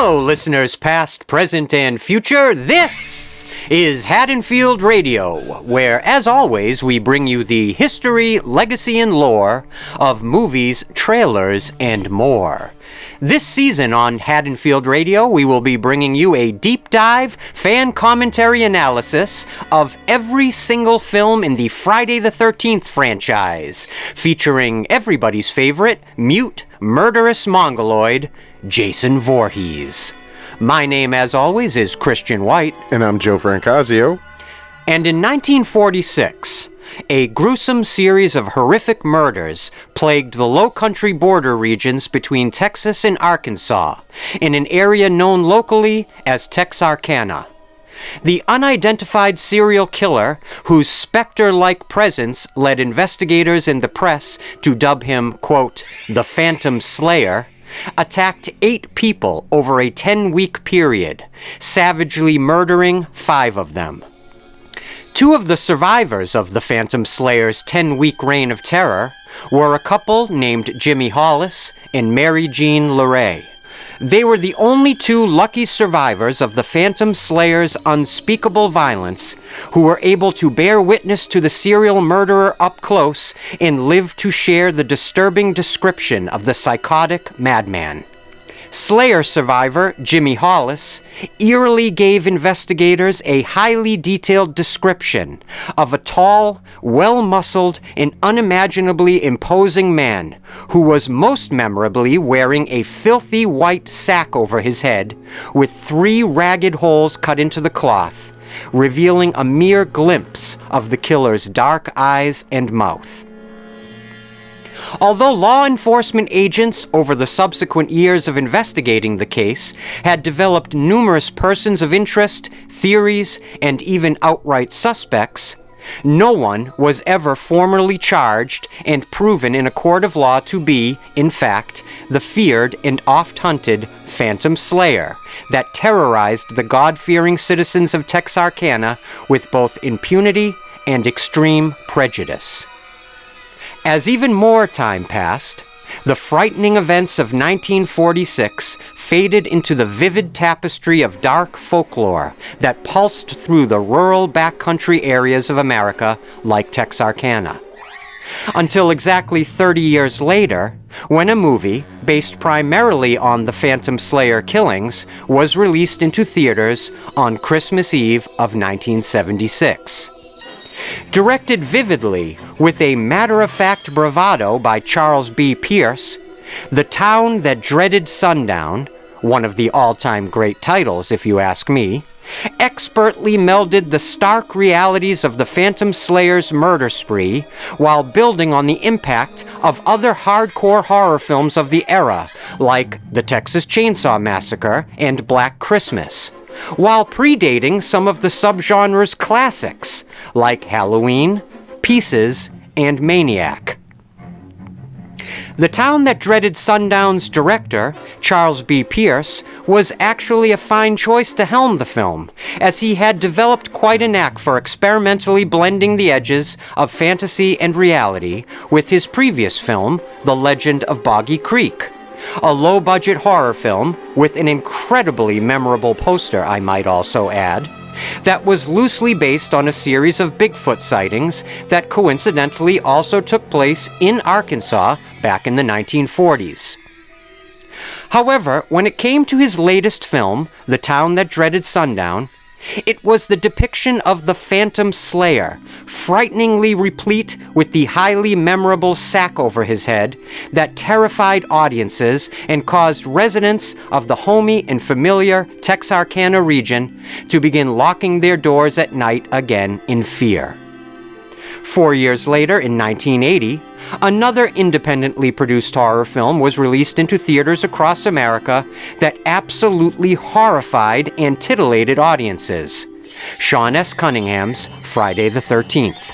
Hello, listeners past, present, and future. This is Haddonfield Radio, where, as always, we bring you the history, legacy, and lore of movies, trailers, and more. This season on Haddonfield Radio, we will be bringing you a deep dive, fan commentary analysis of every single film in the Friday the 13th franchise, featuring everybody's favorite, mute, murderous mongoloid, Jason Vorhees. My name, as always, is Christian White. And I'm Joe Francazio. And in 1946, a gruesome series of horrific murders plagued the low-country border regions between Texas and Arkansas, in an area known locally as Texarkana. The unidentified serial killer, whose specter-like presence led investigators in the press to dub him, quote, the Phantom Slayer, attacked 8 people over a 10-week period, savagely murdering 5 of them. 2 of the survivors of the Phantom Slayer's 10-week reign of terror were a couple named Jimmy Hollis and Mary Jean LeRae. They were the only 2 lucky survivors of the Phantom Slayer's unspeakable violence who were able to bear witness to the serial murderer up close and live to share the disturbing description of the psychotic madman. Slayer survivor Jimmy Hollis eerily gave investigators a highly detailed description of a tall, well-muscled, and unimaginably imposing man who was most memorably wearing a filthy white sack over his head with 3 ragged holes cut into the cloth, revealing a mere glimpse of the killer's dark eyes and mouth. Although law enforcement agents over the subsequent years of investigating the case had developed numerous persons of interest, theories, and even outright suspects, no one was ever formally charged and proven in a court of law to be, in fact, the feared and oft-hunted Phantom Slayer that terrorized the God-fearing citizens of Texarkana with both impunity and extreme prejudice. As even more time passed, the frightening events of 1946 faded into the vivid tapestry of dark folklore that pulsed through the rural backcountry areas of America like Texarkana. Until exactly 30 years later, when a movie, based primarily on the Phantom Slayer killings, was released into theaters on Christmas Eve of 1976. Directed vividly with a matter-of-fact bravado by Charles B. Pierce, The Town That Dreaded Sundown, one of the all-time great titles if you ask me, expertly melded the stark realities of the Phantom Slayer's murder spree while building on the impact of other hardcore horror films of the era, like The Texas Chainsaw Massacre and Black Christmas, while predating some of the subgenre's classics, like Halloween, Pieces, and Maniac. The Town That Dreaded Sundown's director, Charles B. Pierce, was actually a fine choice to helm the film, as he had developed quite a knack for experimentally blending the edges of fantasy and reality with his previous film, The Legend of Boggy Creek, a low-budget horror film with an incredibly memorable poster, I might also add, that was loosely based on a series of Bigfoot sightings that coincidentally also took place in Arkansas back in the 1940s. However, when it came to his latest film, The Town That Dreaded Sundown, it was the depiction of the Phantom Slayer, frighteningly replete with the highly memorable sack over his head, that terrified audiences and caused residents of the homey and familiar Texarkana region to begin locking their doors at night again in fear. 4 years later, in 1980, another independently produced horror film was released into theaters across America that absolutely horrified and titillated audiences: Sean S. Cunningham's Friday the 13th.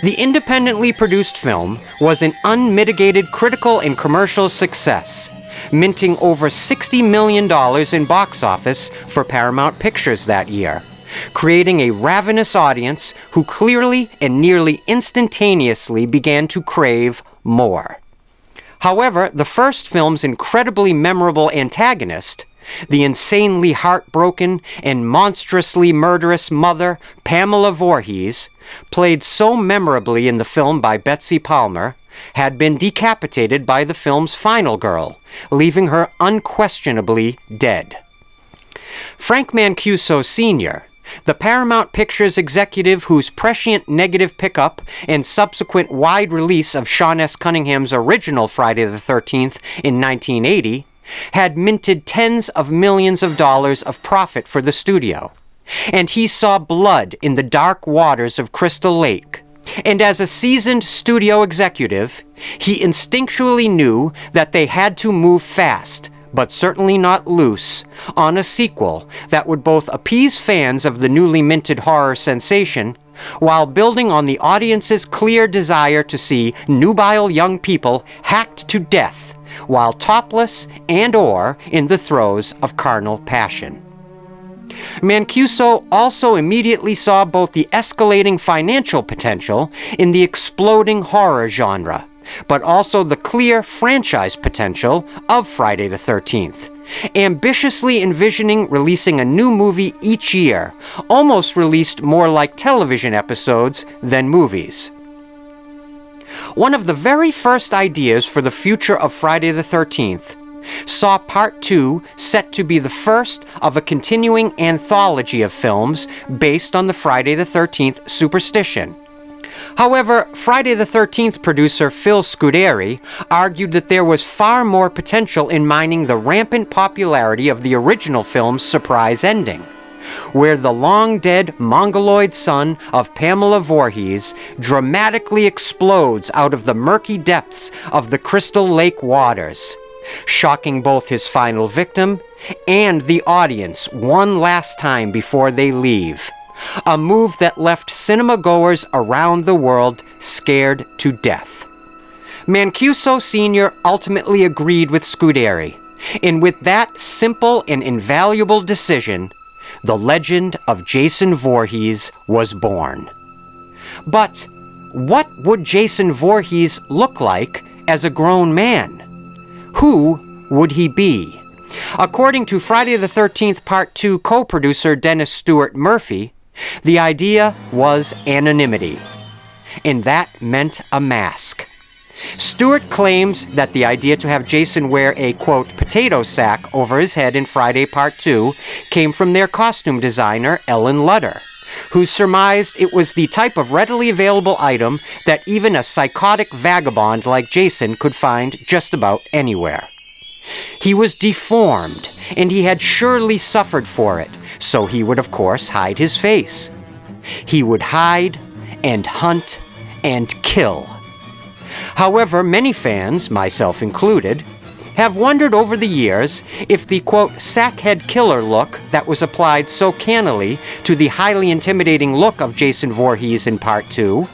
The independently produced film was an unmitigated critical and commercial success, minting over $60 million in box office for Paramount Pictures that year, creating a ravenous audience who clearly and nearly instantaneously began to crave more. However, the first film's incredibly memorable antagonist, the insanely heartbroken and monstrously murderous mother, Pamela Voorhees, played so memorably in the film by Betsy Palmer, had been decapitated by the film's final girl, leaving her unquestionably dead. Frank Mancuso Sr., the Paramount Pictures executive whose prescient negative pickup and subsequent wide release of Sean S. Cunningham's original Friday the 13th in 1980 had minted tens of millions of dollars of profit for the studio, and he saw blood in the dark waters of Crystal Lake. And as a seasoned studio executive, he instinctually knew that they had to move fast, but certainly not loose, on a sequel that would both appease fans of the newly minted horror sensation, while building on the audience's clear desire to see nubile young people hacked to death, while topless and/or in the throes of carnal passion. Mancuso also immediately saw both the escalating financial potential in the exploding horror genre, but also the clear franchise potential of Friday the 13th, ambitiously envisioning releasing a new movie each year, almost released more like television episodes than movies. One of the very first ideas for the future of Friday the 13th saw Part 2 set to be the first of a continuing anthology of films based on the Friday the 13th superstition. However, Friday the 13th producer Phil Scuderi argued that there was far more potential in mining the rampant popularity of the original film's surprise ending, where the long-dead mongoloid son of Pamela Voorhees dramatically explodes out of the murky depths of the Crystal Lake waters, shocking both his final victim and the audience one last time before they leave. A move that left cinema-goers around the world scared to death. Mancuso Sr. ultimately agreed with Scuderi, and with that simple and invaluable decision, the legend of Jason Voorhees was born. But what would Jason Voorhees look like as a grown man? Who would he be? According to Friday the 13th Part 2 co-producer Dennis Stewart Murphy, the idea was anonymity, and that meant a mask. Stewart claims that the idea to have Jason wear a, quote, potato sack over his head in Friday Part 2 came from their costume designer, Ellen Lutter, who surmised it was the type of readily available item that even a psychotic vagabond like Jason could find just about anywhere. He was deformed, and he had surely suffered for it, so he would of course hide his face. He would hide and hunt and kill. However, many fans, myself included, have wondered over the years if the, quote, sackhead killer look that was applied so cannily to the highly intimidating look of Jason Voorhees in Part 2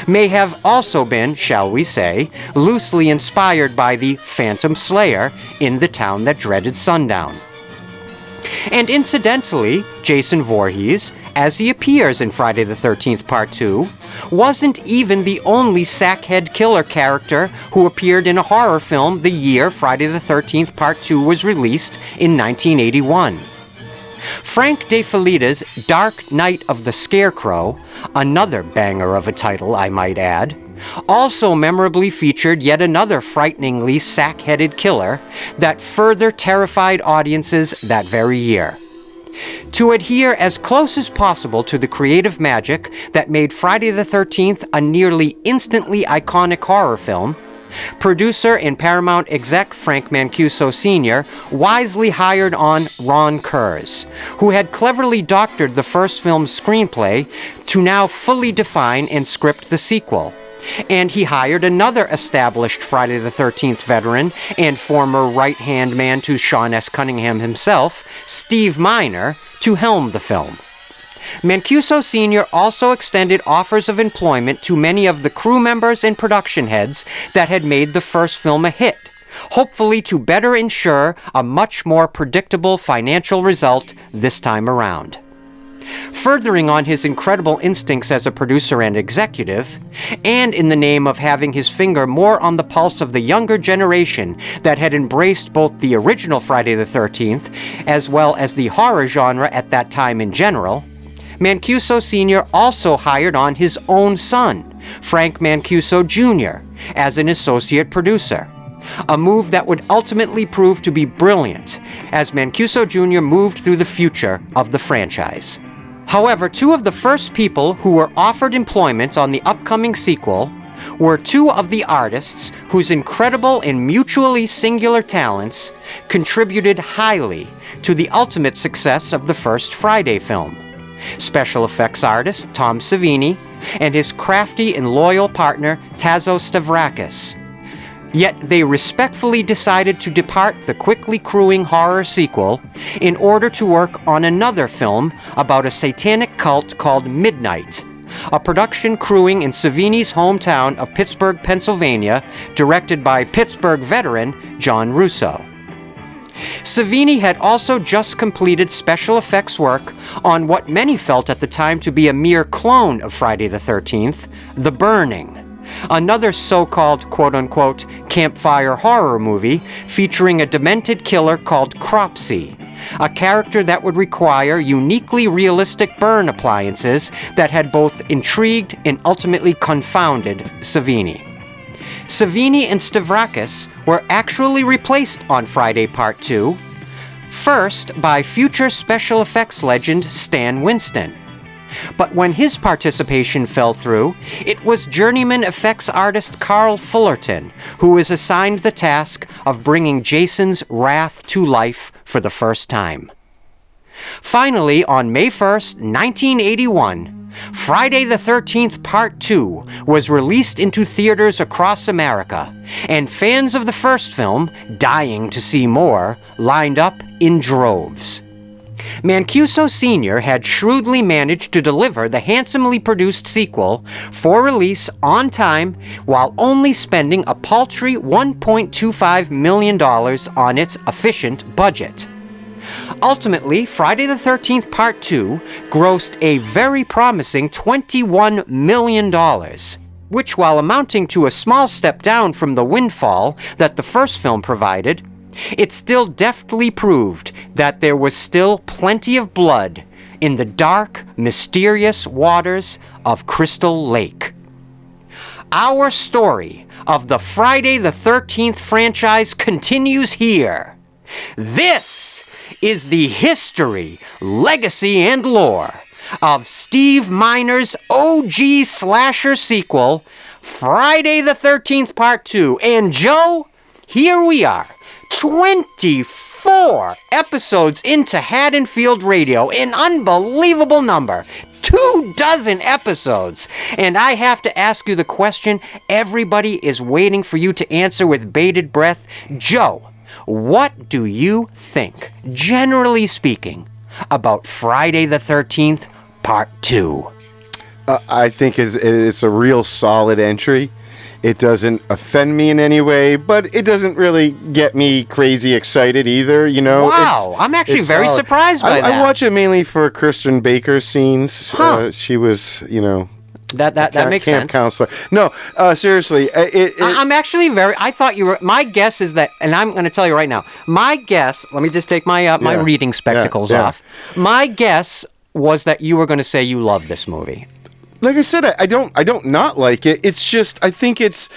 may have also been, shall we say, loosely inspired by the Phantom Slayer in The Town That Dreaded Sundown. And incidentally, Jason Voorhees, as he appears in Friday the 13th Part 2, wasn't even the only sackhead killer character who appeared in a horror film the year Friday the 13th Part 2 was released in 1981. Frank De Felida's Dark Night of the Scarecrow, another banger of a title I might add, also memorably featured yet another frighteningly sack-headed killer that further terrified audiences that very year. To adhere as close as possible to the creative magic that made Friday the 13th a nearly instantly iconic horror film, producer and Paramount exec Frank Mancuso Sr. wisely hired on Ron Kurz, who had cleverly doctored the first film's screenplay to now fully define and script the sequel. And he hired another established Friday the 13th veteran and former right-hand man to Sean S. Cunningham himself, Steve Miner, to helm the film. Mancuso Sr. also extended offers of employment to many of the crew members and production heads that had made the first film a hit, hopefully to better ensure a much more predictable financial result this time around. furthering on his incredible instincts as a producer and executive, and in the name of having his finger more on the pulse of the younger generation that had embraced both the original Friday the 13th as well as the horror genre at that time in general, Mancuso Sr. also hired on his own son, Frank Mancuso Jr., as an associate producer. A move that would ultimately prove to be brilliant, as Mancuso Jr. moved through the future of the franchise. However, two of the first people who were offered employment on the upcoming sequel were two of the artists whose incredible and mutually singular talents contributed highly to the ultimate success of the first Friday film. Special effects artist Tom Savini and his crafty and loyal partner Tazo Stavrakis. Yet they respectfully decided to depart the quickly crewing horror sequel in order to work on another film about a satanic cult called Midnight, a production crewing in Savini's hometown of Pittsburgh, Pennsylvania, directed by Pittsburgh veteran John Russo. Savini had also just completed special effects work on what many felt at the time to be a mere clone of Friday the 13th, The Burning, another so-called quote-unquote campfire horror movie featuring a demented killer called Cropsy, a character that would require uniquely realistic burn appliances that had both intrigued and ultimately confounded Savini. Savini and Stavrakis were actually replaced on Friday Part 2, first by future special effects legend Stan Winston. But when his participation fell through, it was journeyman effects artist Carl Fullerton who was assigned the task of bringing Jason's wrath to life for the first time. Finally, on May 1st, 1981, Friday the 13th Part 2 was released into theaters across America, and fans of the first film, dying to see more, lined up in droves. Mancuso Sr. had shrewdly managed to deliver the handsomely produced sequel for release on time while only spending a paltry $1.25 million on its efficient budget. Ultimately, Friday the 13th Part 2 grossed a very promising $21 million, which, while amounting to a small step down from the windfall that the first film provided, it still deftly proved that there was still plenty of blood in the dark, mysterious waters of Crystal Lake. Our story of the Friday the 13th franchise continues here. This is the history, legacy, and lore of Steve Miner's OG slasher sequel, Friday the 13th Part 2. And Joe, here we are, 24 episodes into Haddonfield Radio, an unbelievable number. 24 episodes. And I have to ask you the question everybody is waiting for you to answer with bated breath. Joe, what do you think, generally speaking, about Friday the 13th Part 2? I think it's a real solid entry. It doesn't offend me in any way, but it doesn't really get me crazy excited either, you know? Wow, I'm actually very surprised by that. I watch it mainly for Kristen Baker's scenes. She was, you know... That makes camp sense. Counselor. No, seriously. I'm actually I thought you were... My guess is that, and I'm going to tell you right now, my guess... Let me just take my my reading spectacles off. My guess was that you were going to say you love this movie. Like I said, I don't not like it. It's just I think it's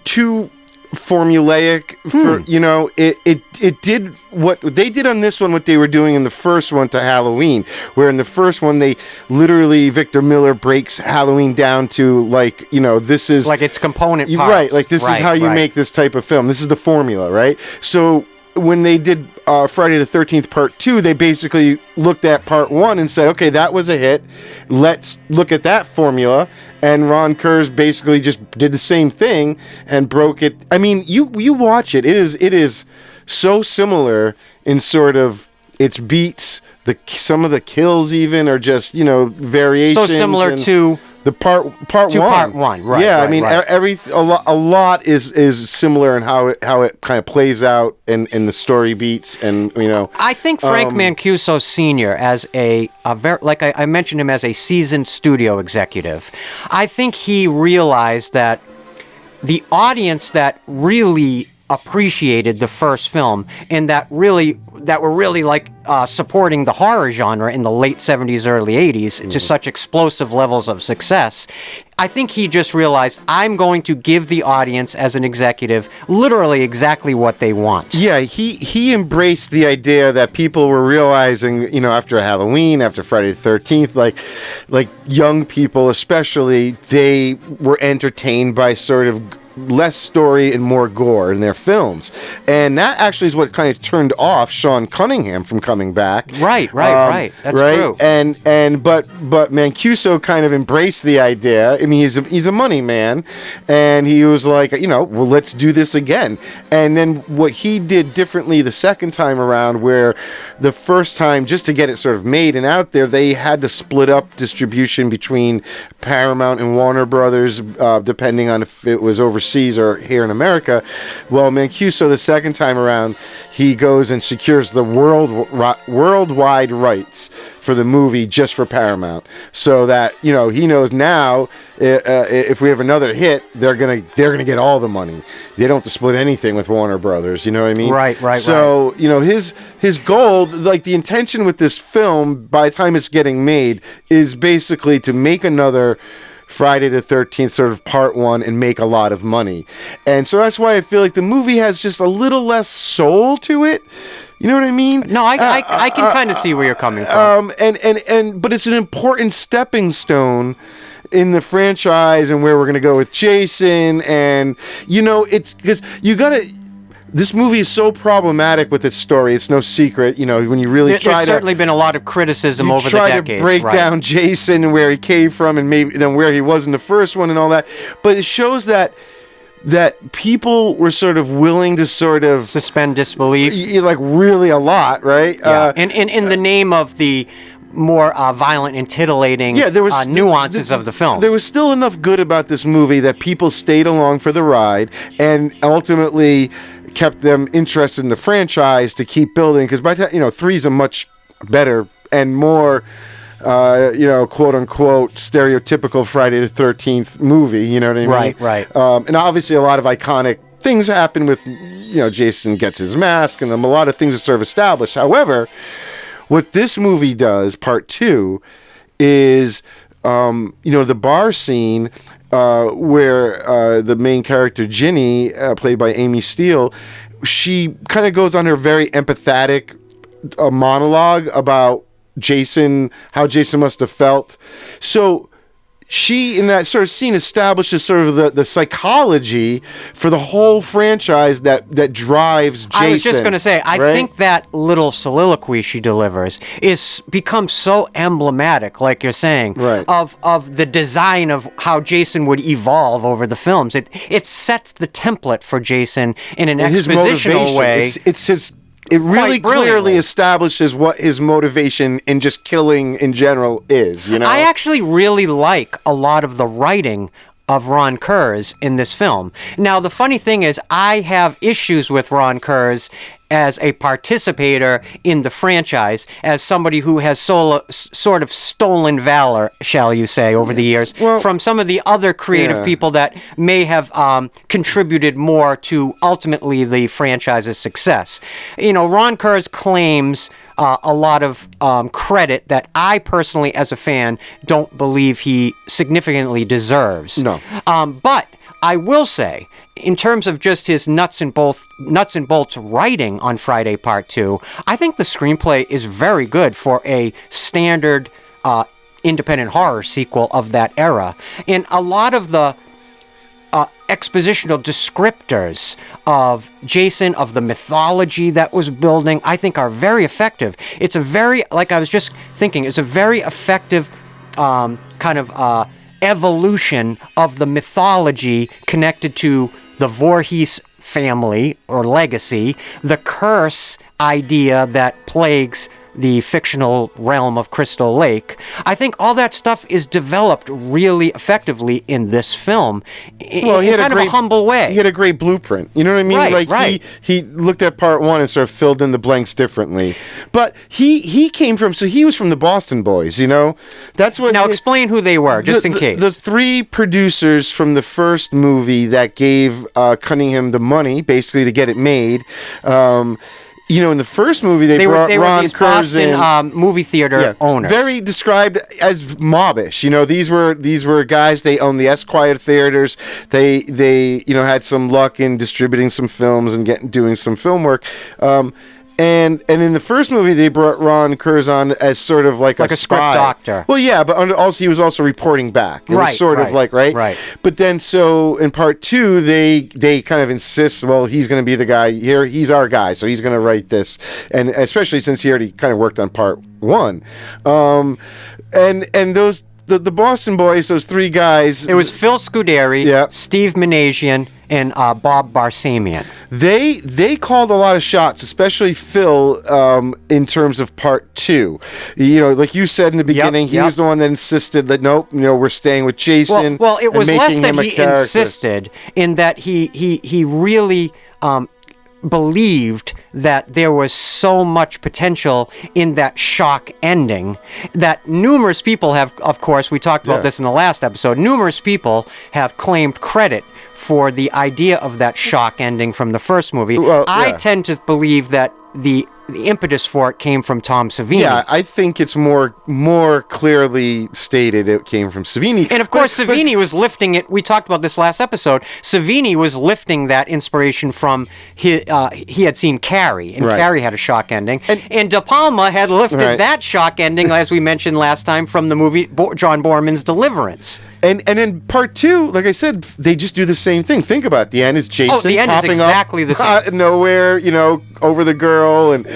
too formulaic for you know. It did what they did on this one, what they were doing in the first one to Halloween, where in the first one they literally Victor Miller breaks Halloween down to like, you know, this is like its component parts. Right, like this is how you make this type of film. This is the formula, right? So when they did Friday the 13th Part 2, they basically looked at Part 1 and said, okay, that was a hit. Let's look at that formula. And Ron Kurz basically just did the same thing and broke it. I mean, you watch it. It is so similar in sort of its beats. Some of the kills even are just, you know, variations. So similar to The part to one. part one, right? Yeah, right, I mean, right. a lot is similar in how it kind of plays out in the story beats, and I think Frank Mancuso Sr. as a very, like I mentioned him as a seasoned studio executive. I think he realized that the audience that really appreciated the first film and that were really like supporting the horror genre in the late 70s, early 80s to such explosive levels of success. I think he just realized, I'm going to give the audience as an executive literally exactly what they want. Yeah, he embraced the idea that people were realizing, after Halloween, after Friday the 13th, like young people especially, they were entertained by sort of less story and more gore in their films, and that actually is what kind of turned off Sean Cunningham from coming back. Right. That's right? true. But Mancuso kind of embraced the idea. I mean, he's a money man, and he was like, well, let's do this again. And then what he did differently the second time around, where the first time, just to get it sort of made and out there, they had to split up distribution between Paramount and Warner Brothers, depending on if it was overseas or here in America. Well, Mancuso, the second time around, he goes and secures the worldwide rights for the movie just for Paramount, so that he knows now if we have another hit, they're gonna get all the money. They don't have to split anything with Warner Brothers. You know what I mean? Right. So his goal, like the intention with this film, by the time it's getting made, is basically to make another Friday the 13th sort of part one and make a lot of money. And so that's why I feel like the movie has just a little less soul to it. You know what I mean? No, I can kind of see where you're coming from. But it's an important stepping stone in the franchise and where we're going to go with Jason. And, it's because this movie is so problematic with its story. It's no secret, when you really There's certainly been a lot of criticism over the decades. Try to break down Jason and where he came from, and maybe then where he was in the first one and all that. But it shows that people were sort of willing to sort of suspend disbelief, like really a lot, right? Yeah. In the name of the more violent and titillating nuances of the film. There was still enough good about this movie that people stayed along for the ride, and ultimately kept them interested in the franchise to keep building. Because by the time, 3 is a much better and more quote unquote stereotypical Friday the 13th movie. You know what I mean? Right. And obviously a lot of iconic things happen with Jason gets his mask, and a lot of things are sort of established. However, what this movie does, part 2, is the bar scene where the main character Ginny, played by Amy Steele, she kind of goes on her very empathetic monologue about Jason, how Jason must have felt. So she, in that sort of scene, establishes sort of the psychology for the whole franchise that drives Jason. I was just going to say, I think that little soliloquy she delivers becomes so emblematic, like you're saying, of the design of how Jason would evolve over the films. It sets the template for Jason in an expositional way. It really clearly establishes what his motivation in just killing in general is, I actually really like a lot of the writing of Ron Kurz in this film. Now, the funny thing is, I have issues with Ron Kurz as a participator in the franchise, as somebody who has sort of stolen valor, shall you say, over the years, from some of the other creative people that may have contributed more to ultimately the franchise's success. Ron Kurz claims a lot of credit that I personally, as a fan, don't believe he significantly deserves. No. But I will say, in terms of just his nuts and bolts writing on Friday Part 2, I think the screenplay is very good for a standard independent horror sequel of that era. And a lot of the expositional descriptors of Jason, of the mythology that was building, I think are very effective. It's a very, like I was just thinking, it's a very effective kind of evolution of the mythology connected to the Vorhees family or legacy, the curse idea that plagues the fictional realm of Crystal Lake. I think all that stuff is developed really effectively in this film in kind of a humble way. He had a great blueprint. You know what I mean? Right. He looked at part one and sort of filled in the blanks differently. But he came from, so he was from the Boston Boys, you know? That's what. Now explain who they were, just in case. The three producers from the first movie that gave Cunningham the money, basically, to get it made. You know, in the first movie, they brought Ron Kurzin, Boston movie theater owners. Very described as mobbish. You know, these were guys. They owned the Esquire theaters. They had some luck in distributing some films and doing some film work. And in the first movie, they brought Ron Kurzin as sort of like a script spy. doctor. Well, yeah, but also he was also reporting back. It was sort of like, right? Right. But then, so in part two, they kind of insist, well, he's going to be the guy here. He's our guy, so he's going to write this. And especially since he already kind of worked on part one. And those... The Boston Boys, those three guys... It was Phil Scuderi, Steve Managian, and Bob Barsamian. They called a lot of shots, especially Phil, in terms of part two. You know, like you said in the beginning, he was the one that insisted that, nope, we're staying with Jason. Well, it was less that he insisted in that he really... believed that there was so much potential in that shock ending that numerous people have, of course, we talked about this in the last episode, numerous people have claimed credit for the idea of that shock ending from the first movie. Well, I tend to believe that the impetus for it came from Tom Savini. Yeah, I think it's more clearly stated it came from Savini. And of course, Savini was lifting it. We talked about this last episode. Savini was lifting that inspiration from he had seen Carrie, and Carrie had a shock ending. And De Palma had lifted that shock ending, as we mentioned last time, from the movie John Borman's Deliverance. And in part two, like I said, they just do the same thing. Think about it. The end is Jason the end popping is exactly up the same. Out of nowhere, over the girl and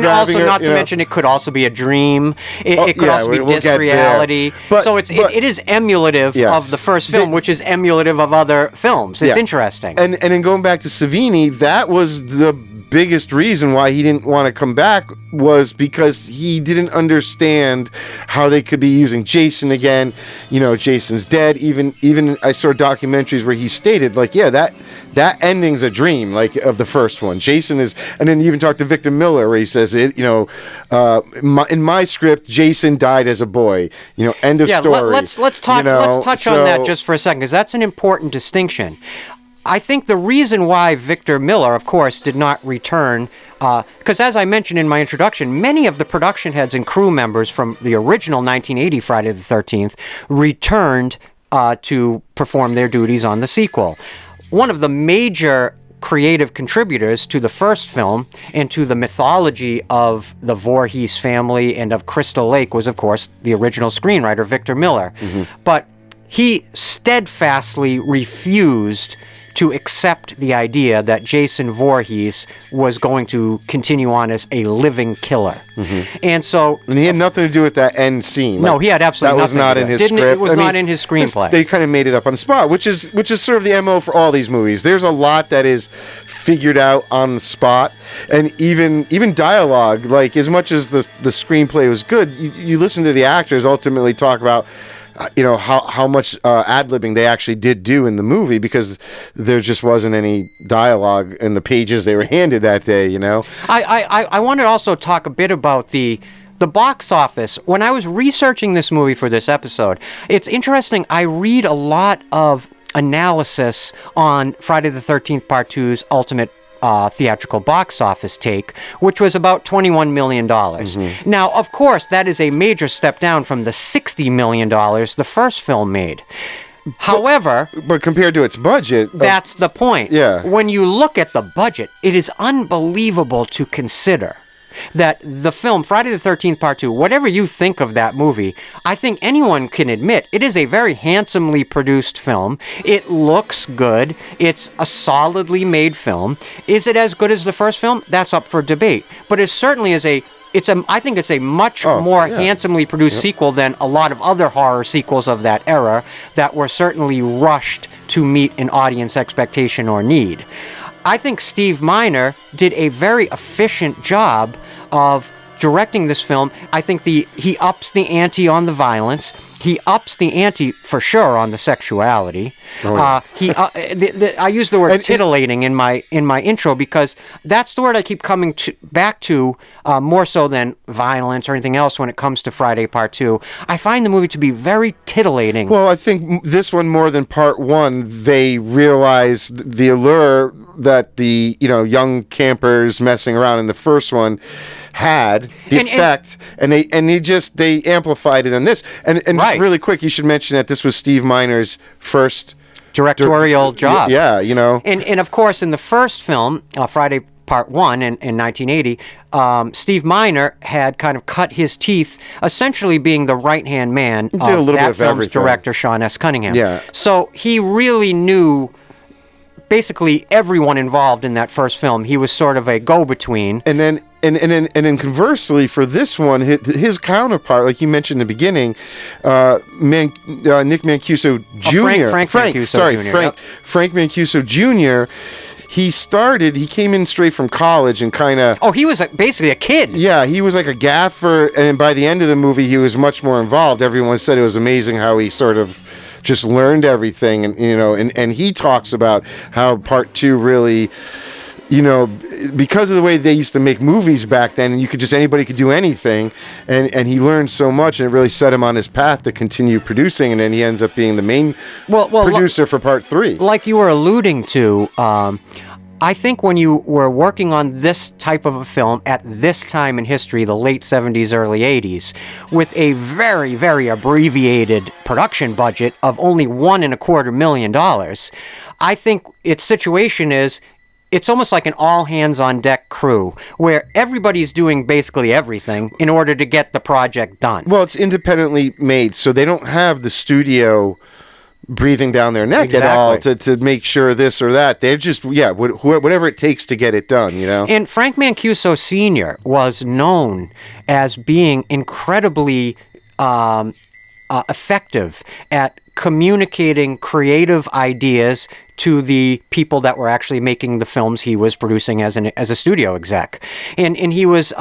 also her, not to mention it could also be a dream. It could also be dis-reality. So it is emulative of the first film, which is emulative of other films. It's interesting. And then going back to Savini, that was the biggest reason why he didn't want to come back, was because he didn't understand how they could be using Jason again. Jason's dead. Even I saw documentaries where he stated, like, that ending's a dream, like, of the first one. Jason is, and then you even talked to Victor Miller where he says it, in my script, Jason died as a boy. End of story. Let's touch on that just for a second, because that's an important distinction. I think the reason why Victor Miller, of course, did not return, because as I mentioned in my introduction, many of the production heads and crew members from the original 1980 Friday the 13th returned to perform their duties on the sequel. One of the major creative contributors to the first film and to the mythology of the Vorhees family and of Crystal Lake was, of course, the original screenwriter, Victor Miller. Mm-hmm. But he steadfastly refused to accept the idea that Jason Voorhees was going to continue on as a living killer. Mm-hmm. And he had nothing to do with that end scene. No, he had absolutely nothing. That was not in his script. It was not in his screenplay. They kind of made it up on the spot, which is sort of the MO for all these movies. There's a lot that is figured out on the spot, and even dialogue. Like, as much as the screenplay was good, you listen to the actors ultimately talk about how much ad-libbing they actually did do in the movie, because there just wasn't any dialogue in the pages they were handed that day, I want to also talk a bit about the box office. When I was researching this movie for this episode, it's interesting. I read a lot of analysis on Friday the 13th Part 2's ultimate theatrical box office take, which was about $21 million. Mm-hmm. Now, of course, that is a major step down from the $60 million the first film made. However... But compared to its budget... That's the point. Yeah. When you look at the budget, it is unbelievable to consider that the film Friday the 13th Part 2, whatever you think of that movie, I think anyone can admit it is a very handsomely produced film. It looks good. It's a solidly made film. Is it as good as the first film? That's up for debate. But it certainly is I think it's a much more handsomely produced sequel than a lot of other horror sequels of that era that were certainly rushed to meet an audience expectation or need. I think Steve Miner did a very efficient job of directing this film, I think he ups the ante on the violence. He ups the ante for sure on the sexuality. Oh, yeah. I use the word titillating in my intro because that's the word I keep coming back to more so than violence or anything else when it comes to Friday Part 2. I find the movie to be very titillating. Well, I think this one more than Part 1, they realized the allure that the young campers messing around in the first one had, the effect, and they amplified it on this. And right. Just really quick, you should mention that this was Steve Miner's first directorial job. Yeah, And of course, in the first film, Friday Part 1 in 1980, Steve Miner had kind of cut his teeth, essentially being the right-hand man of that film's everything. Director, Sean S. Cunningham. Yeah. So he really knew basically everyone involved in that first film. He was sort of a go-between. And then conversely, for this one, his counterpart, like you mentioned in the beginning, Nick Mancuso Jr. Frank Mancuso Jr. Frank Mancuso Jr. He came in straight from college and kind of... Oh, he was basically a kid. Yeah, he was like a gaffer, and by the end of the movie, he was much more involved. Everyone said it was amazing how he sort of just learned everything, and he talks about how Part 2 really... because of the way they used to make movies back then, and anybody could do anything, and he learned so much, and it really set him on his path to continue producing, and then he ends up being the main producer for Part 3. Like you were alluding to, I think when you were working on this type of a film at this time in history, the late 70s, early 80s, with a very, very abbreviated production budget of only $1.25 million, I think its situation is... It's almost like an all-hands-on-deck crew, where everybody's doing basically everything in order to get the project done. Well, it's independently made, so they don't have the studio breathing down their neck at all to make sure this or that. They're just, whatever it takes to get it done, And Frank Mancuso Sr. was known as being incredibly effective at communicating creative ideas to the people that were actually making the films he was producing as a studio exec. And he was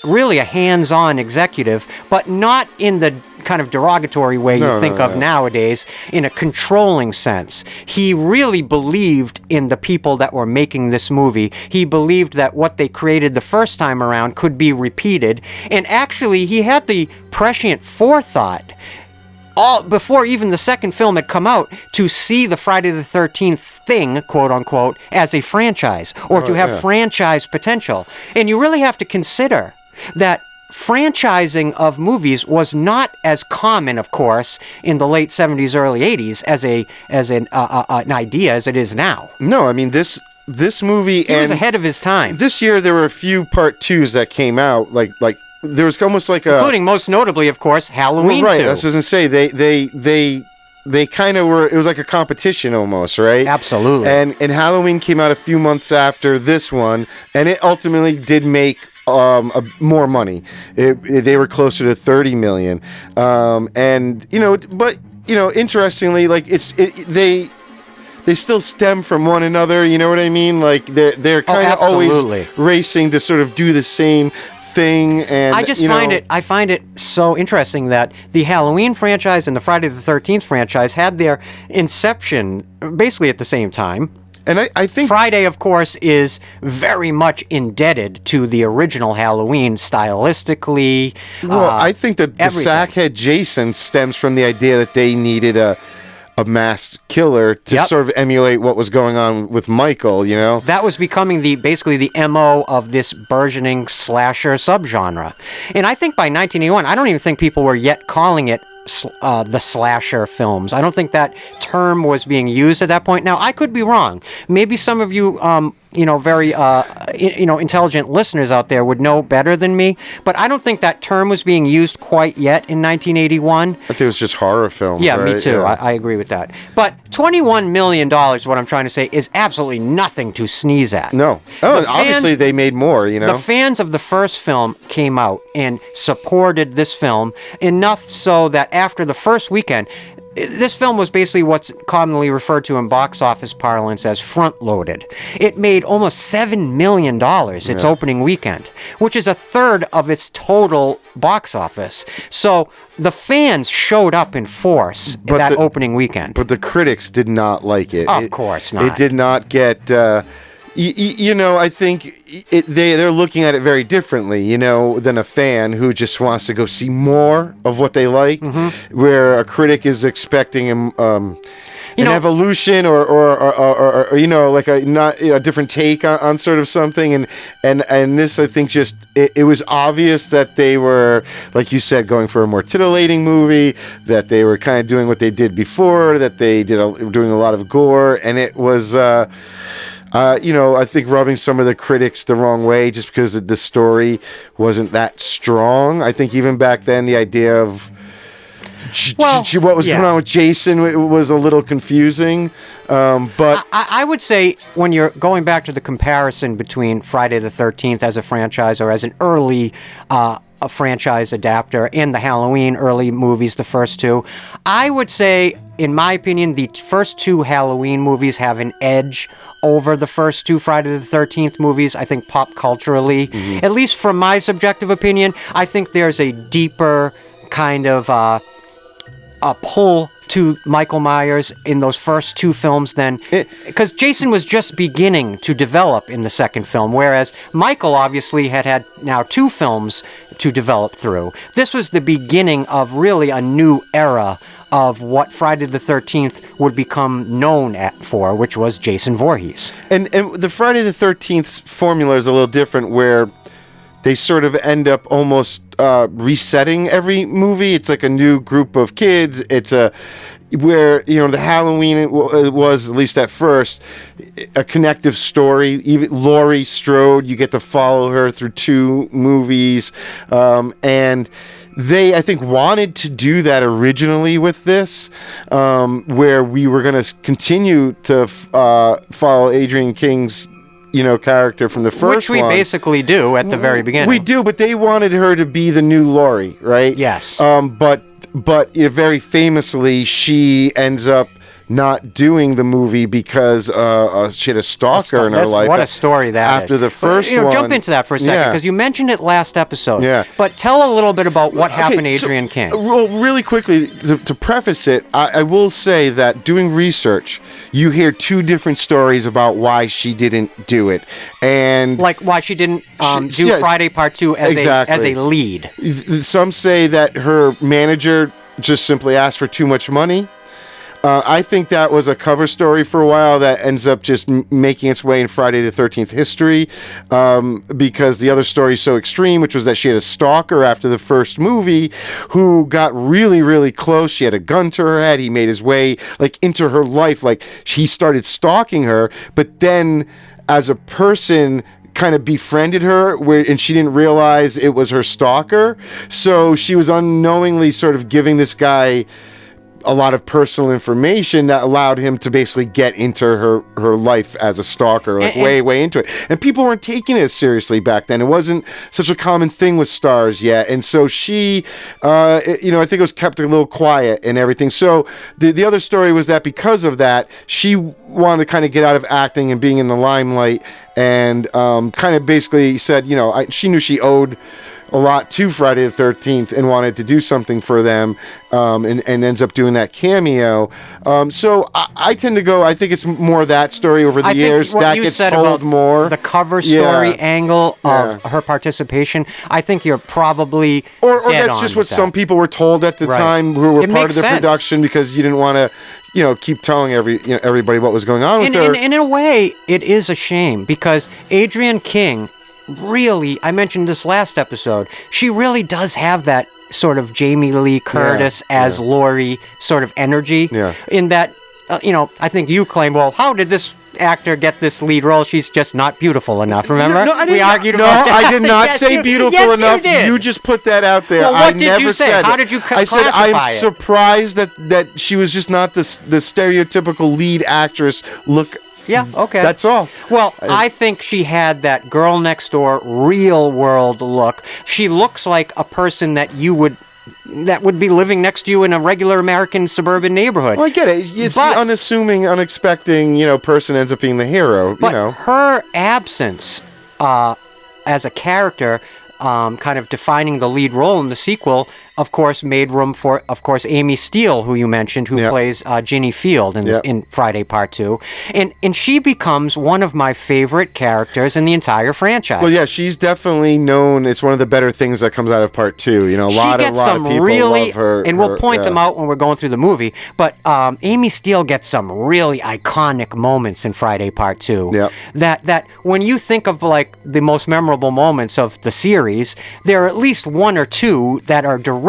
really a hands-on executive, but not in the kind of derogatory way you think of nowadays, in a controlling sense. He really believed in the people that were making this movie. He believed that what they created the first time around could be repeated. And actually, he had the prescient forethought before even the second film had come out, to see the Friday the 13th thing, quote unquote, as a franchise, or to have franchise potential. And you really have to consider that franchising of movies was not as common, of course, in the late 70s, early 80s as an idea as it is now. No, I mean, this movie... He was ahead of his time. This year, there were a few Part 2s that came out, like there was almost like a... Including, most notably, of course, Halloween 2. Right, that's what I was going to say. They kind of were... It was like a competition almost, right? Absolutely. And Halloween came out a few months after this one, and it ultimately did make more money. They were closer to $30 million. Interestingly, like, they still stem from one another, you know what I mean? Like, they're kind of always racing to sort of do the same thing. And I find it so interesting that the Halloween franchise and the Friday the 13th franchise had their inception basically at the same time. And I think Friday, of course, is very much indebted to the original Halloween stylistically. Well, I think that the Sackhead Jason stems from the idea that they needed a masked killer to sort of emulate what was going on with Michael, That was becoming basically the MO of this burgeoning slasher subgenre. And I think by 1981, I don't even think people were yet calling it the slasher films. I don't think that term was being used at that point. Now, I could be wrong. Maybe some of you, very, intelligent listeners out there would know better than me, but I don't think that term was being used quite yet in 1981. I think it was just horror films. Yeah, right? Me too. Yeah. I agree with that. But $21 million, what I'm trying to say, is absolutely nothing to sneeze at. No. Oh, obviously they made more, The fans of the first film came out and supported this film enough so that after the first weekend, this film was basically what's commonly referred to in box office parlance as front-loaded. It made almost $7 million its opening weekend, which is a third of its total box office. So the fans showed up in force opening weekend. But the critics did not like it. Of course not. It did not get... I think they're looking at it very differently, than a fan who just wants to go see more of what they like, where a critic is expecting an evolution or like a different take on sort of something, and this, I think, just it was obvious that they were, like you said, going for a more titillating movie, that they were kind of doing what they did before, that they doing a lot of gore, and it was. I think rubbing some of the critics the wrong way just because the story wasn't that strong. I think even back then, the idea of what was going on with Jason was a little confusing. But I would say when you're going back to the comparison between Friday the 13th as a franchise or as an early a franchise adapter and the Halloween early movies, the first two, I would say, in my opinion, the first two Halloween movies have an edge over the first two Friday the 13th movies. I think pop culturally, at least from my subjective opinion, I think there's a deeper kind of a pull to Michael Myers in those first two films than... Because Jason was just beginning to develop in the second film, whereas Michael obviously had now two films to develop through. This was the beginning of really a new era of what Friday the 13th would become known for, which was Jason Voorhees. And the Friday the 13th formula is a little different, where they sort of end up almost resetting every movie. It's like a new group of kids. It's where the Halloween was, at least at first, a connective story. Even Laurie Strode, you get to follow her through two movies, and they, I think, wanted to do that originally with this, where we were going to continue to follow Adrien King's character from the first one. Which we basically do at the very beginning. We do, but they wanted her to be the new Laurie, right? Yes. But very famously, she ends up not doing the movie because she had a stalker in her life. What a story that after is. The first one. Jump into that for a second, because you mentioned it last episode. Yeah. But tell a little bit about what happened to Adrien King. Well, really quickly, to preface it, I will say that doing research, you hear two different stories about why she didn't do it. And like why she didn't do Friday Part 2 as a lead. Some say that her manager just simply asked for too much money. I think that was a cover story for a while that ends up just making its way in Friday the 13th history, because the other story is so extreme, which was that she had a stalker after the first movie who got really, really close. She had a gun to her head. He made his way into her life. He started stalking her, but then as a person kind of befriended her, and she didn't realize it was her stalker. So she was unknowingly sort of giving this guy a lot of personal information that allowed him to basically get into her life as a stalker, way into it. And people weren't taking it seriously back then. It wasn't such a common thing with stars yet. And so she, I think it was kept a little quiet and everything. So the other story was that because of that, she wanted to kind of get out of acting and being in the limelight, and kind of basically said, she knew she owed a lot to Friday the 13th and wanted to do something for them, and ends up doing that cameo. So I tend to go, I think it's more that story over the years. That gets told more. The cover story angle of her participation, I think you're probably Or that's just what some people were told at the time who were part of the production, because you didn't want to keep telling everybody what was going on with her. And in a way, it is a shame, because Adrien King, really, I mentioned this last episode, she really does have that sort of Jamie Lee Curtis as Laurie sort of energy. Yeah. In that, I think you claim, well, how did this actor get this lead role? She's just not beautiful enough, remember? No, I didn't. We argued about that. I did not say beautiful enough. You just put that out there. Well, what did you say? How did you classify it? I said I'm surprised that she was just not the stereotypical lead actress look. Yeah, okay. That's all. Well, I think she had that girl next door, real world look. She looks like a person that you would that would be living next to you in a regular American suburban neighborhood. Well, I get it. It's the unassuming, unexpecting, person ends up being the hero. But her absence as a character, kind of defining the lead role in the sequel, of course, made room for, of course, Amy Steele, who you mentioned, who plays Ginny Field in Friday Part 2. And she becomes one of my favorite characters in the entire franchise. Well, yeah, she's definitely known. It's one of the better things that comes out of Part 2. A lot of people love her. And we'll point them out when we're going through the movie. But Amy Steele gets some really iconic moments in Friday Part 2. Yep. That when you think of, like, the most memorable moments of the series, there are at least one or two that are directly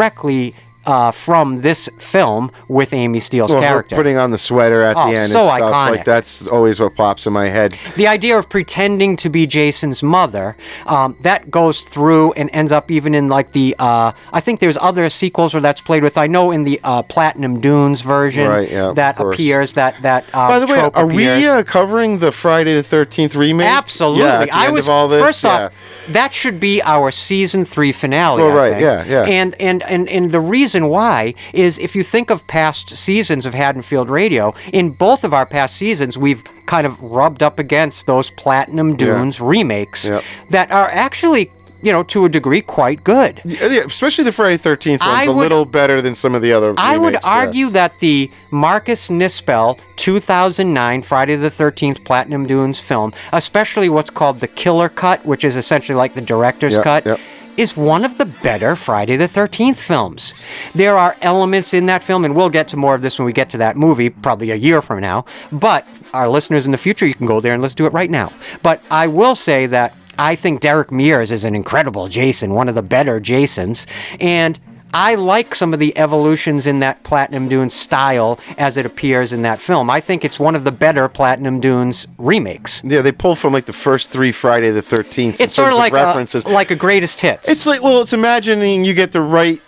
from this film with Amy Steele's character. Her putting on the sweater at the end so and stuff. iconic. Like, that's always what pops in my head. The idea of pretending to be Jason's mother, that goes through and ends up even in, like, the... I think there's other sequels where that's played with. I know in the Platinum Dunes version that appears, that By the way, are appears. we covering the Friday the 13th remake? Absolutely. Yeah, at the end of all this? First off, that should be our season 3 finale. Well, I right, think. yeah. And the reason why is if you think of past seasons of Haddonfield Radio, in both of our past seasons, we've kind of rubbed up against those Platinum Dunes remakes that are actually, to a degree, quite good. Yeah, especially the Friday 13th one's a little better than some of the other remakes. I would argue that the Marcus Nispel 2009 Friday the 13th Platinum Dunes film, especially what's called the Killer Cut, which is essentially like the director's cut, is one of the better Friday the 13th films. There are elements in that film, and we'll get to more of this when we get to that movie, probably a year from now, but our listeners in the future, you can go there and let's do it right now. But I will say that I think Derek Mears is an incredible Jason, one of the better Jasons, and I like some of the evolutions in that Platinum Dunes style as it appears in that film. I think it's one of the better Platinum Dunes remakes. Yeah, they pull from, like, the first 3 Friday the 13th. It's sort of like a greatest hits. It's like, it's imagining you get to write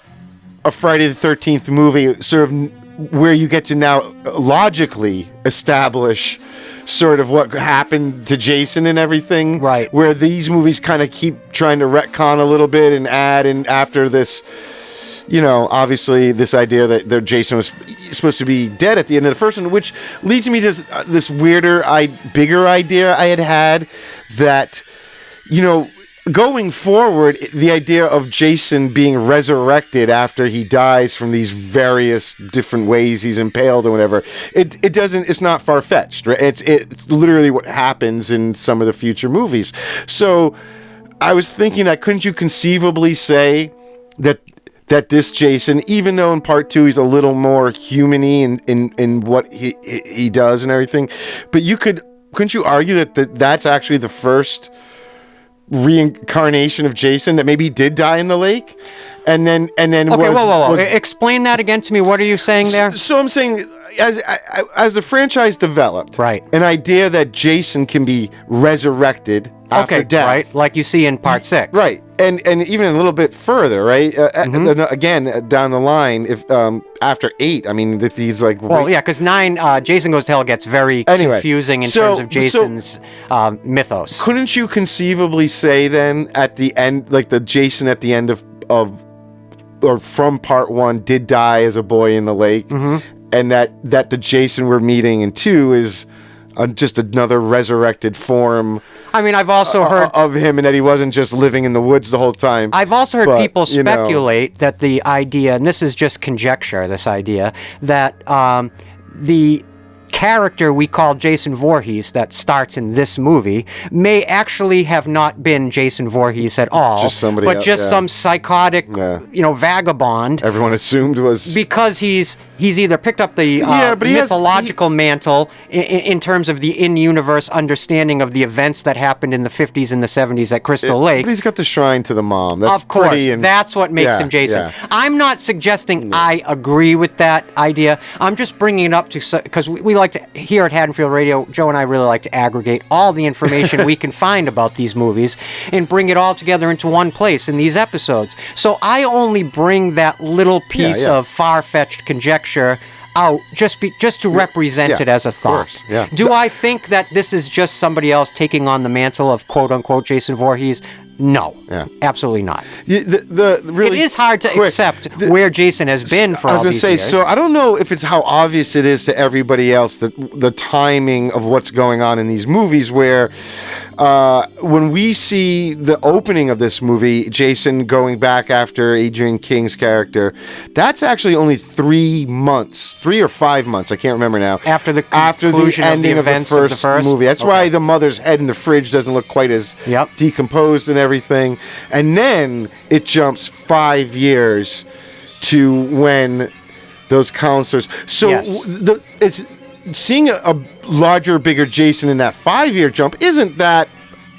a Friday the 13th movie sort of where you get to now logically establish sort of what happened to Jason and everything. Right. Where these movies kind of keep trying to retcon a little bit and add in after this... obviously this idea that Jason was supposed to be dead at the end of the first one, which leads me to this weirder, bigger idea I had that, going forward, the idea of Jason being resurrected after he dies from these various different ways he's impaled or whatever, it's not far-fetched, right? It's literally what happens in some of the future movies. So I was thinking that couldn't you conceivably say that this Jason, even though in Part 2 he's a little more human-y in what he does and everything, but couldn't you argue that that's actually the first reincarnation of Jason, that maybe he did die in the lake, and then okay, whoa. Explain that again to me. What are you saying there? So I'm saying, as the franchise developed, right, an idea that Jason can be resurrected after death, right, like you see in Part 6, right, and even a little bit further, right, again down the line, if after 8, I mean, he's like, because 9, Jason Goes to Hell gets very confusing in terms of Jason's mythos. Couldn't you conceivably say then at the end, like the Jason at the end of or from Part 1 did die as a boy in the lake, and that the Jason we're meeting in 2 is just another resurrected form. I mean, I've also heard of him, and that he wasn't just living in the woods the whole time. I've also heard people speculate that the idea, and this is just conjecture, this idea, that the character we call Jason Voorhees that starts in this movie may actually have not been Jason Voorhees at all, just somebody but else, just some psychotic, vagabond. Everyone assumed was because he's either picked up the mythological mantle in terms of the in-universe understanding of the events that happened in the 50s and the 70s at Crystal Lake. But he's got the shrine to the mom. That's of course, that's what makes him Jason. Yeah. I'm not suggesting I agree with that idea. I'm just bringing it up because we like to, here at Haddonfield Radio, Joe and I really like to aggregate all the information we can find about these movies and bring it all together into one place in these episodes. So I only bring that little piece of far-fetched conjecture out just to represent it as a thought. Yeah. Do I think that this is just somebody else taking on the mantle of quote-unquote Jason Voorhees? No. Yeah. Absolutely not. The really it is hard to accept where Jason has been for all these years. So I don't know if it's how obvious it is to everybody else that the timing of what's going on in these movies, where when we see the opening of this movie, Jason going back after Adrien King's character, that's actually only 3 months, 3 or 5 months, I can't remember now. After the ending of the first movie. That's why the mother's head in the fridge doesn't look quite as decomposed and everything. And then it jumps 5 years to when those counselors. So it's seeing a larger, bigger Jason in that 5-year jump isn't that.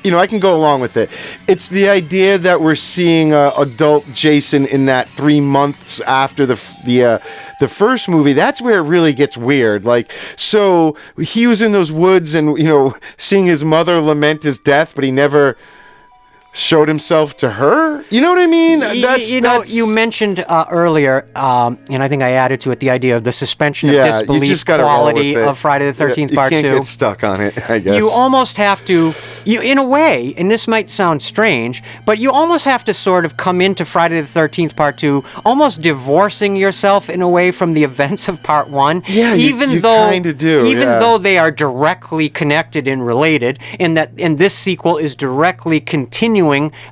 I can go along with it. It's the idea that we're seeing adult Jason in that 3 months after the first movie. That's where it really gets weird. Like, so he was in those woods and seeing his mother lament his death, but he never showed himself to her. You know what I mean? You mentioned earlier, and I think I added to it the idea of the suspension of disbelief quality of Friday the 13th Part 2. You can't get stuck on it, I guess. You almost have to, in a way, and this might sound strange, but you almost have to sort of come into Friday the 13th Part 2 almost divorcing yourself in a way from the events of Part 1. Yeah, you kind of do. Even though they are directly connected and related, and this sequel is directly continuing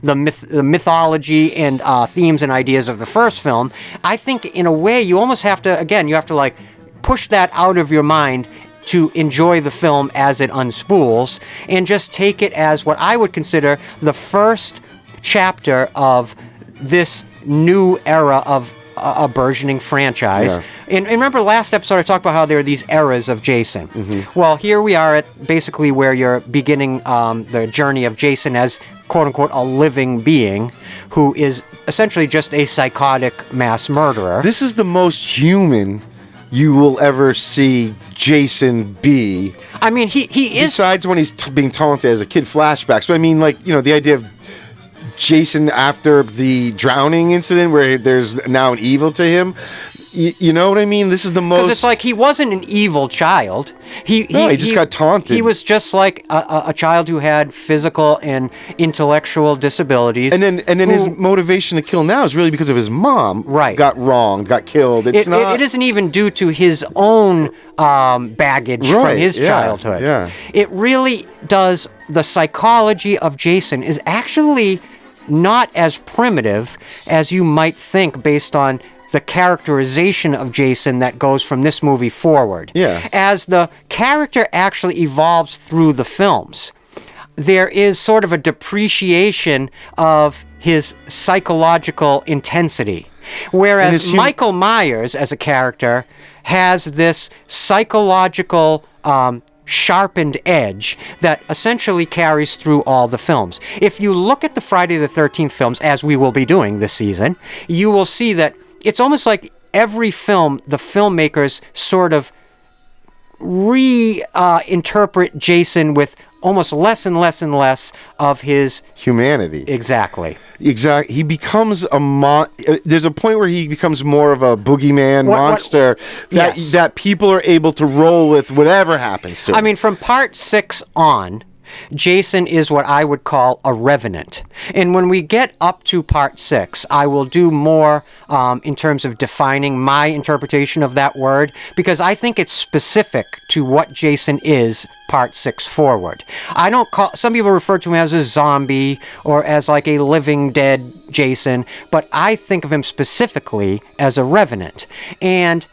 the mythology and themes and ideas of the first film, I think in a way you almost have to, like push that out of your mind to enjoy the film as it unspools and just take it as what I would consider the first chapter of this new era of a burgeoning franchise. Yeah. And remember last episode I talked about how there are these eras of Jason. Mm-hmm. Well, here we are at basically where you're beginning the journey of Jason as quote-unquote a living being who is essentially just a psychotic mass murderer. This is the most human you will ever see Jason be. I mean, he is... Besides when he's being taunted as a kid flashbacks. But I mean, like, the idea of Jason after the drowning incident where there's now an evil to him. You know what I mean? This is the most... Because it's like he wasn't an evil child. He just got taunted. He was just like a child who had physical and intellectual disabilities. And then his motivation to kill now is really because of his mom. Right. Got wronged, got killed. It isn't even due to his own baggage from his childhood. Yeah. It really does... The psychology of Jason is actually not as primitive as you might think based on the characterization of Jason that goes from this movie forward. Yeah. As the character actually evolves through the films, there is sort of a depreciation of his psychological intensity. Whereas Michael Myers as a character has this psychological sharpened edge that essentially carries through all the films. If you look at the Friday the 13th films, as we will be doing this season, you will see that it's almost like every film, the filmmakers sort of reinterpret Jason with almost less and less and less of his humanity. Exactly. He becomes there's a point where he becomes more of a boogeyman monster that people are able to roll with whatever happens to him. I mean, from Part 6 on, Jason is what I would call a revenant. And when we get up to Part 6, I will do more in terms of defining my interpretation of that word, because I think it's specific to what Jason is Part 6 forward. Some people refer to him as a zombie or as like a living dead Jason, but I think of him specifically as a revenant. And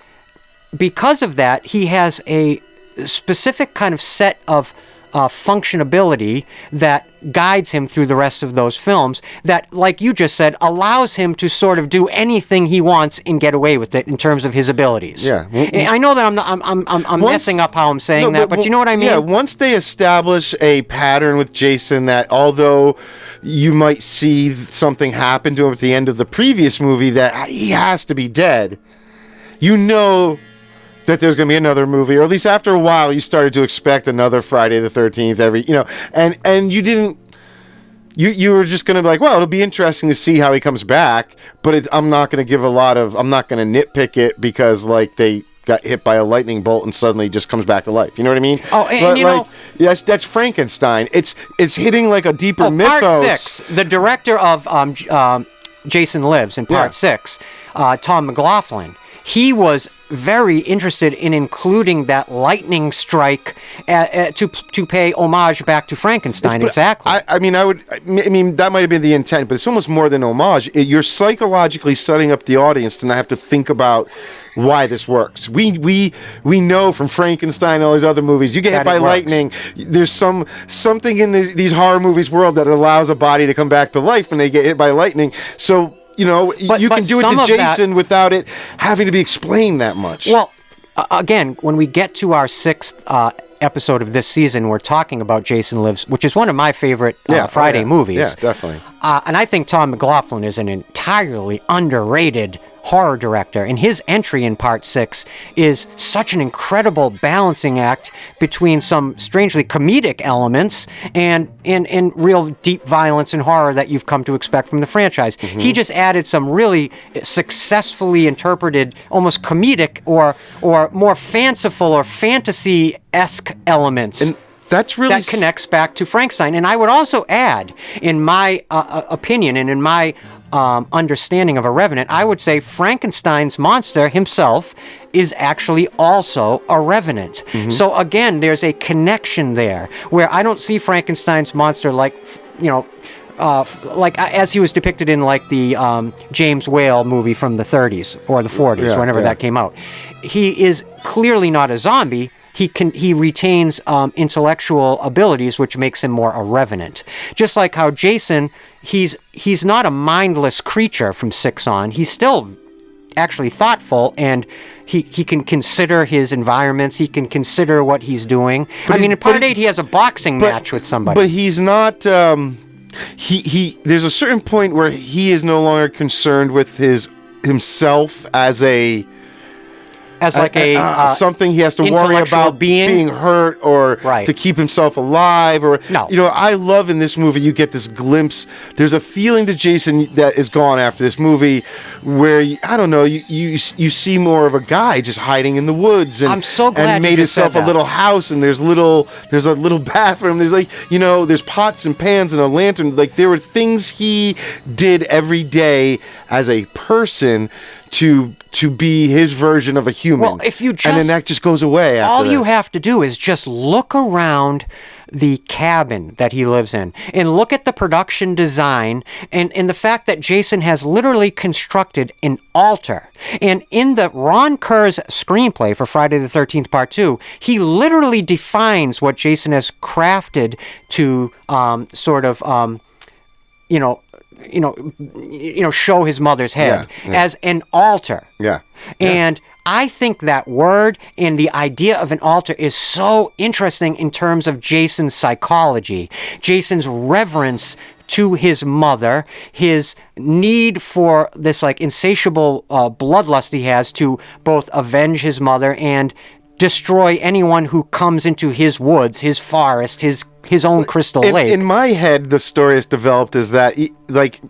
because of that, he has a specific kind of set of functionability that guides him through the rest of those films that, like you just said, allows him to sort of do anything he wants and get away with it in terms of his abilities. Yeah. I know that I'm messing up how I'm saying that, but you know what I mean? Yeah, once they establish a pattern with Jason that although you might see something happen to him at the end of the previous movie that he has to be dead, you know that there's going to be another movie, or at least after a while you started to expect another Friday the 13th and you didn't, you were just going to be like, well, it'll be interesting to see how he comes back, but I'm not going to nitpick it because like they got hit by a lightning bolt and suddenly just comes back to life. You know what I mean? Oh, and you know, that's Frankenstein. It's hitting like a deeper mythos. Part 6, the director of Jason Lives in Part 6, Tom McLaughlin, he was very interested in including that lightning strike to pay homage back to Frankenstein. Exactly. I mean, that might have been the intent, but it's almost more than homage. You're psychologically setting up the audience to not have to think about why this works. We know from Frankenstein and all these other movies, you get hit by lightning. There's something in these horror movies world that allows a body to come back to life when they get hit by lightning. So, you know, you can do it to Jason without it having to be explained that much. Well, again, when we get to our 6th episode of this season, we're talking about Jason Lives, which is one of my favorite Friday movies. Yeah, definitely. And I think Tom McLaughlin is an entirely underrated horror director, and his entry in Part 6 is such an incredible balancing act between some strangely comedic elements and real deep violence and horror that you've come to expect from the franchise. Mm-hmm. He just added some really successfully interpreted, almost comedic or more fanciful or fantasy-esque elements. And that's really that connects back to Frankenstein. And I would also add, in my opinion and in my understanding of a revenant, I would say Frankenstein's monster himself is actually also a revenant. Mm-hmm. So again, there's a connection there where I don't see Frankenstein's monster like, you know, like as he was depicted in like the James Whale movie from the 30s or the 40s, whenever that came out. He is clearly not a zombie. He retains intellectual abilities, which makes him more a revenant. Just like how Jason, he's not a mindless creature from 6 on. He's still actually thoughtful, and he can consider his environments. He can consider what he's doing. I mean, in Part 8, he has a boxing match with somebody. But he's not. There's a certain point where he is no longer concerned with himself as something he has to worry about being hurt or to keep himself alive or you know, I love in this movie you get this glimpse. There's a feeling to Jason that is gone after this movie where you see more of a guy just hiding in the woods and, I'm so glad and made himself a little house, and there's a little bathroom, there's like, you know, there's pots and pans and a lantern. Like there were things he did every day as a person to be his version of a human. Well, if you just, and then that just goes away after all you have to do is just look around the cabin that he lives in and look at the production design and the fact that Jason has literally constructed an altar. And in the Ron Kerr's screenplay for Friday the 13th Part 2, he literally defines what Jason has crafted to show his mother's head as an altar. Yeah. And I think that word and the idea of an altar is so interesting in terms of Jason's psychology, Jason's reverence to his mother, his need for this like insatiable bloodlust he has to both avenge his mother and destroy anyone who comes into his woods, his forest, his own crystal lake. In my head, the story is developed is that, like,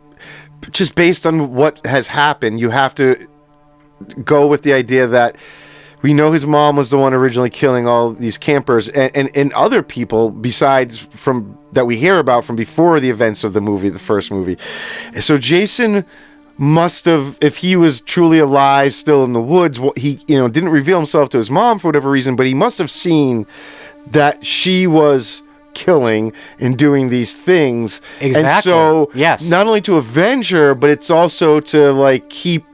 just based on what has happened, you have to go with the idea that we know his mom was the one originally killing all these campers and other people besides from that we hear about from before the events of the movie, the first movie. So Jason must have, if he was truly alive still in the woods, he didn't reveal himself to his mom for whatever reason, but he must have seen that she was killing and doing these things. Exactly. And so yes, not only to avenge her, but it's also to like keep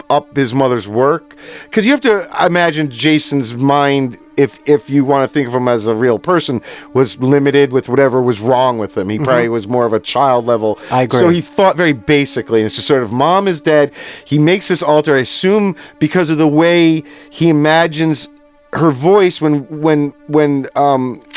up his mother's work, because you have to imagine Jason's mind, if you want to think of him as a real person, was limited with whatever was wrong with him. He probably was more of a child level. I agree. So he thought very basically, and it's just sort of, mom is dead. He makes this altar, I assume because of the way he imagines her voice when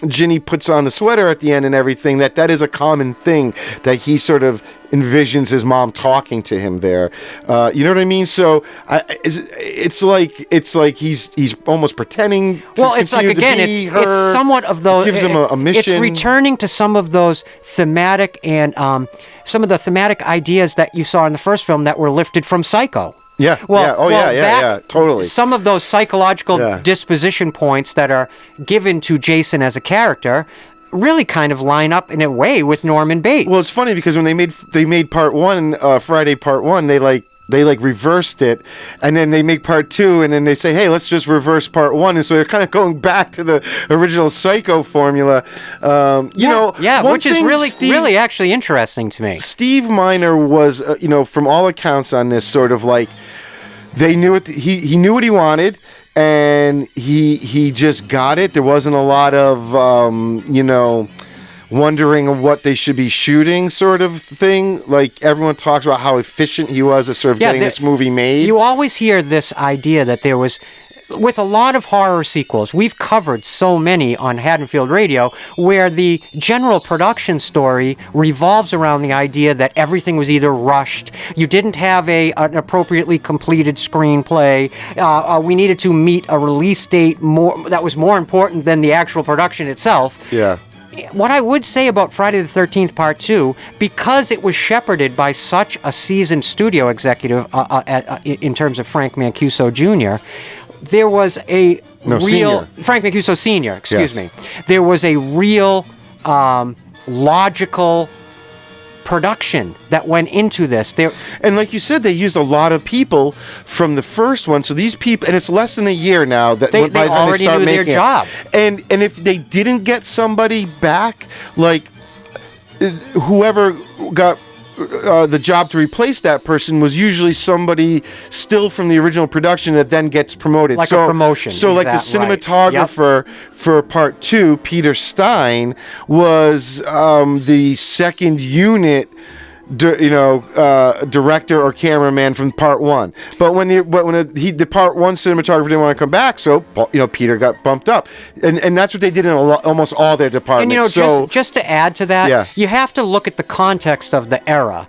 Ginny puts on the sweater at the end and everything, that is a common thing, that he sort of envisions his mom talking to him there. You know what I mean? So it's like he's almost pretending to it's like, again, it's somewhat of those, it gives him a mission. It's returning to some of those thematic and some of the thematic ideas that you saw in the first film that were lifted from Psycho. Yeah. Totally. Some of those psychological disposition points that are given to Jason as a character really kind of line up in a way with Norman Bates. Well, it's funny because when they made part one, Friday part one, they reversed it, and then they make part two, and then they say, hey, let's just reverse part one, and so they're kind of going back to the original Psycho formula. Which is really actually interesting to me. Steve Miner was, from all accounts on this, sort of like, they knew it. He knew what he wanted, and he just got it. There wasn't a lot of wondering what they should be shooting, sort of thing. Like, everyone talks about how efficient he was at sort of getting this movie made. You always hear this idea that there was, with a lot of horror sequels, we've covered so many on Haddonfield Radio, where the general production story revolves around the idea that everything was either rushed, you didn't have an appropriately completed screenplay, we needed to meet a release date that was more important than the actual production itself. Yeah. What I would say about Friday the 13th Part 2, because it was shepherded by such a seasoned studio executive in terms of Frank Mancuso Jr., there was a Senior. Frank Mancuso Sr., excuse me. There was a real logical production that went into this. And like you said, they used a lot of people from the first one. So these people, and it's less than a year now that they already knew their job. And if they didn't get somebody back, like whoever got the job to replace that person was usually somebody still from the original production that then gets promoted. Like a promotion. So like the cinematographer for part two, Peter Stein, was the second unit director or cameraman from part one. But when the part one cinematographer didn't want to come back, so Peter got bumped up, and that's what they did in almost all their departments. And just to add to that, you have to look at the context of the era.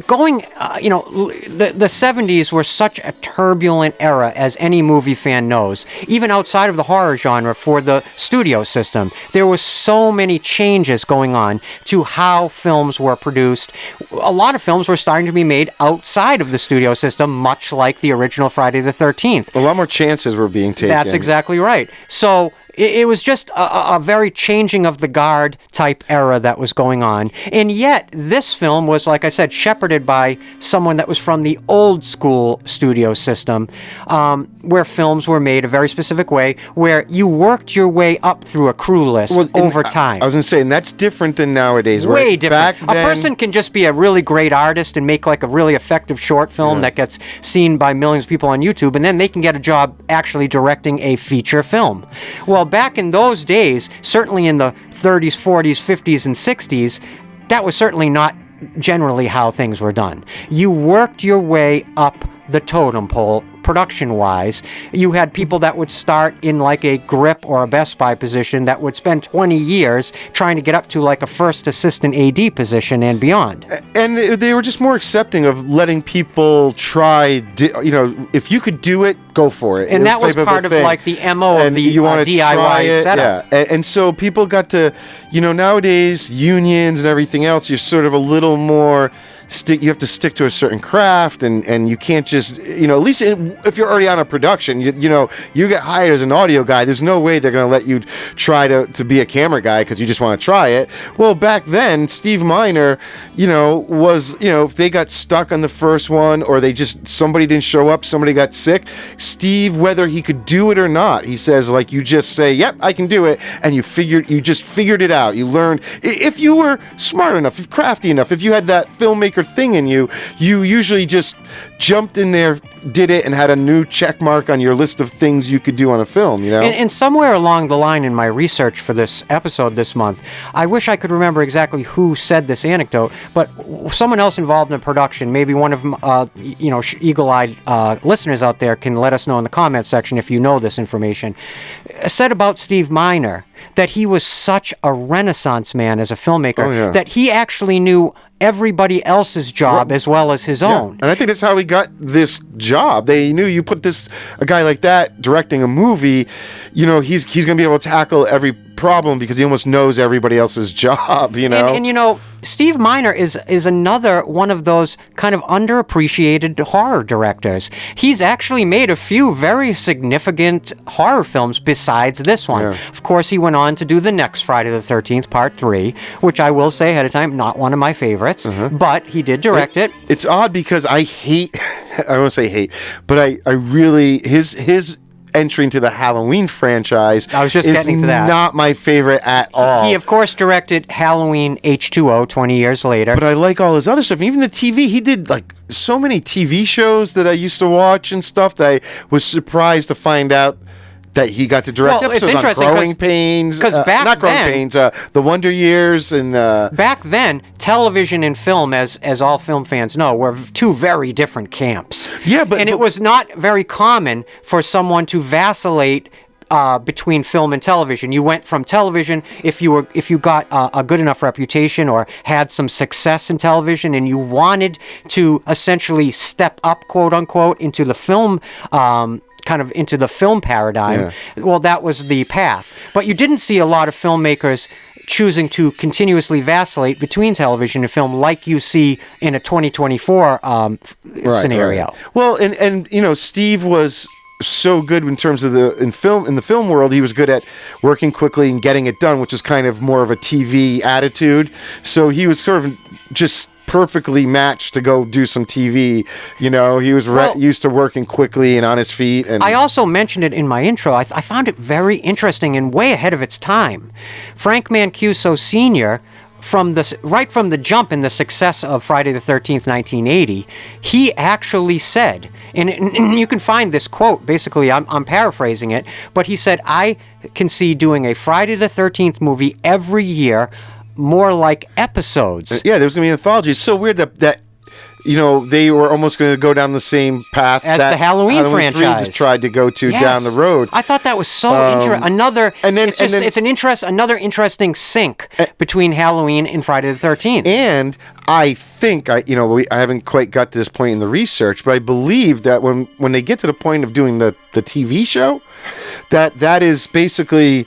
The 70s were such a turbulent era, as any movie fan knows, even outside of the horror genre for the studio system. There was so many changes going on to how films were produced. A lot of films were starting to be made outside of the studio system, much like the original Friday the 13th. A lot more chances were being taken. That's exactly right. So it was just a very changing of the guard type era that was going on. And yet, this film was, like I said, shepherded by someone that was from the old school studio system, where films were made a very specific way, where you worked your way up through a crew list over time. I was going to say, and that's different than nowadays. Way different. A person can just be a really great artist and make like a really effective short film that gets seen by millions of people on YouTube, and then they can get a job actually directing a feature film. Well, back in those days, certainly in the 30s, 40s, 50s, and 60s, that was certainly not generally how things were done. You worked your way up the totem pole production-wise. You had people that would start in like a grip or a Best Buy position that would spend 20 years trying to get up to like a first assistant AD position and beyond. And they were just more accepting of letting people try, if you could do it, go for it. And that was part of like the MO of the DIY setup. Yeah. And so people got to, nowadays, unions and everything else, you're sort of a little more you have to stick to a certain craft, and you can't just, at least if you're already on a production, you get hired as an audio guy, there's no way they're going to let you try to be a camera guy because you just want to try it. Well, back then, Steve Miner, was, if they got stuck on the first one, or somebody didn't show up, somebody got sick, Steve, whether he could do it or not, he says, like, you just say, yep, I can do it, and you just figured it out. You learned, if you were smart enough, if crafty enough, if you had that filmmaker thing in you, you usually just jumped in there, did it, and had a new check mark on your list of things you could do on a film, And somewhere along the line in my research for this episode this month, I wish I could remember exactly who said this anecdote, but someone else involved in the production, maybe one of them, eagle-eyed listeners out there can let us know in the comments section if you know this information, said about Steve Miner that he was such a renaissance man as a filmmaker, that he actually knew everybody else's job as well as his own. And I think that's how he got this job. They knew you put a guy like that directing a movie, he's going to be able to tackle every problem because he almost knows everybody else's job, you know? And you know, Steve Miner is another one of those kind of underappreciated horror directors. He's actually made a few very significant horror films besides this one. Yeah. Of course, he went on to do the next Friday the 13th, Part 3, which I will say ahead of time, not one of my favorites, but he did direct it. It's odd because I hate, I don't want to say hate, but I really, his entry into the Halloween franchise I was just getting to that. Not my favorite at all. He, of course, directed Halloween H2O 20 years later. But I like all his other stuff. Even the TV, he did like so many TV shows that I used to watch and stuff that I was surprised to find out that he got to direct episodes on Growing Pains. Because back not Growing then, Pains, The Wonder Years, and back then, television and film, as all film fans know, were two very different camps. Yeah, but it was not very common for someone to vacillate between film and television. You went from television if you got a good enough reputation or had some success in television, and you wanted to essentially step up, quote unquote, into the film. Kind of into the film paradigm, well, that was the path. But you didn't see a lot of filmmakers choosing to continuously vacillate between television and film like you see in a 2024 scenario. Right. Well, and you know, Steve was so good in terms of in the film world. He was good at working quickly and getting it done, which is kind of more of a TV attitude. So he was sort of just perfectly matched to go do some TV. You know, he was used to working quickly and on his feet. And I also mentioned it in my intro. I found it very interesting and way ahead of its time. Frank Mancuso Sr., right from the jump in the success of Friday the 13th, 1980, he actually said, and you can find this quote, basically, I'm paraphrasing it, but he said, I can see doing a Friday the 13th movie every year, more like episodes. Yeah, there was going to be an anthology. It's so weird that you know, they were almost going to go down the same path as that the Halloween franchise tried to go to down the road. I thought that was so interesting. Another interesting sync between Halloween and Friday the 13th. And I think I haven't quite got to this point in the research, but I believe that when they get to the point of doing the TV show, that is basically.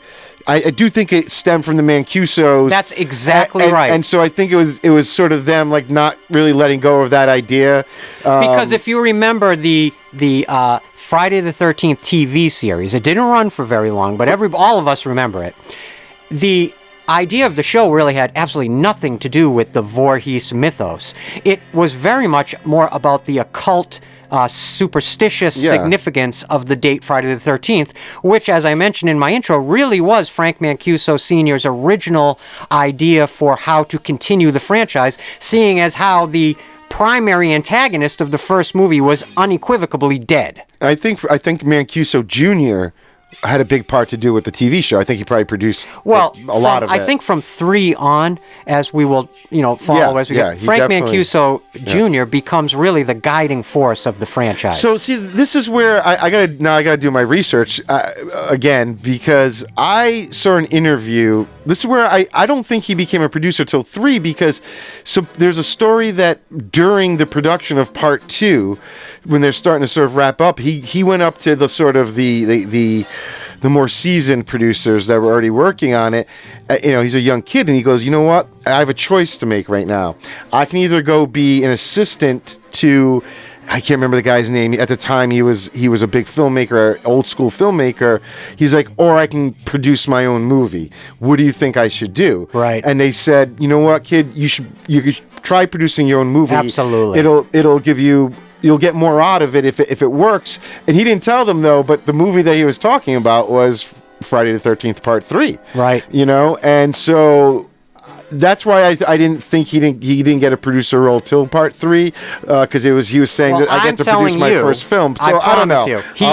I do think it stemmed from the Mancusos. That's exactly right. And so I think it was sort of them like not really letting go of that idea. Because if you remember the Friday the 13th TV series, it didn't run for very long, but all of us remember it. The idea of the show really had absolutely nothing to do with the Vorhees mythos. It was very much more about the occult superstitious significance of the date Friday the 13th, which, as I mentioned in my intro, really was Frank Mancuso Sr.'s original idea for how to continue the franchise, seeing as how the primary antagonist of the first movie was unequivocally dead. I think Mancuso Jr. had a big part to do with the TV show. I think he probably produced a lot of it. I think from 3 on, as we will, follow as we go, Frank Mancuso Jr. becomes really the guiding force of the franchise. So, see, this is where I gotta do my research again, because I saw an interview. This is where I don't think he became a producer till 3, because there's a story that during the production of Part 2, when they're starting to sort of wrap up, he went up to the sort of the more seasoned producers that were already working on it. He's a young kid, and he goes, you know what? I have a choice to make right now. I can either go be an assistant to, I can't remember the guy's name. At the time, he was a big filmmaker, old school filmmaker. He's like, or I can produce my own movie. What do you think I should do? Right. And they said, you know what, kid, you could try producing your own movie. Absolutely. It'll give you. You'll get more out of it if it works. And he didn't tell them, though, but the movie that he was talking about was Friday the 13th Part 3. Right. And so that's why I didn't think he didn't get a producer role till Part 3, because he was saying that I get to produce my first film. So I don't know. He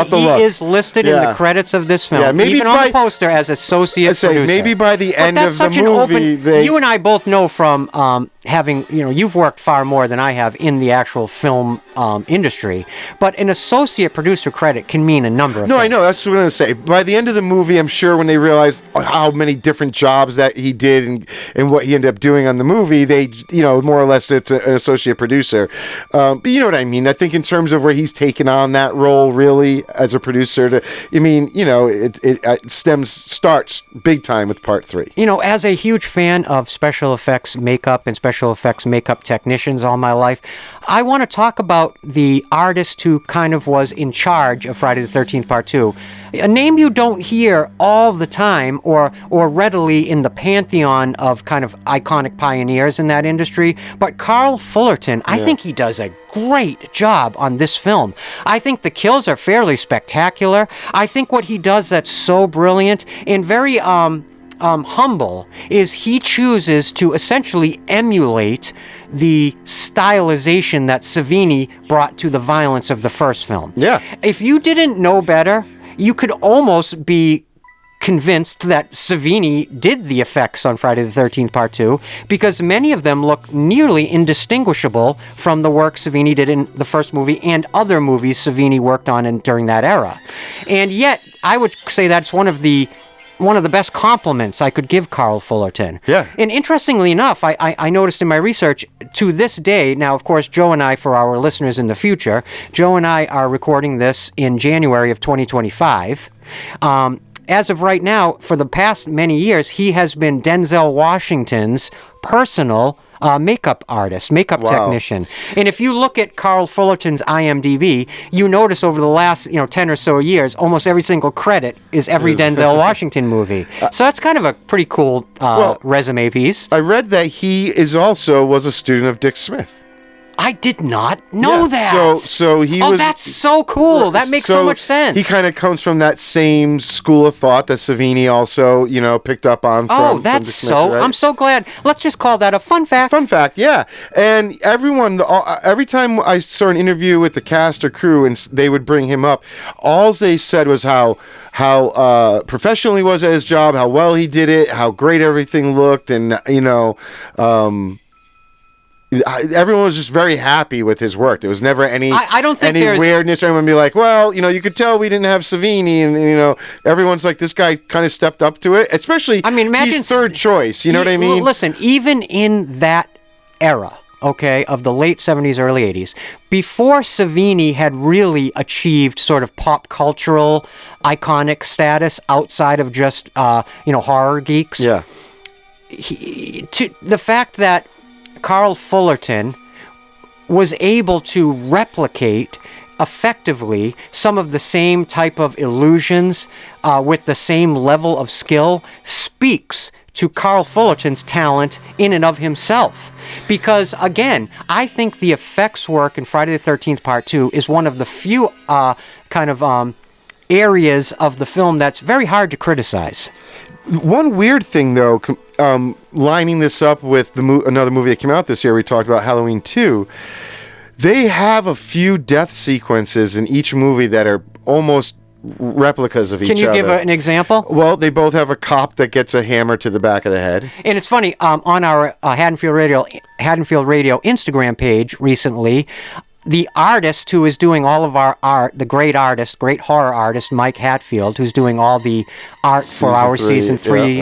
is listed in the credredits of this film, even on the poster, as associate producer. Maybe by the end of the movie, you and I both know from having, you've worked far more than I have in the actual film industry, but an associate producer credit can mean a number of things. I know, that's what I'm going to say. By the end of the movie, I'm sure when they realized how many different jobs that he did and what what he ended up doing on the movie. They, more or less, it's an associate producer. But you know what I mean? I think in terms of where he's taken on that role, really, as a producer, it starts big time with part 3. As a huge fan of special effects makeup and special effects makeup technicians all my life, I want to talk about the artist who kind of was in charge of Friday the 13th Part 2. A name you don't hear all the time or readily in the pantheon of kind of iconic pioneers in that industry, but Carl Fullerton, I think he does a great job on this film. I think the kills are fairly spectacular. I think what he does that's so brilliant and very humble is he chooses to essentially emulate the stylization that Savini brought to the violence of the first film. Yeah. If you didn't know better, you could almost be convinced that Savini did the effects on Friday the 13th Part 2 because many of them look nearly indistinguishable from the work Savini did in the first movie and other movies Savini worked on during that era. And yet, I would say that's one of the best compliments I could give Carl Fullerton. Yeah. And interestingly enough, I noticed in my research, to this day, now, of course, Joe and I, for our listeners in the future, Joe and I are recording this in January of 2025. As of right now, for the past many years, he has been Denzel Washington's personal makeup artist, makeup technician. And if you look at Carl Fullerton's IMDb, you notice over the last 10 or so years, almost every single credit is every Denzel Washington movie. So that's kind of a pretty cool resume piece. I read that he was a student of Dick Smith. I did not know that. So he was. Oh, that's so cool. That makes so much sense. He kind of comes from that same school of thought that Savini also, picked up on. That's from Smith, right? I'm so glad. Let's just call that a fun fact. Fun fact, yeah. And every time I saw an interview with the cast or crew, and they would bring him up, all they said was how professional he was at his job, how well he did it, how great everything looked, and everyone was just very happy with his work. There was never any weirdness or anyone be like, well, you could tell we didn't have Savini, and everyone's like, this guy kind of stepped up to it. Especially, imagine he's third choice. You know what I mean? Listen, even in that era, of the late 70s, early 80s, before Savini had really achieved sort of pop cultural iconic status outside of just horror geeks. Yeah. The fact that Carl Fullerton was able to replicate effectively some of the same type of illusions with the same level of skill speaks to Carl Fullerton's talent in and of himself. Because, again, I think the effects work in Friday the 13th Part 2 is one of the few areas of the film that's very hard to criticize. One weird thing, though, lining this up with another movie that came out this year, we talked about Halloween 2, they have a few death sequences in each movie that are almost replicas of each other. Can you give an example? Well, they both have a cop that gets a hammer to the back of the head. And it's funny, on our Haddonfield Radio Instagram page recently, the artist who is doing all of our art, the great horror artist, Mike Hatfield, who's doing all the art for our season 3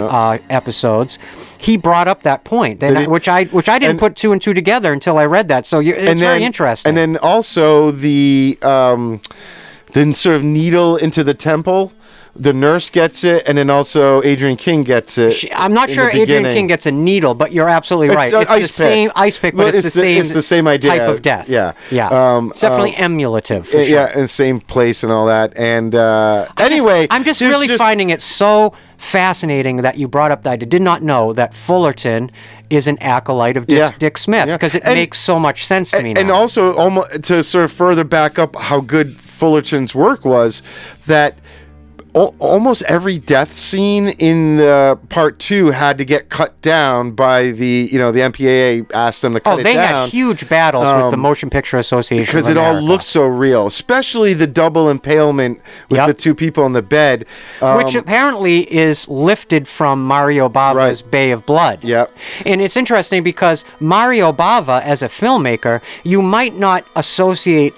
episodes, he brought up that point, which I didn't put two and two together until I read that. So it's very interesting. And then also the sort of needle into the temple. The nurse gets it, and then also Adrien King gets it. I'm not sure Adrien King gets a needle, but you're absolutely right. It's the same ice pick, but it's the same idea. Type of death. Yeah. It's definitely emulative, for sure. Yeah, in the same place and all that. And anyway... I'm just really finding it so fascinating that you brought up that I did not know that Fullerton is an acolyte of Dick Smith, because it makes so much sense to me now. And also, to sort of further back up how good Fullerton's work was, that... almost every death scene in the part 2 had to get cut down by the MPAA asked them to cut it down. They had huge battles with the Motion Picture Association because it all looked so real, especially the double impalement with the two people in the bed, which apparently is lifted from Mario Bava's Bay of Blood. Yep. And it's interesting because Mario Bava, as a filmmaker, you might not associate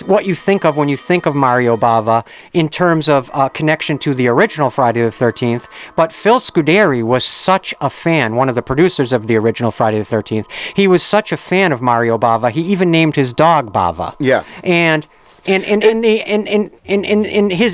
what you think of when you think of Mario Bava in terms of connection to the original Friday the 13th, but Phil Scuderi was such a fan, one of the producers of the original Friday the 13th. He was such a fan of Mario Bava, he even named his dog Bava. Yeah. And his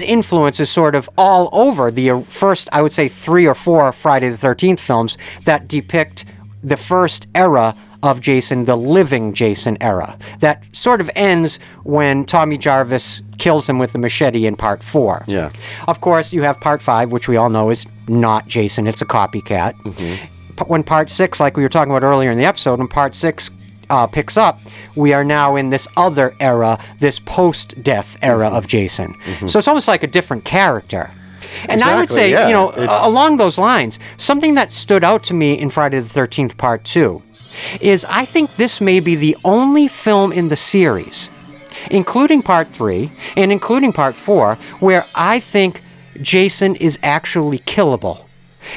influence is sort of all over the first, I would say, 3 or 4 Friday the 13th films that depict the first era of Jason, the living Jason era. That sort of ends when Tommy Jarvis kills him with the machete in part 4. Yeah. Of course, you have part 5, which we all know is not Jason, it's a copycat. Mm-hmm. When part 6, like we were talking about earlier in the episode, when part 6 picks up, we are now in this other era, this post-death era of Jason. Mm-hmm. So it's almost like a different character. And I would say, along those lines, something that stood out to me in Friday the 13th Part 2 is I think this may be the only film in the series, including Part 3 and including Part 4, where I think Jason is actually killable.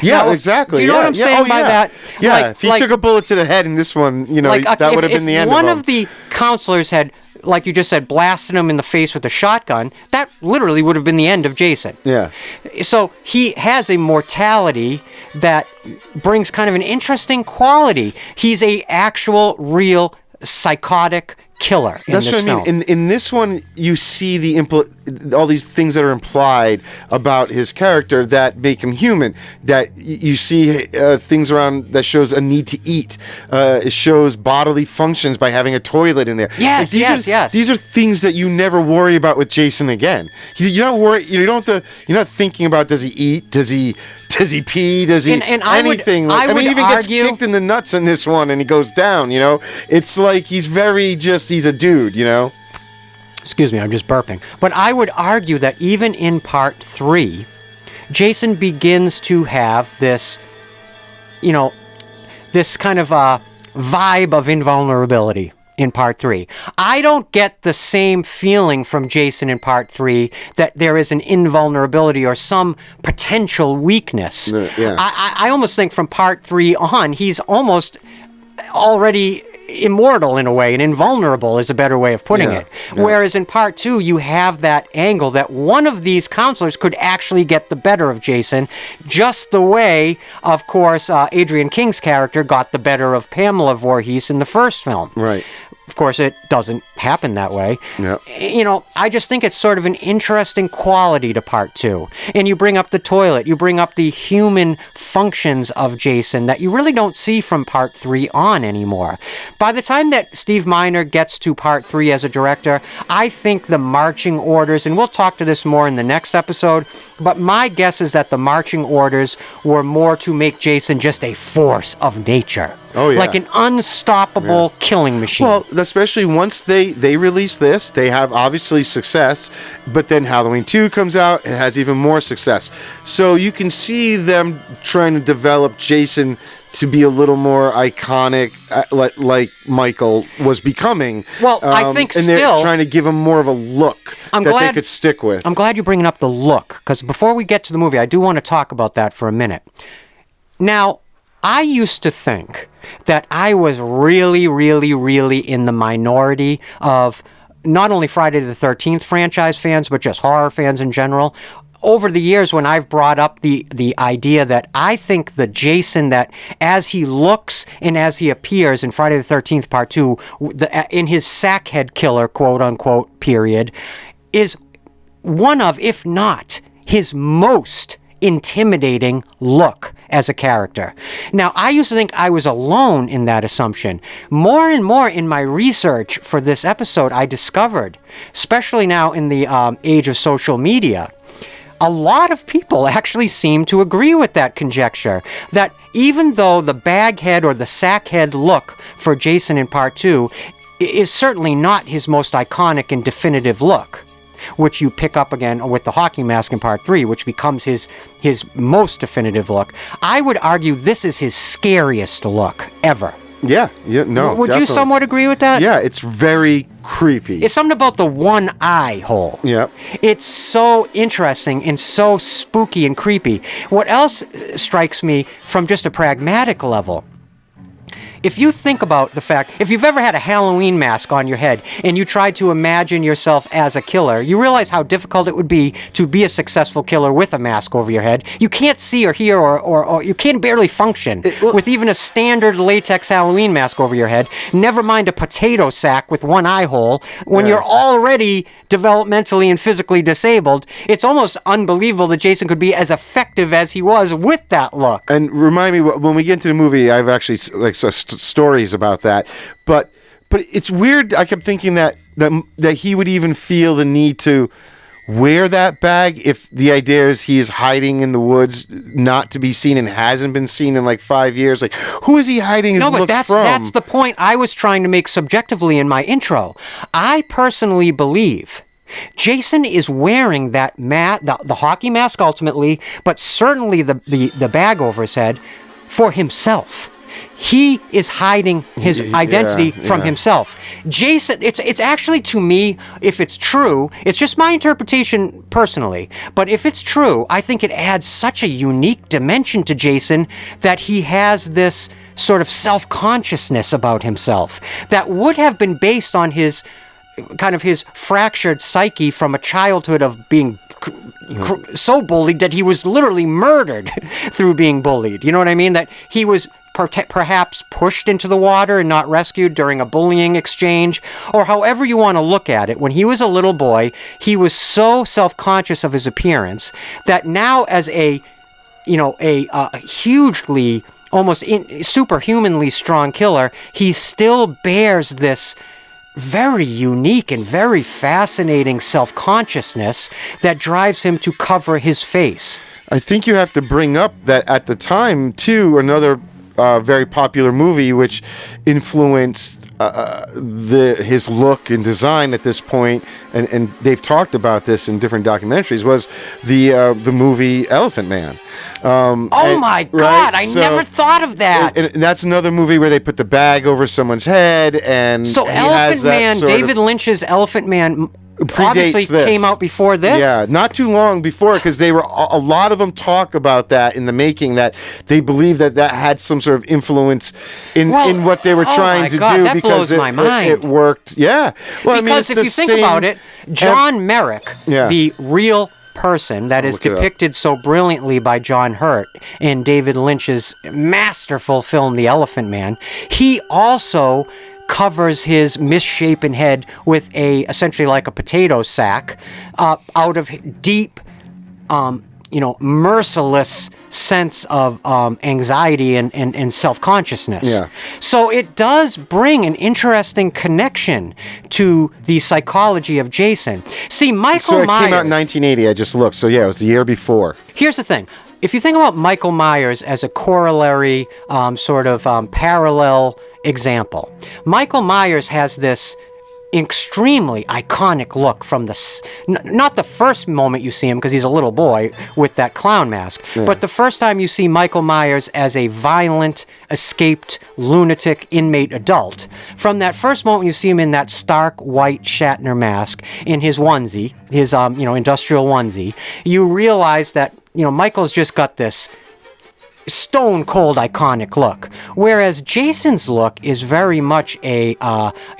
Yeah, now, exactly. Do you know what I'm saying by that? Yeah, if he took a bullet to the head in this one, that would have been the end of him. If one of the counselors had, like you just said, blasted him in the face with a shotgun, that literally would have been the end of Jason. Yeah. So he has a mortality that brings kind of an interesting quality. He's a actual, real, psychotic killer in That's this what I mean. film. In this one, you see all these things that are implied about his character that make him human. That you see things around that shows a need to eat. It shows bodily functions by having a toilet in there. Yes, yes. These are things that you never worry about with Jason again. You're not worried. You're not thinking about, does he eat? Does he pee? Does he anything? I he even argue, gets kicked in the nuts in this one, and he goes down. It's like he's a dude. Excuse me, I'm just burping. But I would argue that even in Part 3, Jason begins to have this, this kind of vibe of invulnerability in Part 3. I don't get the same feeling from Jason in Part 3 that there is an invulnerability or some potential weakness. Yeah. I almost think from Part 3 on, he's almost already immortal in a way, and invulnerable is a better way of putting it. Yeah. Whereas in Part 2, you have that angle that one of these counselors could actually get the better of Jason, just the way, of course, Adrien King's character got the better of Pamela Voorhees in the first film. Right. Of course, it doesn't happen that way. Yep. I just think it's sort of an interesting quality to Part 2. And you bring up the toilet, you bring up the human functions of Jason that you really don't see from Part 3 on anymore. By the time that Steve Miner gets to Part 3 as a director, I think the marching orders, and we'll talk to this more in the next episode, but my guess is that the marching orders were more to make Jason just a force of nature. Oh, yeah. Like an unstoppable killing machine. Well, especially once they release this, they have obviously success, but then Halloween 2 comes out, it has even more success. So you can see them trying to develop Jason to be a little more iconic, like Michael was becoming. Well, I think and they're trying to give him more of a look they could stick with. I'm glad you're bringing up the look, because before we get to the movie, I do want to talk about that for a minute. Now, I used to think that I was really, really, really in the minority of not only Friday the 13th franchise fans, but just horror fans in general. Over the years, when I've brought up the idea that I think the Jason that as he looks and as he appears in Friday the 13th Part 2, in his sackhead killer, quote unquote, period, is one of, if not, his most intimidating look as a character. Now, I used to think I was alone in that assumption. More and more in my research for this episode, I discovered, especially now in the age of social media, a lot of people actually seem to agree with that conjecture, that even though the baghead or the sackhead look for Jason in Part 2 is certainly not his most iconic and definitive look, which you pick up again with the hockey mask in Part 3, which becomes his most definitive look, I would argue this is his scariest look ever. Yeah, no. Would definitely. you somewhat agree with that? Yeah, it's very creepy. It's something about the one eye hole. Yeah. It's so interesting and so spooky and creepy. What else strikes me from just a pragmatic level if you think about the fact, if you've ever had a Halloween mask on your head and you tried to imagine yourself as a killer, you realize how difficult it would be to be a successful killer with a mask over your head. You can't see or hear or you can barely function with even a standard latex Halloween mask over your head. Never mind a potato sack with one eye hole. When you're already developmentally and physically disabled, it's almost unbelievable that Jason could be as effective as he was with that look. And remind me, when we get into the movie, I've actually stories about that, but it's weird. I kept thinking that he would even feel the need to wear that bag if the idea is he is hiding in the woods, not to be seen, and hasn't been seen in like 5 years. Like, who is he hiding his looks from? That's the point I was trying to make subjectively in my intro. I personally believe Jason is wearing that the hockey mask ultimately, but certainly the bag over his head for himself. He is hiding his identity from himself. Jason, it's actually, to me, if it's true, it's just my interpretation personally, but if it's true, I think it adds such a unique dimension to Jason that he has this sort of self-consciousness about himself that would have been based on his fractured psyche from a childhood of being so bullied that he was literally murdered through being bullied. You know what I mean? That he was perhaps pushed into the water and not rescued during a bullying exchange, or however you want to look at it. When he was a little boy, he was so self-conscious of his appearance that now as a hugely, almost superhumanly strong killer, he still bears this very unique and very fascinating self-consciousness that drives him to cover his face. I think you have to bring up that at the time, too, another very popular movie which influenced his look and design at this point, and they've talked about this in different documentaries, was the movie Elephant Man. My God, I never thought of that. And that's another movie where they put the bag over someone's head, and so Elephant Man, David Lynch's Elephant Man, obviously came out before this. Yeah, not too long before, because they were a lot of them talk about that in the making, that they believe that had some sort of influence in what they were trying to do, that because blows my mind. It worked. Yeah, well, because if you think about it, John Merrick, the real person that is depicted so brilliantly by John Hurt in David Lynch's masterful film The Elephant Man, he also covers his misshapen head with essentially like a potato sack out of deep, merciless sense of anxiety and self-consciousness. Yeah. So it does bring an interesting connection to the psychology of Jason. See, Michael Myers... So it came out in 1980, I just looked. So yeah, it was the year before. Here's the thing. If you think about Michael Myers as a corollary, parallel example, Michael Myers has this extremely iconic look from not the first moment you see him, because he's a little boy with that clown mask, but the first time you see Michael Myers as a violent, escaped, lunatic, inmate adult. From that first moment you see him in that stark white Shatner mask, in his onesie, his industrial onesie, you realize that Michael's just got this stone cold iconic look, whereas Jason's look is very much a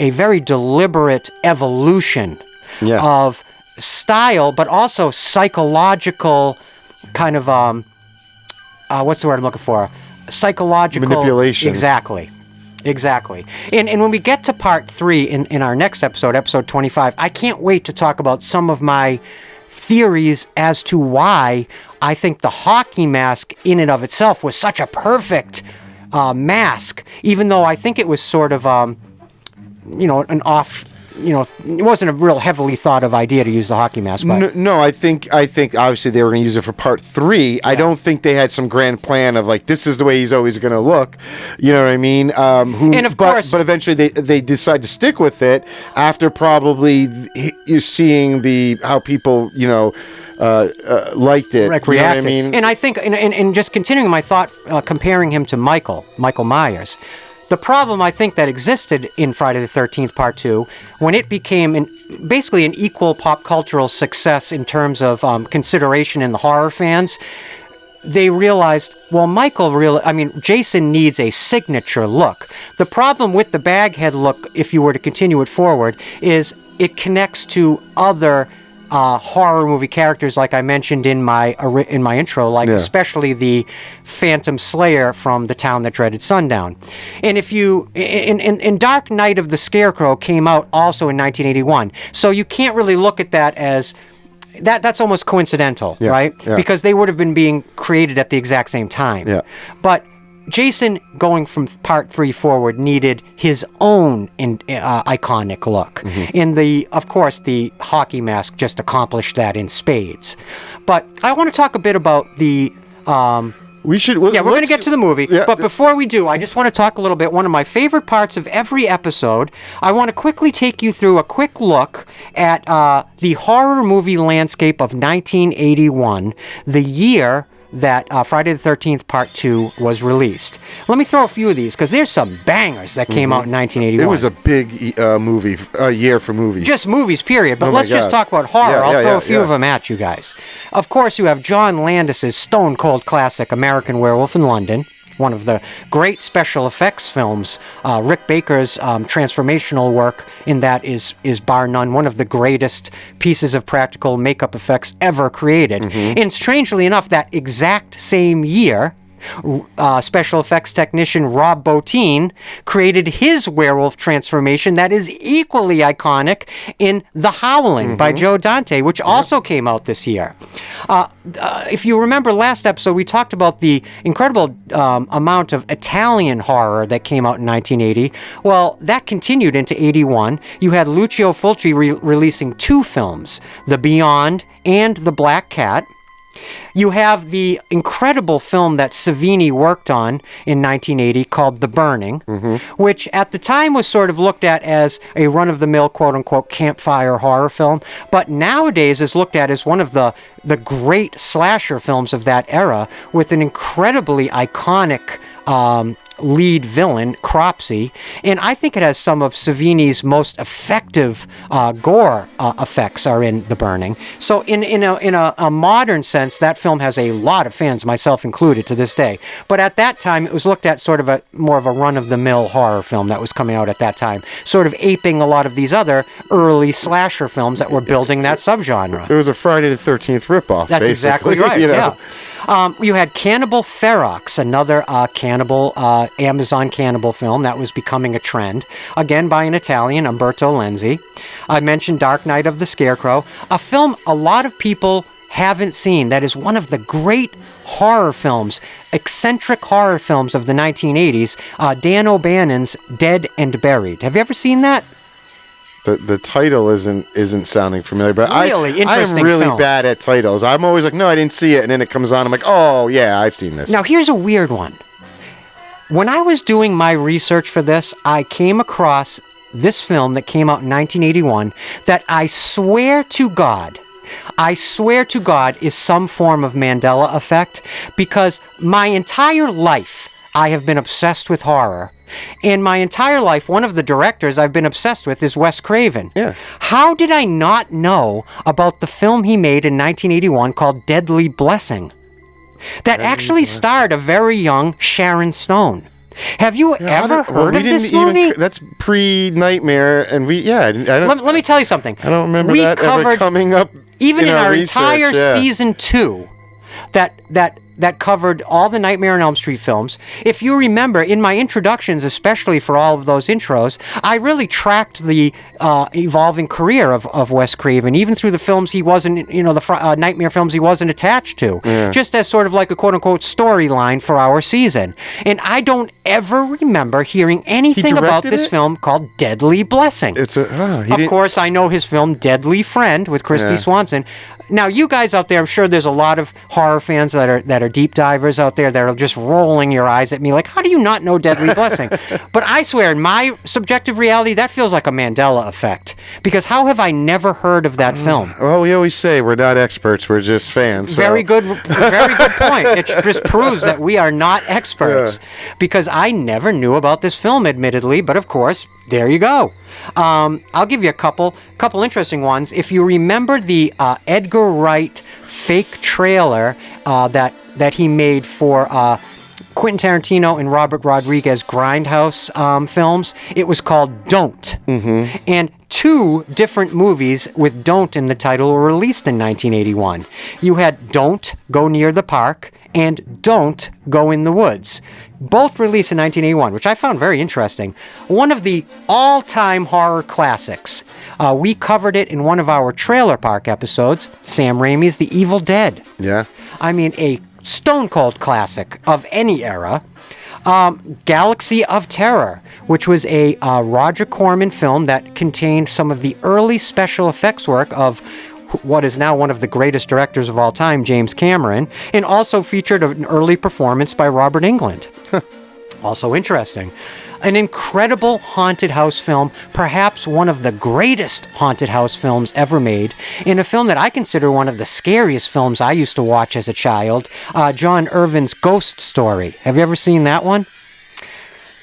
very deliberate evolution of style, but also psychological kind of what's the word I'm looking for? Psychological manipulation. Exactly. And when we get to part 3 in our next episode 25, I can't wait to talk about some of my theories as to why I think the hockey mask in and of itself was such a perfect mask, even though I think it was sort of, an off, it wasn't a real heavily thought of idea to use the hockey mask. But. No, I think obviously they were going to use it for part 3. Yeah. I don't think they had some grand plan of like, this is the way he's always going to look. You know what I mean? And of course, but eventually they decide to stick with it after probably you're seeing how people, liked it. Reacted. You know what I mean? And I think, and just continuing my thought, comparing him to Michael Myers, the problem I think that existed in Friday the 13th Part 2, when it became basically an equal pop cultural success in terms of consideration in the horror fans, they realized, well, Jason needs a signature look. The problem with the Baghead look, if you were to continue it forward, is it connects to other horror movie characters, like I mentioned in my intro, especially the Phantom Slayer from The Town That Dreaded Sundown. And if you in Dark Night of the Scarecrow came out also in 1981, so you can't really look at that as that's almost coincidental, right? Yeah. Because they would have been being created at the exact same time. Yeah. But Jason, going from part 3 forward, needed his own iconic look. Mm-hmm. Of course, the hockey mask just accomplished that in spades. But I want to talk a bit about the... we're going to get to the movie. Yeah. But before we do, I just want to talk a little bit. One of my favorite parts of every episode, I want to quickly take you through a quick look at the horror movie landscape of 1981, the year that Friday the 13th Part 2 was released. Let me throw a few of these, because there's some bangers that came out in 1981. It was a big year for movies. Just movies, period. But let's just talk about horror. I'll throw a few of them at you guys. Of course, you have John Landis's stone-cold classic, American Werewolf in London, one of the great special effects films. Rick Baker's transformational work in that is bar none one of the greatest pieces of practical makeup effects ever created. Mm-hmm. And strangely enough, that exact same year, special effects technician Rob Bottin created his werewolf transformation that is equally iconic in The Howling by Joe Dante, which also came out this year. If you remember last episode, we talked about the incredible amount of Italian horror that came out in 1980. Well, that continued into 81. You had Lucio Fulci releasing 2 films, The Beyond and The Black Cat. You have the incredible film that Savini worked on in 1980 called The Burning, which at the time was sort of looked at as a run-of-the-mill, quote-unquote, campfire horror film, but nowadays is looked at as one of the great slasher films of that era, with an incredibly iconic lead villain, Cropsey, and I think it has some of Savini's most effective gore effects are in The Burning. So in a modern sense, that film has a lot of fans, myself included, to this day. But at that time, it was looked at sort of more of a run-of-the-mill horror film that was coming out at that time, sort of aping a lot of these other early slasher films that were building that subgenre. It was a Friday the 13th ripoff, That's basically. Exactly right, yeah. You had Cannibal Ferox, another Amazon cannibal film that was becoming a trend, again by an Italian, Umberto Lenzi. I mentioned Dark Night of the Scarecrow, a film a lot of people haven't seen that is one of the great horror films, eccentric horror films of the 1980s, Dan O'Bannon's Dead and Buried. Have you ever seen that? The title isn't sounding familiar, but really interesting I'm really film. bad at titles. I'm always like, no, I didn't see it, and then it comes on. I'm like, oh yeah, I've seen this. Now here's a weird one. When I was doing my research for this, I came across this film that came out in 1981 that I swear to God is some form of Mandela effect, because my entire life I have been obsessed with horror. In my entire life, one of the directors I've been obsessed with is Wes Craven. Yeah. How did I not know about the film he made in 1981 called Deadly Blessing? That actually starred a very young Sharon Stone. Have you ever heard of this movie? That's pre-Nightmare, and I don't. Let me tell you something. I don't remember that ever coming up. Even in our research, entire season 2, that covered all the Nightmare on Elm Street films. If you remember, in my introductions, especially for all of those intros, I really tracked the evolving career of Wes Craven, even through the films he wasn't, the Nightmare films he wasn't attached to, just as sort of like a quote-unquote storyline for our season. And I don't ever remember hearing anything about this film called Deadly Blessing. Of course, I know his film Deadly Friend with Christy Swanson. Now, you guys out there, I'm sure there's a lot of horror fans that are deep divers out there that are just rolling your eyes at me like, how do you not know Deadly Blessing? But I swear, in my subjective reality, that feels like a Mandela effect. Because how have I never heard of that film? Well, we always say we're not experts, we're just fans. So. Very good point. It just proves that we are not experts. Because I never knew about this film, admittedly, but of course, there you go. I'll give you a couple interesting ones. If you remember the Edgar Wright fake trailer that he made for Quentin Tarantino and Robert Rodriguez Grindhouse films. It was called Don't. Mm-hmm. And 2 different movies with Don't in the title were released in 1981. You had Don't Go Near the Park and Don't Go in the Woods. Both released in 1981, which I found very interesting. One of the all-time horror classics. We covered it in one of our Trailer Park episodes, Sam Raimi's The Evil Dead. Yeah. I mean, a stone-cold classic of any era. Galaxy of Terror, which was a Roger Corman film that contained some of the early special effects work of what is now one of the greatest directors of all time, James Cameron, and also featured an early performance by Robert Englund. Also interesting. An incredible haunted house film, perhaps one of the greatest haunted house films ever made, in a film that I consider one of the scariest films I used to watch as a child, John Irvin's Ghost Story. Have you ever seen that one?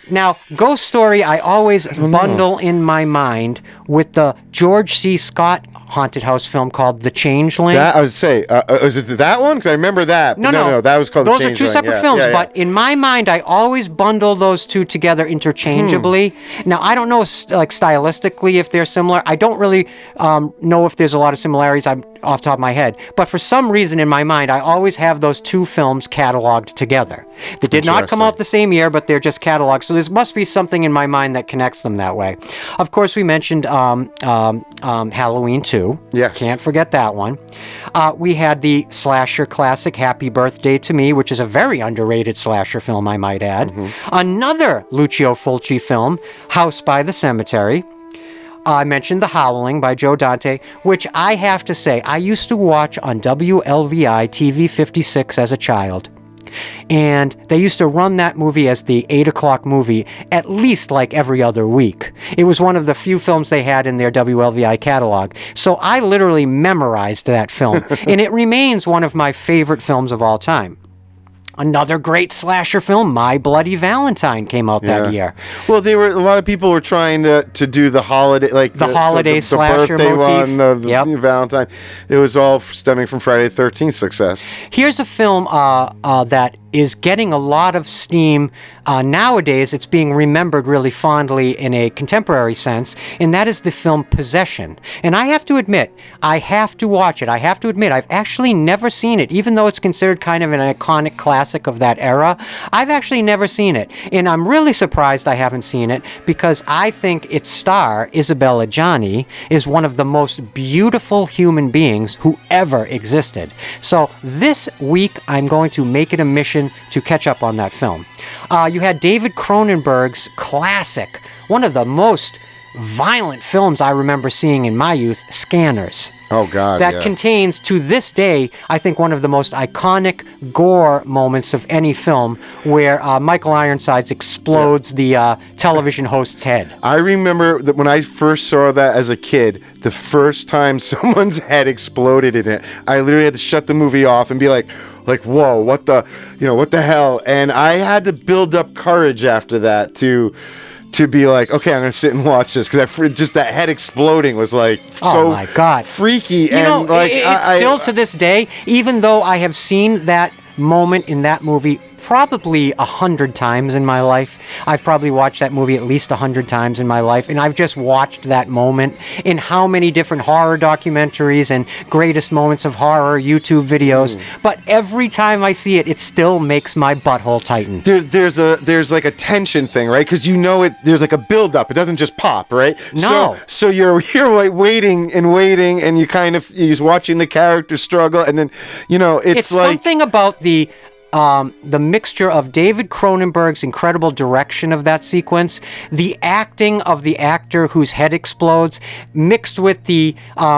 Now, Ghost Story I always bundle in my mind with the George C. Scott haunted house film called The Changeling. That, I would say, is it that one? Because I remember that. No, that was called The Changeling. Those are 2 separate films, but in my mind, I always bundle those 2 together interchangeably. Now, I don't know, like, stylistically if they're similar. I don't really know if there's a lot of similarities. I'm off the top of my head. But for some reason in my mind, I always have those 2 films cataloged together. They did not come out the same year, but they're just cataloged. So there must be something in my mind that connects them that way. Of course, we mentioned Halloween 2. Yes. Can't forget that one. We had the slasher classic Happy Birthday to Me, which is a very underrated slasher film, I might add. Mm-hmm. Another Lucio Fulci film, House by the Cemetery. I mentioned The Howling by Joe Dante, which I have to say, I used to watch on WLVI TV 56 as a child. And they used to run that movie as the 8 o'clock movie at least like every other week. It was one of the few films they had in their WLVI catalog. So I literally memorized that film, and it remains one of my favorite films of all time. Another great slasher film, My Bloody Valentine, came out that year. Well, a lot of people were trying to do the holiday, like the holiday slasher birthday motif. One, the Valentine. It was all stemming from Friday the 13th success. Here's a film that is getting a lot of steam nowadays. It's being remembered really fondly in a contemporary sense, and that is the film Possession. And I have to admit, I have to watch it. I have to admit, I've actually never seen it, even though it's considered kind of an iconic classic of that era. I've actually never seen it, and I'm really surprised I haven't seen it because I think its star, Isabella Gianni, is one of the most beautiful human beings who ever existed. So this week, I'm going to make it a mission to catch up on that film. You had David Cronenberg's classic, one of the most violent films I remember seeing in my youth, Scanners. Oh, God, that contains, to this day, I think one of the most iconic gore moments of any film where Michael Ironsides explodes the television host's head. I remember that when I first saw that as a kid, the first time someone's head exploded in it, I literally had to shut the movie off and be like, whoa, what the hell? And I had to build up courage after that to be like, okay, I'm going to sit and watch this, because just that head exploding was like so my God. Freaky. And like, it's still to this day, even though I have seen that moment in that movie probably 100 times in my life. I've probably watched that movie at least 100 times in my life, and I've just watched that moment in how many different horror documentaries and greatest moments of horror YouTube videos. But every time I see it, it still makes my butthole tighten. There's like a tension thing, right? Because there's like a build up. It doesn't just pop, right? No. So you're like waiting, and you're just watching the character struggle, and then it's like something about the mixture of David Cronenberg's incredible direction of that sequence, the acting of the actor whose head explodes, mixed with the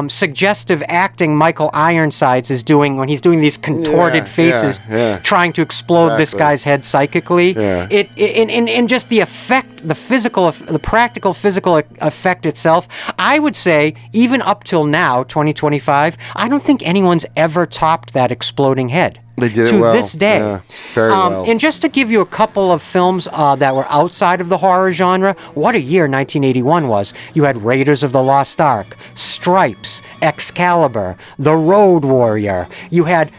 suggestive acting Michael Ironsides is doing when he's doing these contorted faces, trying to explode this guy's head psychically. Yeah. And just the effect, the practical physical effect itself, I would say, even up till now, 2025, I don't think anyone's ever topped that exploding head. They did to it well. this day. Yeah, very well. And just to give you a couple of films that were outside of the horror genre, what a year 1981 was. You had Raiders of the Lost Ark, Stripes, Excalibur, The Road Warrior. You had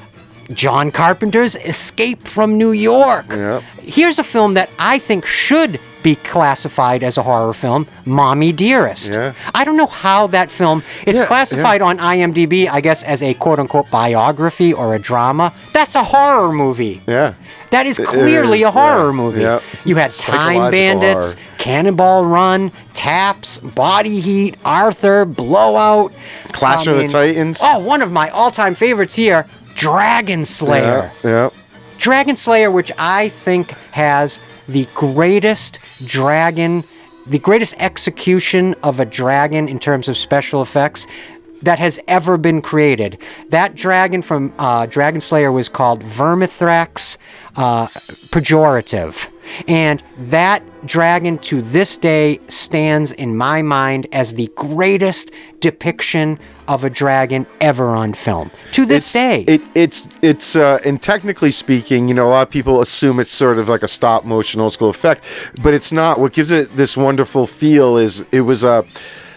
John Carpenter's Escape from New York. Yep. Here's a film that I think should be classified as a horror film, Mommy Dearest. Yeah. I don't know how that film, it's classified on IMDb, I guess, as a quote-unquote biography or a drama. That's a horror movie. Yeah. That is clearly a horror movie. Yep. You had Time Bandits, horror. Cannonball Run, Taps, Body Heat, Arthur, Blowout. Clash of the Titans. Oh, one of my all-time favorites here, Dragon Slayer. Yeah. Dragon Slayer, which I think has the greatest execution of a dragon in terms of special effects that has ever been created. That dragon from Dragon Slayer was called Vermithrax Pejorative. And that dragon to this day stands in my mind as the greatest depiction of a dragon ever on film. To this day. It's and technically speaking, you know, a lot of people assume it's sort of like a stop motion old school effect, but it's not. What gives it this wonderful feel is it was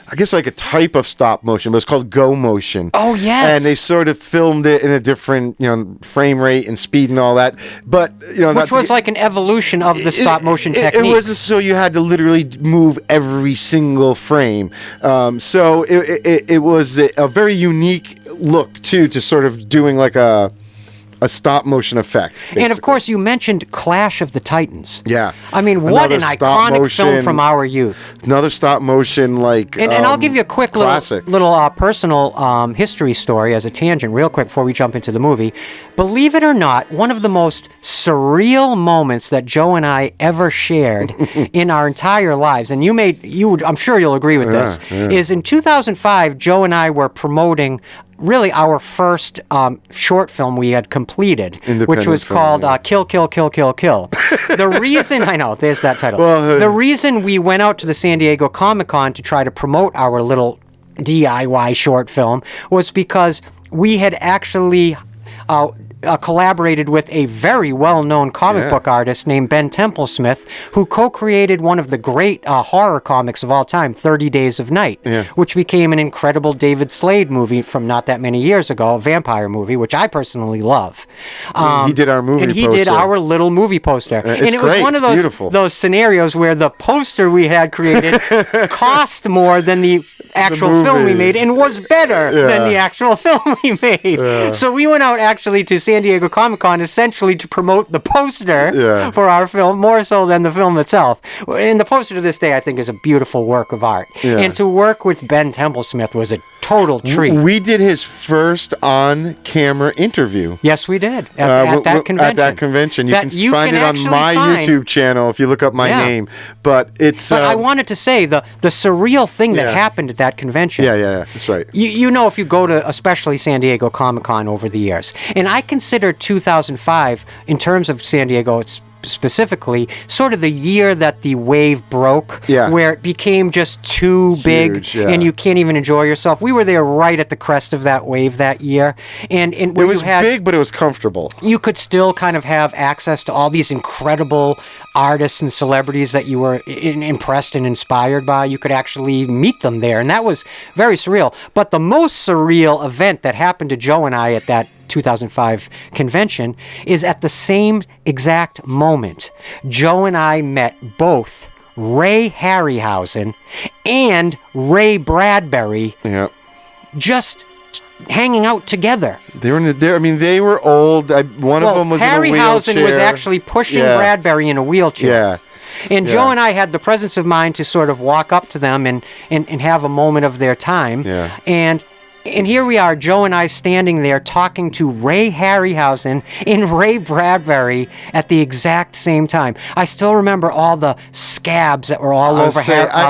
I guess like a type of stop motion, but it's called go motion. Oh, yes. And they sort of filmed it in a different, you know, frame rate and speed and all that. But, you know, which was like an evolution of the stop motion technique. It was so you had to literally move every single frame. So it was a very unique look too, to sort of doing like a stop motion effect. Basically. And of course, you mentioned Clash of the Titans. Yeah. I mean, what an iconic film from our youth. Another stop motion, like. And I'll give you a quick little personal history story as a tangent, real quick, before we jump into the movie. Believe it or not, one of the most surreal moments that Joe and I ever shared in our entire lives, and I'm sure you'll agree with this, is in 2005, Joe and I were promoting really our first short film we had completed, which was called Kill, Kill, Kill, Kill, Kill. The reason, I know, there's that title. The reason we went out to the San Diego Comic-Con to try to promote our little DIY short film was because we had actually collaborated with a very well-known comic book artist named Ben Templesmith, who co-created one of the great horror comics of all time, 30 Days of Night, which became an incredible David Slade movie from not that many years ago, a vampire movie, which I personally love. He did our movie poster. And he did our little movie poster. It's it was one of those scenarios where the poster we had created cost more than the actual film we made and was better than the actual film we made. So we went out actually to San Diego Comic-Con essentially to promote the poster for our film, more so than the film itself. And the poster to this day, I think, is a beautiful work of art. And to work with Ben Templesmith was a total treat. We did his first on-camera interview. Yes, we did. At that convention. At that convention. You can find it on my YouTube channel if you look up my name. But it's... But I wanted to say, the surreal thing that happened at that convention. Yeah, that's right. You know, if you go to, especially San Diego Comic-Con over the years, and I consider 2005, in terms of San Diego, specifically, sort of the year that the wave broke, where it became just too big, and you can't even enjoy yourself. We were there right at the crest of that wave that year, and it was big, but it was comfortable. You could still kind of have access to all these incredible artists and celebrities that you were impressed and inspired by. You could actually meet them there, and that was very surreal. But the most surreal event that happened to Joe and I at that 2005 convention is at the same exact moment Joe and I met both Ray Harryhausen and Ray Bradbury just hanging out together. They were they were old. One of them was in a wheelchair. Harryhausen was actually pushing Bradbury in a wheelchair. And Joe and I had the presence of mind to sort of walk up to them and have a moment of their time. And here we are, Joe and I standing there talking to Ray Harryhausen and Ray Bradbury at the exact same time. I still remember all the scabs that were all over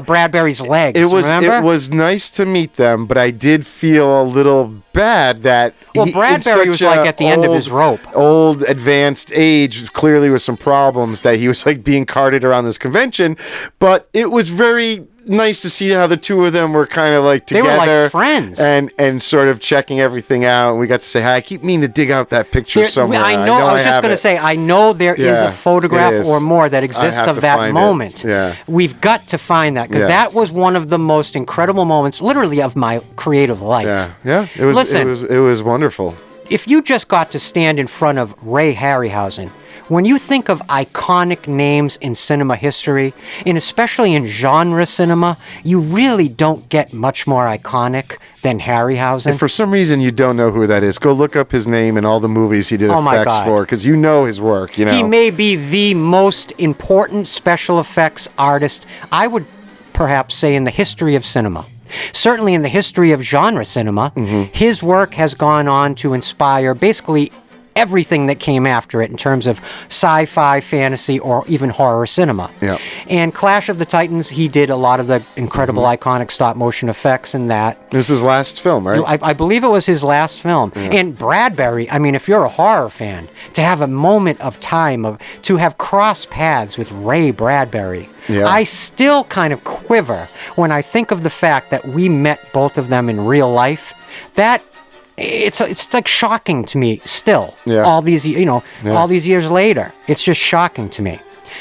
Bradbury's legs. It was nice to meet them, but I did feel a little bad that Bradbury was like at the end of his rope. Old, advanced age, clearly with some problems, that he was like being carted around this convention. But it was very nice to see how the two of them were kind of like together. They were like friends. And sort of checking everything out. And we got to say hi. I keep meaning to dig out that picture somewhere. I was just going to say, I know there is a photograph or more that exists of that moment. We've got to find that, because that was one of the most incredible moments, literally, of my creative life. It was wonderful. if you just got to stand in front of Ray Harryhausen, when you think of iconic names in cinema history, and especially in genre cinema, you really don't get much more iconic than Harryhausen. If for some reason you don't know who that is, go look up his name and all the movies he did effects for, because you know his work. You know, he may be the most important special effects artist, I would perhaps say, in the history of cinema. Certainly in the history of genre cinema, his work has gone on to inspire basically everything that came after it in terms of sci-fi, fantasy, or even horror cinema. Yeah. And Clash of the Titans, he did a lot of the incredible iconic stop-motion effects in that. This is his last film, right? I believe it was his last film. Yeah. And Bradbury, I mean, if you're a horror fan, to have a moment of time, to have crossed paths with Ray Bradbury, I still kind of quiver when I think of the fact that we met both of them in real life. That it's like shocking to me still. All these all these years later, it's just shocking to me.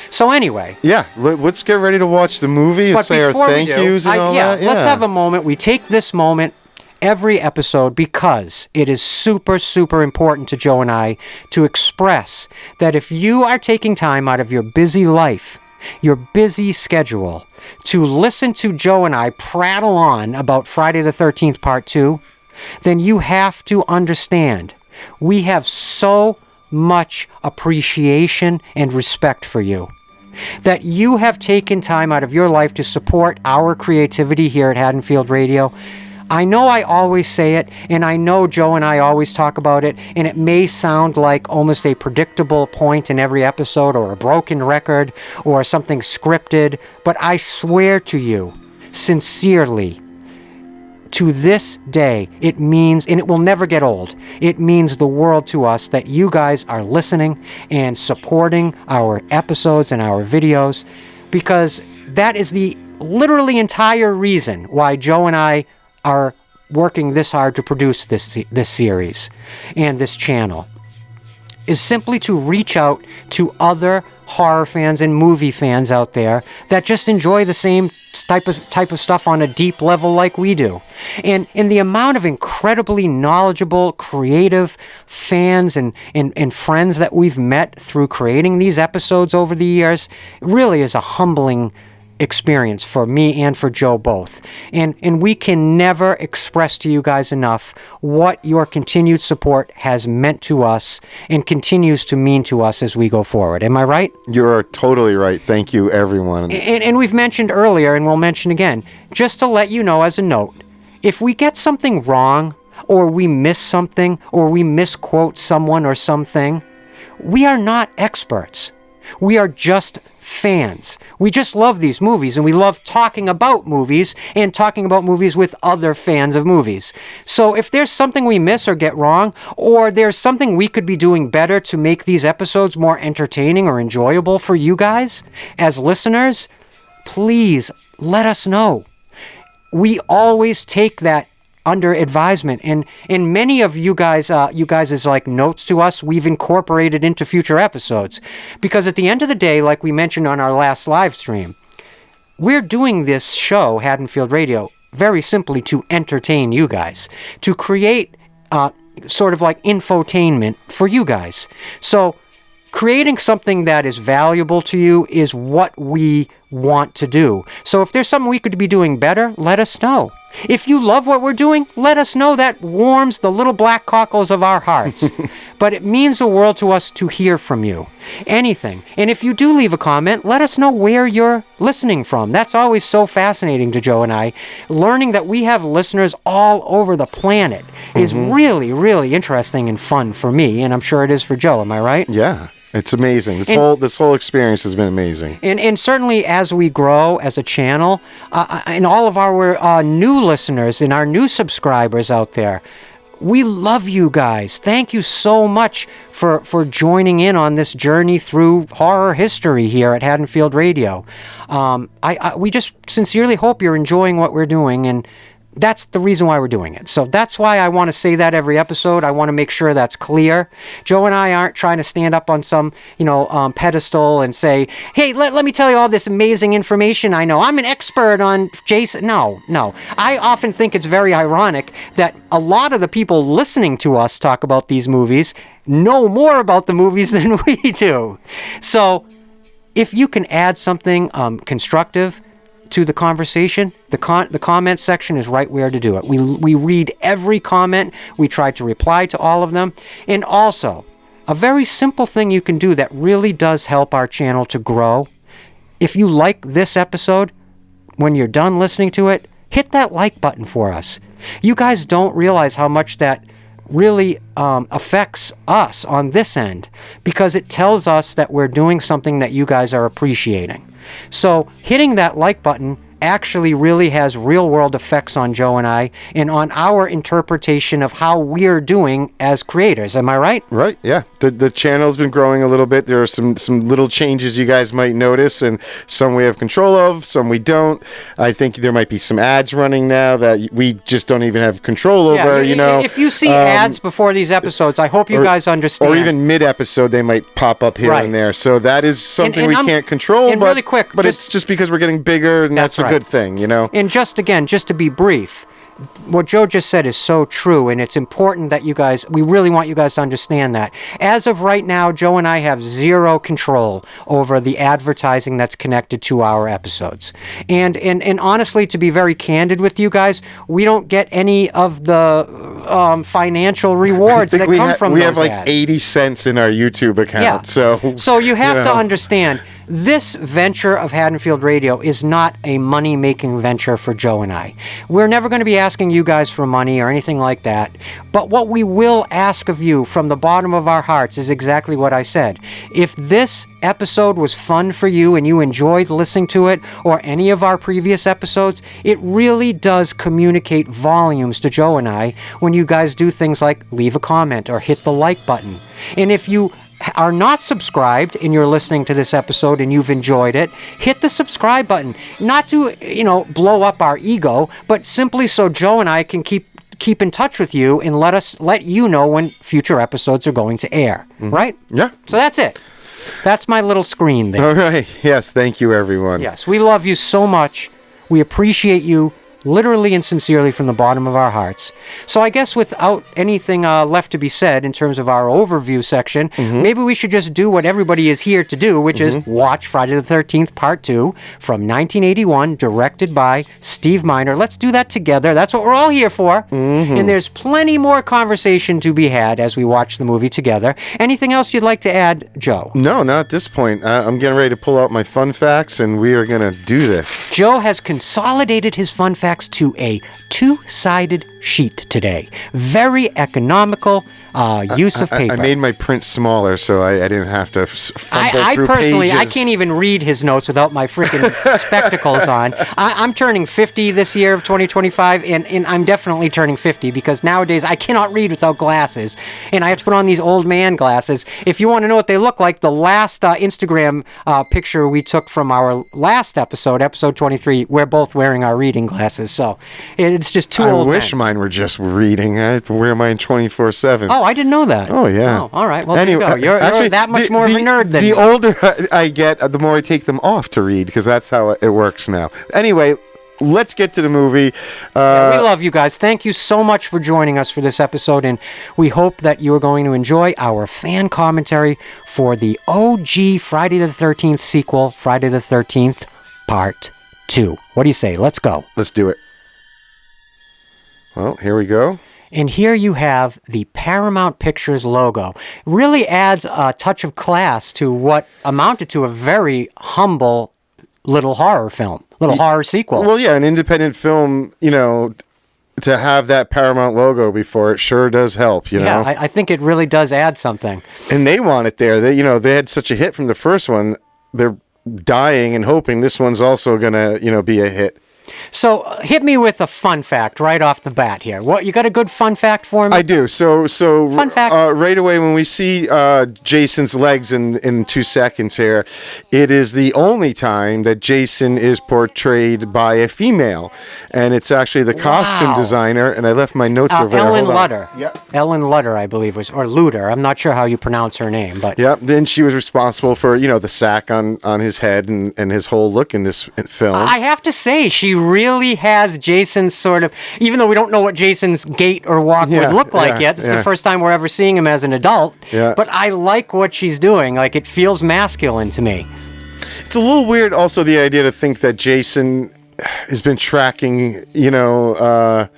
So anyway, let's get ready to watch the movie and say our thank yous and all that. Let's have a moment. We take this moment every episode because it is super, super important to Joe and I to express that if you are taking time out of your busy life, your busy schedule, to listen to Joe and I prattle on about Friday the 13th Part 2, then you have to understand we have so much appreciation and respect for you. That you have taken time out of your life to support our creativity here at Haddonfield Radio. I know I always say it, and I know Joe and I always talk about it, and it may sound like almost a predictable point in every episode, or a broken record, or something scripted, but I swear to you, sincerely, to this day, it means, and it will never get old, it means the world to us that you guys are listening and supporting our episodes and our videos, because that is the literally entire reason why Joe and I are working this hard to produce this series and this channel, is simply to reach out to other horror fans and movie fans out there that just enjoy the same type of stuff on a deep level like we do. And in the amount of incredibly knowledgeable, creative fans and friends that we've met through creating these episodes over the years, really is a humbling experience for me and for Joe both. And we can never express to you guys enough what your continued support has meant to us and continues to mean to us as we go forward. Am I right? You're totally right. Thank you, everyone. And we've mentioned earlier, and we'll mention again, just to let you know as a note, if we get something wrong, or we miss something, or we misquote someone or something, we are not experts. We are just fans. We just love these movies, and we love talking about movies and talking about movies with other fans of movies. So if there's something we miss or get wrong, or there's something we could be doing better to make these episodes more entertaining or enjoyable for you guys as listeners, please let us know. We always take that under advisement, and many of you guys' like notes to us, we've incorporated into future episodes, because at the end of the day, like we mentioned on our last live stream, we're doing this show, Haddonfield Radio, very simply to entertain you guys, to create sort of like infotainment for you guys. So creating something that is valuable to you is what we want to do. So if there's something we could be doing better, let us know. If you love what we're doing, let us know. That warms the little black cockles of our hearts. But it means the world to us to hear from you. Anything. And if you do leave a comment, let us know where you're listening from. That's always so fascinating to Joe and I. Learning that we have listeners all over the planet is really, really interesting and fun for me, and I'm sure it is for Joe. Am I right? Yeah. It's amazing. This whole experience has been amazing. And certainly as we grow as a channel, and all of our new listeners and our new subscribers out there, we love you guys. Thank you so much for joining in on this journey through horror history here at Haddonfield Radio. We just sincerely hope you're enjoying what we're doing, and that's the reason why we're doing it. So that's why I want to say that every episode. I want to make sure that's clear. Joe and I aren't trying to stand up on some, pedestal and say, hey, let me tell you all this amazing information I know. I'm an expert on Jason. No. I often think it's very ironic that a lot of the people listening to us talk about these movies know more about the movies than we do. So if you can add something constructive to the conversation, the comment section is right where to do it. We read every comment. We try to reply to all of them. And also, a very simple thing you can do that really does help our channel to grow. If you like this episode, when you're done listening to it, hit that like button for us. You guys don't realize how much that really affects us on this end, because it tells us that we're doing something that you guys are appreciating. So hitting that like button actually really has real world effects on Joe and I and on our interpretation of how we're doing as creators. Am I right? Right, yeah. The channel's been growing a little bit. There are some little changes you guys might notice, and some we have control of, some we don't. I think there might be some ads running now that we just don't even have control over, If you see ads before these episodes, I hope you guys understand. Or even mid-episode, they might pop up here and there. So that is something we can't control. And really quick, but it's just because we're getting bigger, and that's a good thing, And just to be brief, what Joe just said is so true, and it's important that we really want you guys to understand that. As of right now, Joe and I have zero control over the advertising that's connected to our episodes. And honestly, to be very candid with you guys, we don't get any of the financial rewards that come from those ads. We have like 80 cents in our YouTube account. Yeah. So you have to understand, this venture of Haddonfield Radio is not a money-making venture for Joe and I. We're never going to be asking you guys for money or anything like that. But what we will ask of you from the bottom of our hearts is exactly what I said. If this episode was fun for you and you enjoyed listening to it, or any of our previous episodes, it really does communicate volumes to Joe and I when you guys do things like leave a comment or hit the like button. And if you are not subscribed and you're listening to this episode and you've enjoyed it, hit the subscribe button. Not to, blow up our ego, but simply so Joe and I can keep in touch with you and let you know when future episodes are going to air. Mm-hmm. Right? Yeah. So that's it. That's my little screen there. All right. Yes. Thank you, everyone. Yes. We love you so much. We appreciate you literally and sincerely from the bottom of our hearts. So I guess without anything left to be said in terms of our overview section, maybe we should just do what everybody is here to do, which is watch Friday the 13th Part 2 from 1981, directed by Steve Miner. Let's do that together. That's what we're all here for. And there's plenty more conversation to be had as we watch the movie together. Anything else you'd like to add, Joe? No, not at this point. I'm getting ready to pull out my fun facts, and we are going to do this. Joe has consolidated his fun facts to a two-sided sheet today. Very economical use of paper. I made my print smaller so I didn't have to fumble through personally, pages. I can't even read his notes without my freaking spectacles on. I'm turning 50 this year of 2025, and I'm definitely turning 50 because nowadays I cannot read without glasses, and I have to put on these old man glasses. If you want to know what they look like, the last Instagram picture we took from our last episode 23, we're both wearing our reading glasses, so it's just two old men. I wish mine were just reading. I have to wear mine 24/7. Oh, I didn't know that. Oh, yeah. Oh, all right. Well, anyway, there you go. You're that much more of a nerd than me. The older I get, the more I take them off to read, because that's how it works now. Anyway, let's get to the movie. We love you guys. Thank you so much for joining us for this episode, and we hope that you are going to enjoy our fan commentary for the OG Friday the 13th sequel, Friday the 13th Part 2. What do you say? Let's go. Let's do it. Well, here we go. And here you have the Paramount Pictures logo. Really adds a touch of class to what amounted to a very humble little horror film, horror sequel. Well, yeah, an independent film, to have that Paramount logo before it sure does help, Yeah, I think it really does add something. And they want it there. They had such a hit from the first one. They're dying and hoping this one's also going to, be a hit. So hit me with a fun fact right off the bat here. What, you got a good fun fact for me? I do. So Fun fact. right away when we see Jason's legs in 2 seconds here, it is the only time that Jason is portrayed by a female, and it's actually the costume designer. And I left my notes over there. Ellen Lutter. Yep. Ellen Lutter, I believe, or Lutter. I'm not sure how you pronounce her name, but Yep. Then she was responsible for the sack on his head and his whole look in this film. I have to say, she really has Jason's sort of, even though we don't know what Jason's gait or walk would look like yet. This is the first time we're ever seeing him as an adult. Yeah. But I like what she's doing. Like, it feels masculine to me. It's a little weird also the idea to think that Jason has been tracking, Well,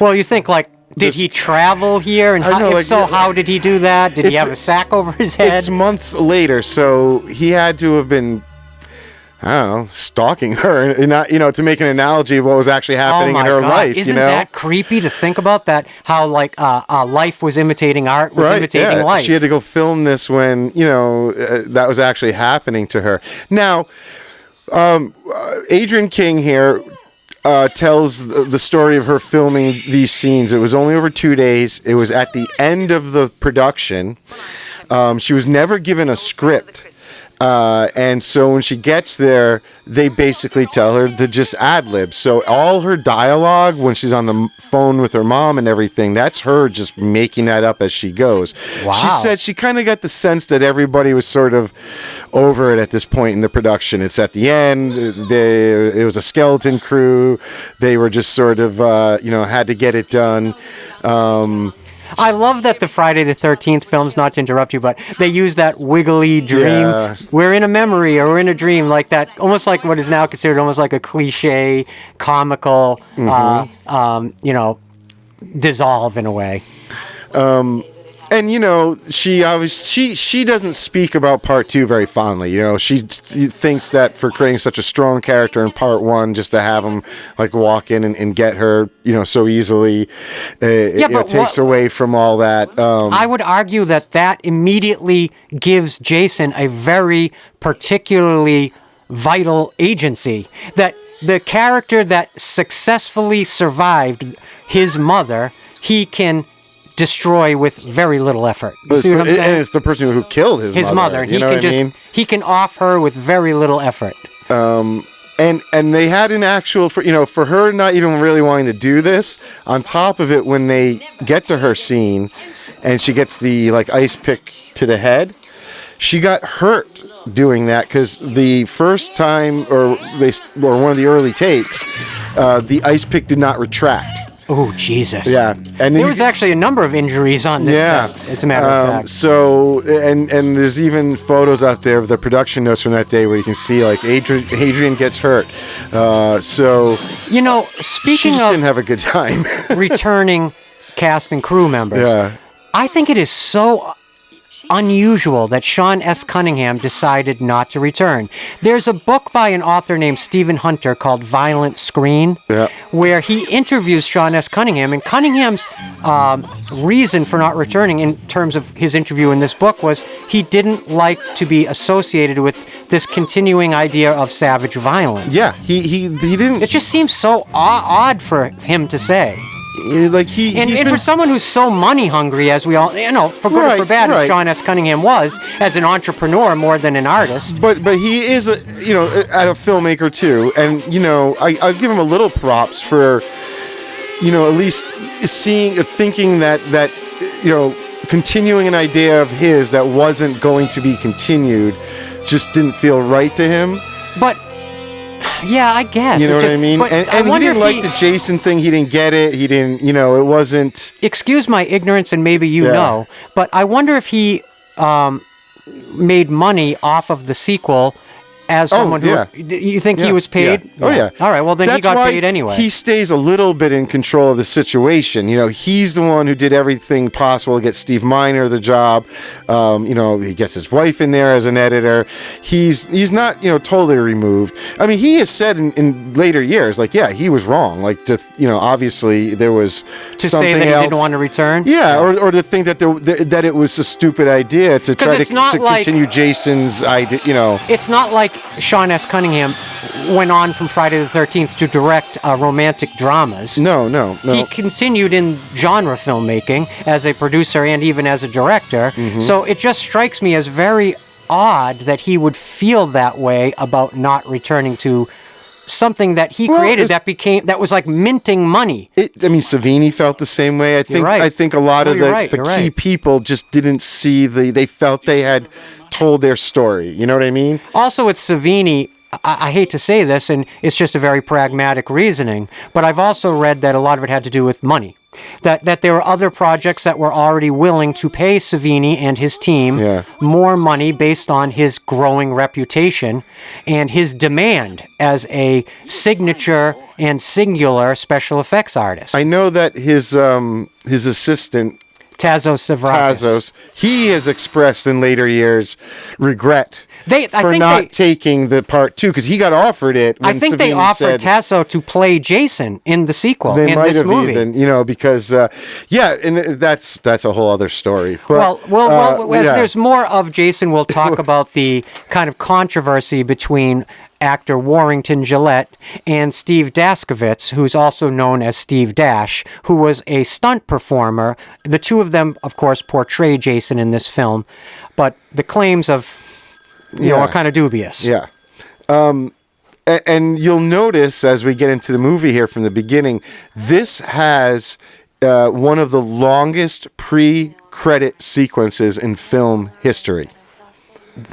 you think, like, did he travel here? And how did he do that? Did he have a sack over his head? It's months later, so he had to have been, I don't know, stalking her, and not, to make an analogy of what was actually happening in her life. Isn't that creepy to think about that? How life was imitating art, was imitating life. She had to go film this when that was actually happening to her. Now, Adrien King here tells the story of her filming these scenes. It was only over 2 days. It was at the end of the production. She was never given a script. And so when she gets there, they basically tell her to just ad-lib. So all her dialogue when she's on the phone with her mom and everything, that's her just making that up as she goes. Wow. She said she kind of got the sense that everybody was sort of over it at this point in the production. It's at the end. It was a skeleton crew. They were just sort of, had to get it done. I love that the Friday the 13th films, not to interrupt you, but they use that wiggly dream. Yeah. We're in a memory or we're in a dream, like that, almost like what is now considered almost like a cliche, comical, dissolve in a way. And she doesn't speak about part 2 very fondly. She thinks that for creating such a strong character in part 1, just to have him like walk in and get her, so easily, it takes away from all that. I would argue that immediately gives Jason a very particularly vital agency. That the character that successfully survived his mother, he can destroy with very little effort. You see what I'm saying? And it's the person who killed his mother. He can off her with very little effort. And they had an actual, for her not even really wanting to do this, on top of it, when they get to her scene and she gets the ice pick to the head, she got hurt doing that because the first time, or one of the early takes, the ice pick did not retract. Oh, Jesus. Yeah. And there was actually a number of injuries on this set, as a matter of fact. So, and there's even photos out there of the production notes from that day where you can see, Adrien gets hurt. Speaking she just didn't have a good time. returning cast and crew members, I think it is so unusual that Sean S. Cunningham decided not to return. There's a book by an author named Stephen Hunter called Violent Screen, where he interviews Sean S. Cunningham, and Cunningham's reason for not returning in terms of his interview in this book was he didn't like to be associated with this continuing idea of savage violence. Yeah, he didn't... It just seems so odd for him to say. For someone who's so money hungry, as we all, for good or for bad, as Sean S. Cunningham was, as an entrepreneur more than an artist. But he is, at a filmmaker too, and I give him a little props for, at least thinking that continuing an idea of his that wasn't going to be continued, just didn't feel right to him. But. Yeah, I guess. You know what I mean? And he didn't like the Jason thing. He didn't get it. He didn't, it wasn't... Excuse my ignorance, and maybe you know, but I wonder if he made money off of the sequel as someone who... You think he was paid? Yeah. Oh, yeah. All right, well, then he got paid anyway. He stays a little bit in control of the situation. He's the one who did everything possible to get Steve Miner the job. He gets his wife in there as an editor. He's not, totally removed. I mean, he has said in later years, he was wrong. Obviously there was to something say that else. He didn't want to return? Yeah, or to think that that it was a stupid idea to try to continue Jason's idea, It's not like Sean S. Cunningham went on from Friday the 13th to direct romantic dramas. No. He continued in genre filmmaking as a producer and even as a director. So it just strikes me as very odd that he would feel that way about not returning to something that he created that was like minting money. Savini felt the same way. I think a lot of the key people just didn't see they felt they had told their story. You know what I mean? Also, with Savini, I hate to say this, and it's just a very pragmatic reasoning, but I've also read that a lot of it had to do with money. That there were other projects that were already willing to pay Savini and his team more money based on his growing reputation and his demand as a signature and singular special effects artist. I know that his assistant Tazos, he has expressed in later years regret for not taking the part 2 because he got offered it. When I think they offered Tasso to play Jason in the sequel. They might have movie. even, because and that's a whole other story. But, as there's more of Jason, we'll talk about the kind of controversy between actor Warrington Gillette and Steve Daskovitz, who's also known as Steve Dash, who was a stunt performer. The two of them, of course, portray Jason in this film, but the claims of, are kind of dubious. Yeah. And you'll notice as we get into the movie here from the beginning, this has one of the longest pre-credit sequences in film history.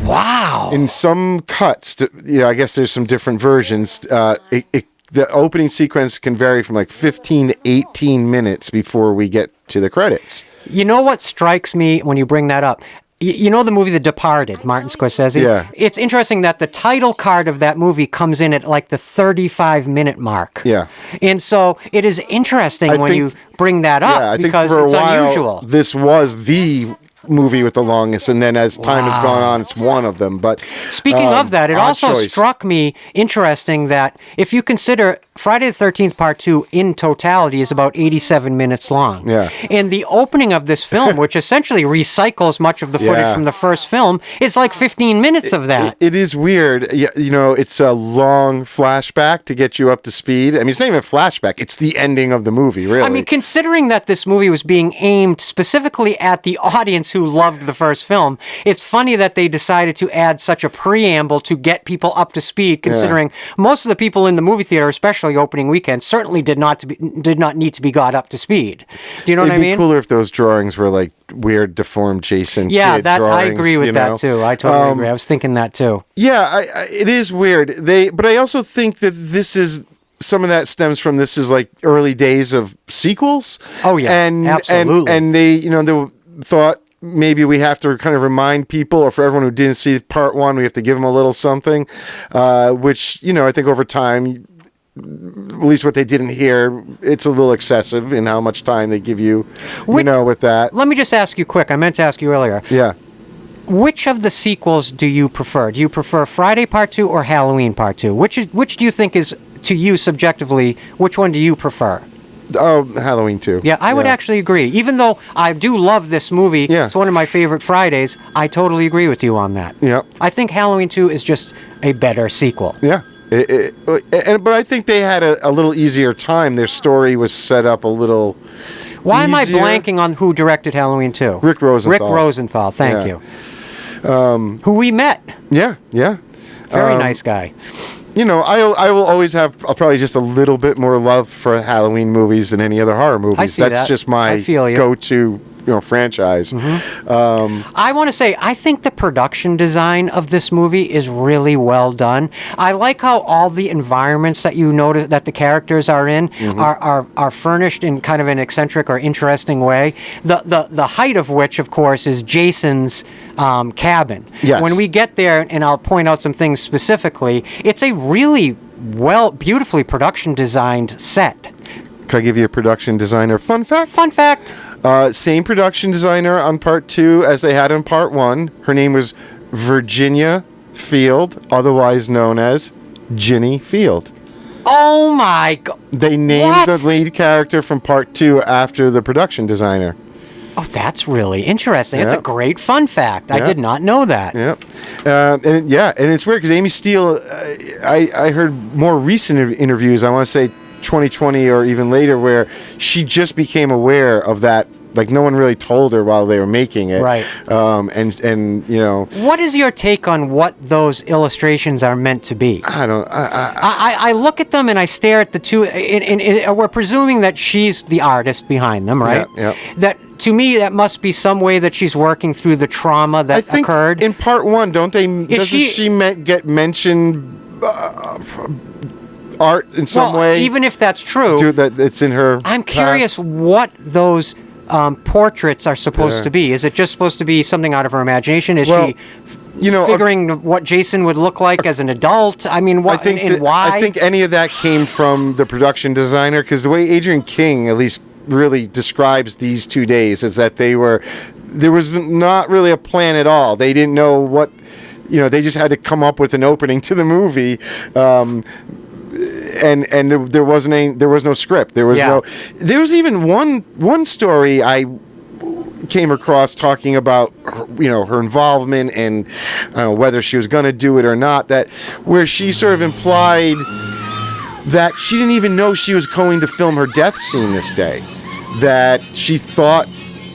Wow. In some cuts, I guess there's some different versions. The opening sequence can vary from like 15 to 18 minutes before we get to the credits. You know what strikes me when you bring that up? You know the movie The Departed, Martin Scorsese? Yeah. It's interesting that the title card of that movie comes in at like the 35-minute mark. Yeah. And so it is interesting when you bring that up because it's unusual. This was the movie with the longest, and then as time has gone on, it's one of them. But speaking of that, it also struck me interesting that if you consider Friday the 13th Part 2 in totality is about 87 minutes long. Yeah. And the opening of this film, which essentially recycles much of the footage from the first film, is like 15 minutes of that. It is weird. Yeah, it's a long flashback to get you up to speed. I mean, it's not even a flashback. It's the ending of the movie, really. I mean, considering that this movie was being aimed specifically at the audience who loved the first film, it's funny that they decided to add such a preamble to get people up to speed, considering most of the people in the movie theater, especially opening weekend, certainly did not need to be got up to speed. Do you know what I mean? It'd be cooler if those drawings were like weird, deformed Jason. Yeah, kid drawings, I agree with that too. I totally agree. I was thinking that too. Yeah, it is weird. But I also think that this is. Some of that stems from this is like early days of sequels. Oh yeah, absolutely. And they, they thought maybe we have to kind of remind people, or for everyone who didn't see part 1, we have to give them a little something, which, I think over time, at least what they didn't hear, it's a little excessive in how much time they give you, with that. Let me just ask you quick. I meant to ask you earlier. Yeah. Which of the sequels do you prefer? Do you prefer Friday Part 2 or Halloween Part 2? Which do you think is, to you subjectively, which one do you prefer? Oh, Halloween 2. Yeah, I would actually agree. Even though I do love this movie, it's one of my favorite Fridays, I totally agree with you on that. Yeah. I think Halloween 2 is just a better sequel. Yeah. But I think they had a little easier time. Their story was set up a little Why am I easier. Blanking on who directed Halloween 2? Rick Rosenthal. Thank you. Who we met. Yeah. Very nice guy. I will always have probably just a little bit more love for Halloween movies than any other horror movies. I see That's just my go-to franchise. Mm-hmm. I want to say, I think the production design of this movie is really well done. I like how all the environments that you notice that the characters are in are furnished in kind of an eccentric or interesting way. The height of which, of course, is Jason's cabin. Yes. When we get there, and I'll point out some things specifically, it's a really beautifully production designed set. Can I give you a production designer fun fact? Fun fact. Same production designer on part 2 as they had in part 1. Her name was Virginia Field, otherwise known as Ginny Field. Oh my God. They named the lead character from part 2 after the production designer. Oh, that's really interesting. It's a Yeah. great fun fact. I Yeah. did not know that. Yeah, and it's weird because Amy Steele, I heard more recent interviews. I want to say 2020 or even later, where she just became aware of that. Like no one really told her while they were making it, Right. And you know, What is your take on what those illustrations are meant to be? I look at them and I stare at the two. And we're presuming that she's the artist behind them, right? Yeah. That to me, that must be some way that she's working through the trauma that I think occurred. in part one, don't they? Doesn't she get mentioned art in some way? Even if that's true, that it's in her. I'm curious what those portraits are supposed to be. Is it just supposed to be something out of her imagination? Is she figuring what Jason would look like as an adult? I mean, what why? I think any of that came from the production designer, because the way Adrien King at least really describes these 2 days is that there was not really a plan at all. They didn't know what, they just had to come up with an opening to the movie. And there was no script. There was even one story I came across talking about her involvement and whether she was going to do it or not, that where she sort of implied that she didn't even know she was going to film her death scene this day, that she thought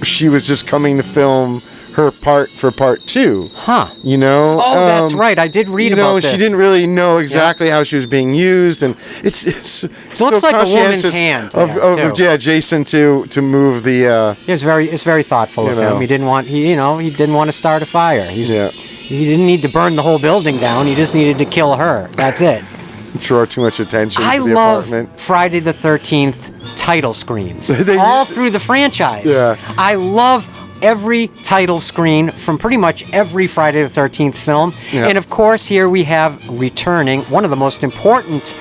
she was just coming to film her part for part two. That's right. I did read about this. She didn't really know exactly how she was being used, and it's so looks like a woman's conscientious hand of Jason to move the. It's very thoughtful of him. He didn't want to start a fire. He didn't need to burn the whole building down. He just needed to kill her. That's it. Draw too much attention to the apartment. I love Friday the 13th title screens all through the franchise. Yeah. I love every title screen from pretty much every Friday the 13th film. Yeah. And of course, here we have returning one of the most important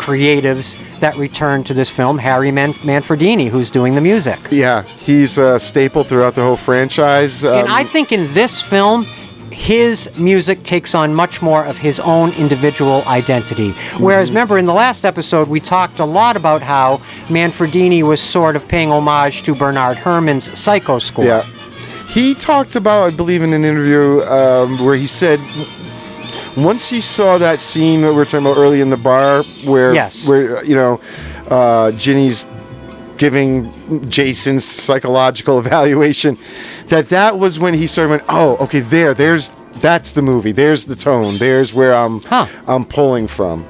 creatives that returned to this film, Harry Manfredini, who's doing the music. Yeah, he's a staple throughout the whole franchise. And I think in this film, his music takes on much more of his own individual identity. Whereas, remember, in the last episode, we talked a lot about how Manfredini was sort of paying homage to Bernard Herrmann's Psycho score. Yeah. He talked about, I believe, in an interview where he said once he saw that scene that we were talking about early in the bar where Ginny's giving Jason's psychological evaluation, that was when he sort of went, oh, okay, that's the movie. There's the tone. There's where I'm pulling from.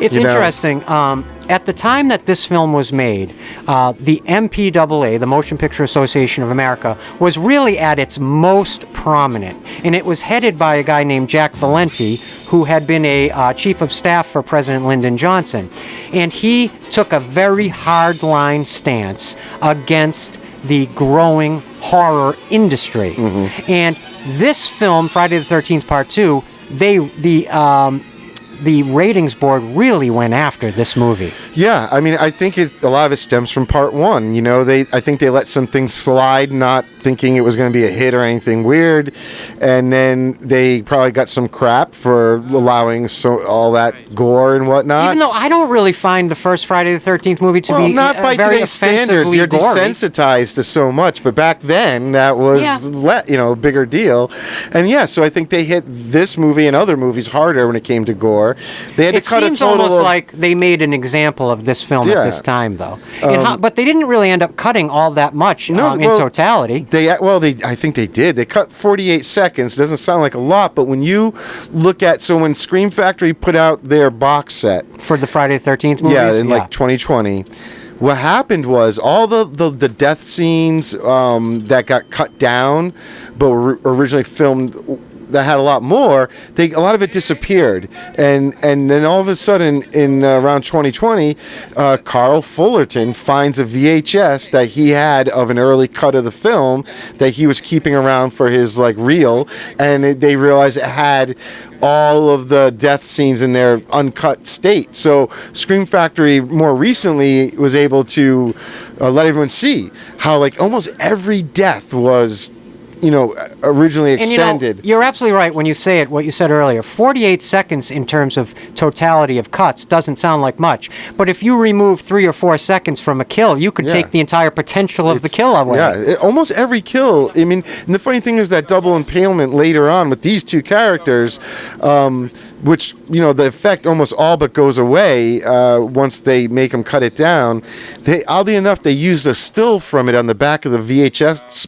It's interesting. At the time that this film was made, the MPAA, the Motion Picture Association of America, was really at its most prominent. And it was headed by a guy named Jack Valenti, who had been a chief of staff for President Lyndon Johnson. And he took a very hardline stance against the growing horror industry. And this film, Friday the 13th Part 2, the ratings board really went after this movie. Yeah, I mean, I think a lot of it stems from part one. I think they let some things slide, not thinking it was going to be a hit or anything weird, and then they probably got some crap for allowing all that gore and whatnot. Even though I don't really find the first Friday the 13th movie to be not by very today's standards. You're gory. Desensitized to so much, but back then that was a bigger deal. And so I think they hit this movie and other movies harder when it came to gore. They had to cut a total. It seems almost like they made an example of this film at this time, though. But they didn't really end up cutting all that much in totality. I think they did. They cut 48 seconds. Doesn't sound like a lot, but when you look at when Scream Factory put out their box set for the Friday the 13th movies, in like 2020. What happened was all the death scenes that got cut down, but were originally filmed that had a lot more, a lot of it disappeared, and then all of a sudden in around 2020, Carl Fullerton finds a VHS that he had of an early cut of the film that he was keeping around for his reel, and they realized it had all of the death scenes in their uncut state. So Scream Factory more recently was able to let everyone see how almost every death was originally And extended. you're absolutely right when you say it, what you said earlier. 48 seconds in terms of totality of cuts doesn't sound like much. But if you remove 3 or 4 seconds from a kill, you could take the entire potential of the kill away. Yeah, almost every kill. I mean, and the funny thing is that double impalement later on with these two characters, which, the effect almost all but goes away once they make them cut it down. Oddly enough, they used a still from it on the back of the VHS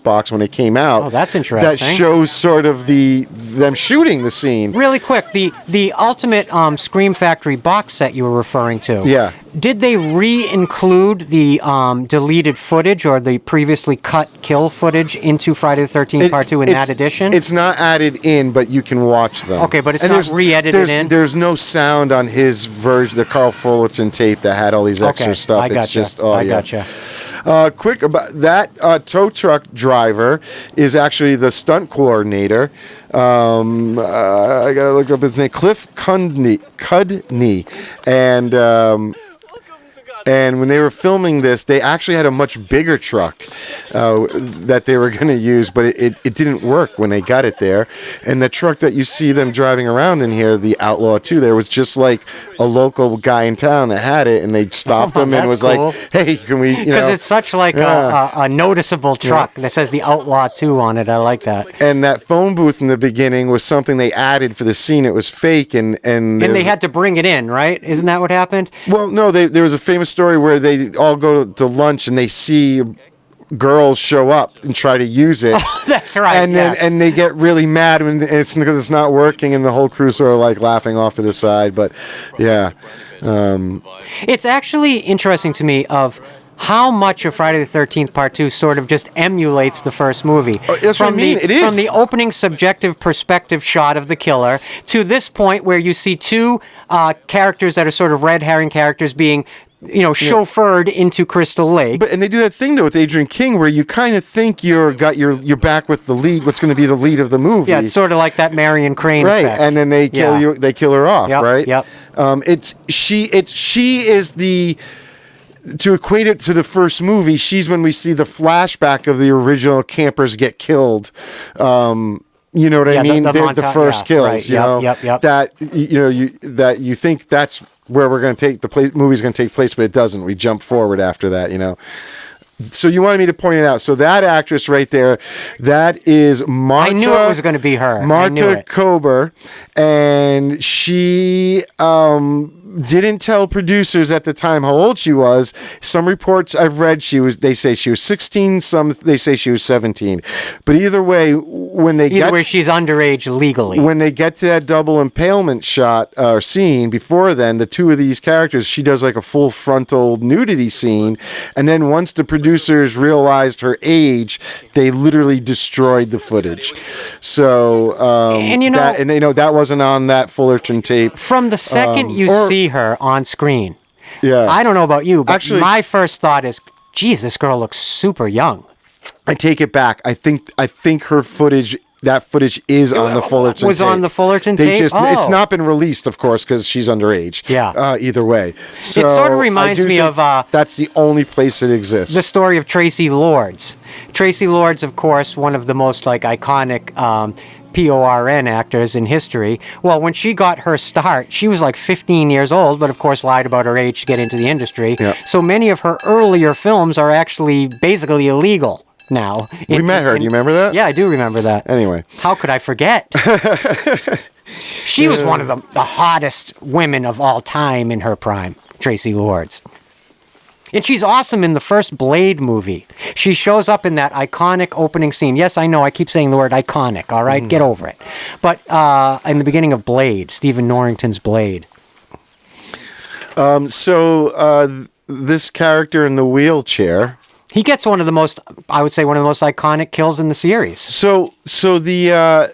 box when it came out. Oh, that's interesting. That shows sort of them shooting the scene. Really quick, the Ultimate Scream Factory box set you were referring to. Yeah. Did they re-include the deleted footage or the previously cut kill footage into Friday the 13th Part 2 in that edition? It's not added in, but you can watch them. Okay, but it's not re-edited in? There's no sound on his version, the Carl Fullerton tape that had all these extra stuff. It's just audio. I gotcha. Quick about that, tow truck driver is actually the stunt coordinator. I gotta look up his name, Cliff Cudney, and when they were filming this, they actually had a much bigger truck that they were going to use, but it didn't work when they got it there. And the truck that you see them driving around in here, the Outlaw 2, there was just like a local guy in town that had it, and they stopped him and was cool. like, "Hey, can we?" Because it's such like a noticeable truck that says the Outlaw 2 on it. I like that. And that phone booth in the beginning was something they added for the scene. It was fake, and they had to bring it in, right? Isn't that what happened? Well, no, there was a famous story where they all go to lunch and they see girls show up and try to use it. Oh, that's right. And then and they get really mad when because it's not working, and the whole crew sort of like laughing off to the side. But yeah, it's actually interesting to me of how much of Friday the 13th Part 2 sort of just emulates the first movie. Oh, that's what I mean. It is. From the opening subjective perspective shot of the killer to this point where you see two characters that are sort of red herring characters being chauffeured into Crystal Lake. And they do that thing though with Adrien King where you kind of think you're back with the lead, what's going to be the lead of the movie. Yeah, it's sort of like that Marion Crane right? effect. And then they kill her off, right? Yep. She is the. To equate it to the first movie, she's when we see the flashback of the original campers get killed. You know what I mean? They're the first kills. Right. Yep. That you think that's where we're going to take the movie's going to take place, but it doesn't. We jump forward after that. So you wanted me to point it out. So that actress right there, that is Marta. I knew it was going to be her. Marta Kober, and she didn't tell producers at the time how old she was. Some reports I've read they say she was 16, some they say she was 17. But either way, she's underage legally. When they get to that double impalement shot or scene, before then, the two of these characters, she does like a full frontal nudity scene, and then once the producers realized her age, they literally destroyed the footage. So that wasn't on that Fullerton tape. From the second you see her on screen, I don't know about you, but actually, my first thought is, geez, this girl looks super young. I take it back. I think her footage. That footage is on the Fullerton tape. Was on the Fullerton tape? It's not been released, of course, because she's underage. Yeah. Either way. So it sort of reminds me of... that's the only place it exists. The story of Tracy Lords. Tracy Lords, of course, one of the most iconic... PORN actors in history. Well, when she got her start, she was 15 years old, but of course lied about her age to get into the industry. Yeah. So many of her earlier films are actually basically illegal now. We met her. Do you remember that? Yeah, I do remember that. Anyway. How could I forget? She was one of the hottest women of all time in her prime, Tracy Lords. And she's awesome in the first Blade movie. She shows up in that iconic opening scene. Yes, I know, I keep saying the word iconic, all right? Get over it. But in the beginning of Blade, Stephen Norrington's Blade. This character in the wheelchair... He gets one of the most iconic kills in the series. So I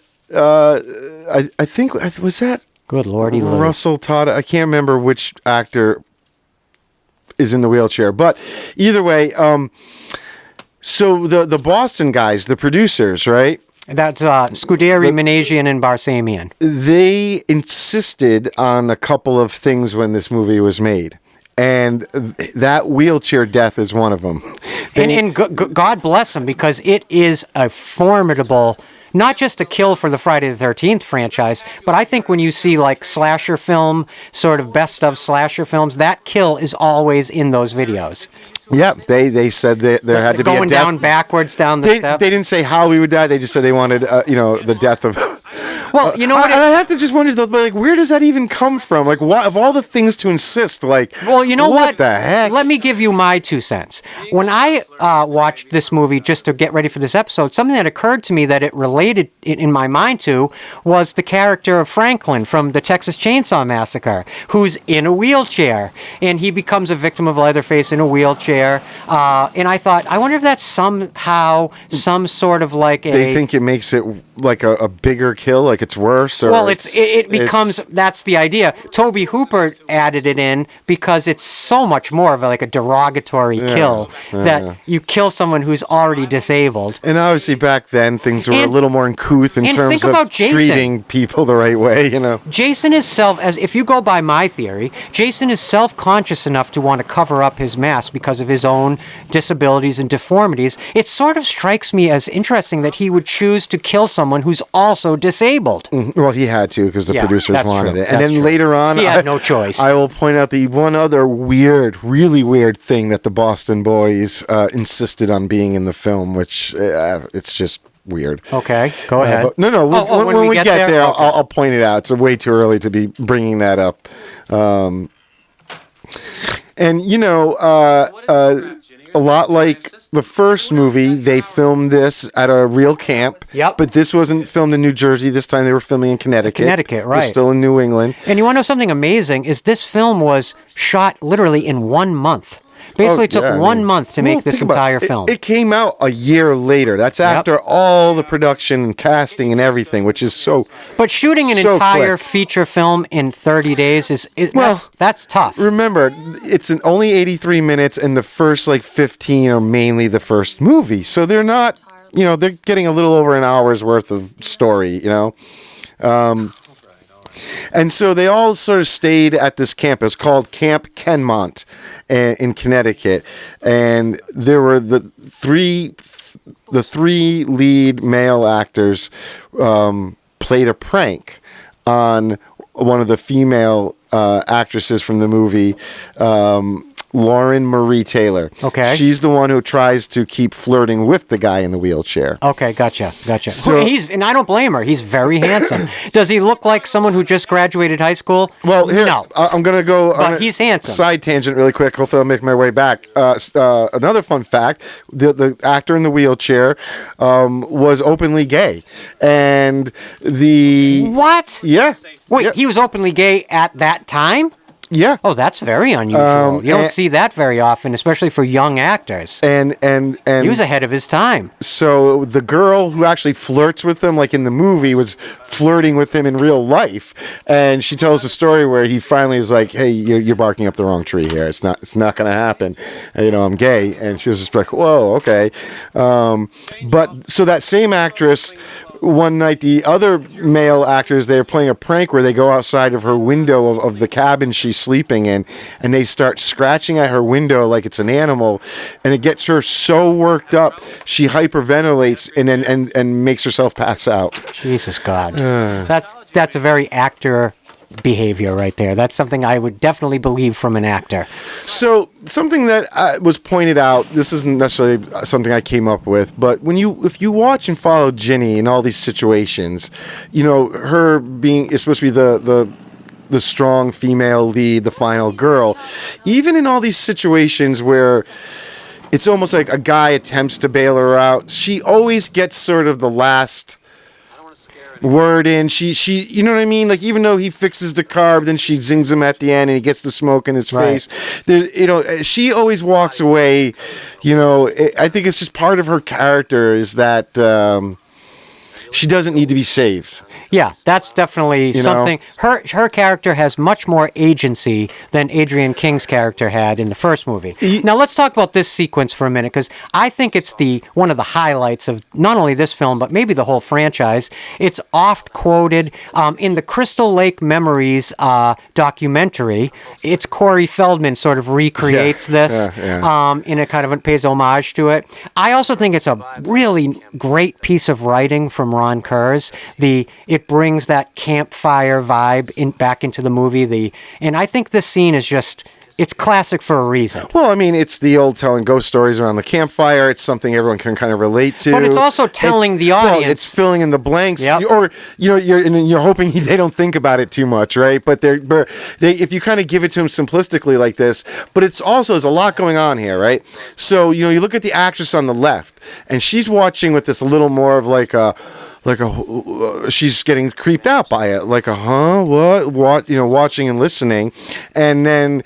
think, was that... Good lordy. Russell Todd? I can't remember which actor... is in the wheelchair, but either way, so the Boston guys, the producers, right? That's Scuderi, Manasian, and Barsamian. They insisted on a couple of things when this movie was made. and that wheelchair death is one of them. And God bless him, because it is a formidable, not just a kill for the Friday the 13th franchise, but I think when you see like slasher film, sort of best of slasher films, that kill is always in those videos. Yeah, they said that there had to be a death. Going down backwards down the steps. They didn't say how he would die. They just said they wanted, the death of. Well, you know what? I have to just wonder though, like, where does that even come from? Like, what of all the things to insist? Like, well, you know what? the heck? Let me give you my 2 cents. When I watched this movie just to get ready for this episode, something that occurred to me that it related in my mind to was the character of Franklin from the Texas Chainsaw Massacre, who's in a wheelchair, and he becomes a victim of Leatherface in a wheelchair. And I thought, I wonder if that's somehow some sort of like a. They think it makes it like a bigger kill, like it's worse. Or well, it becomes, that's the idea. Toby Hooper added it in because it's so much more of like a derogatory kill that you kill someone who's already disabled. And obviously back then things were a little more uncouth in terms of treating people the right way, you know. Jason is if you go by my theory, Jason is self-conscious enough to want to cover up his mask because of his own disabilities and deformities. It sort of strikes me as interesting that he would choose to kill someone who's also disabled. Well, he had to because the producers wanted it. And then true. later on, he had no choice. I will point out the one other really weird thing that the Boston Boys insisted on being in the film, which it's just weird. Okay, go ahead. When we get there, okay. I'll point it out. It's way too early to be bringing that up. And, a lot like the first movie, they filmed this at a real camp. Yep. But this wasn't filmed in New Jersey. This time they were filming in Connecticut. Connecticut, right. We're still in New England. And you want to know something amazing? Is this film was shot literally in 1 month. Basically took 1 month to make this entire film. It came out a year later. That's after all the production and casting and everything, which is so. But shooting an entire feature film in 30 days that's tough. Remember, it's only 83 minutes, and the first 15 are mainly the first movie. So they're not, they're getting a little over an hour's worth of story, And so they all sort of stayed at this camp. It was called Camp Kenmont in Connecticut. And there were the three lead male actors played a prank on one of the female actresses from the movie, Lauren Marie Taylor. Okay. She's the one who tries to keep flirting with the guy in the wheelchair. Okay, gotcha. So, and I don't blame her. He's very handsome. Does he look like someone who just graduated high school? Well, here, no. I'm going to go but he's handsome. Side tangent really quick. Hopefully I'll make my way back. Another fun fact, the actor in the wheelchair was openly gay. And the... What? Yeah. Wait, he was openly gay at that time? Yeah. Oh, that's very unusual. You don't see that very often, especially for young actors. And he was ahead of his time. So the girl who actually flirts with him, like in the movie, was flirting with him in real life. And she tells a story where he finally is like, "Hey, you're barking up the wrong tree here. It's not going to happen. I'm gay." And she was just like, "Whoa, okay." But so that same actress. One night, the other male actors, they're playing a prank where they go outside of her window of the cabin she's sleeping in, and they start scratching at her window like it's an animal, and it gets her so worked up, she hyperventilates and makes herself pass out. Jesus God. That's a very actor behavior right there. That's something I would definitely believe from an actor. So something that was pointed out, this isn't necessarily something I came up with, but if you watch and follow Ginny in all these situations, her is supposed to be the strong female lead, the final girl, even in all these situations where it's almost like a guy attempts to bail her out, she always gets sort of the last word in. She you know what I mean? Like, even though he fixes the car, then she zings him at the end and he gets the smoke in his face. There's, she always walks away, I think it's just part of her character is that she doesn't need to be saved. Yeah, that's definitely something. Her character has much more agency than Adrien King's character had in the first movie. Now let's talk about this sequence for a minute, because I think it's one of the highlights of not only this film but maybe the whole franchise. It's oft quoted in the Crystal Lake Memories documentary. It's Corey Feldman sort of recreates this in a kind of pays homage to it. I also think it's a really great piece of writing from Ron Kurz. It brings that campfire vibe back into the movie. And I think this scene is it's classic for a reason. Well, I mean, it's the old telling ghost stories around the campfire. It's something everyone can kind of relate to. But it's also telling the audience. Well, it's filling in the blanks. Or, you're hoping they don't think about it too much, right? But if you kind of give it to them simplistically like this, but it's also, there's a lot going on here, right? So, you look at the actress on the left, and she's watching with this a little more of she's getting creeped out by it, what, watching and listening. And then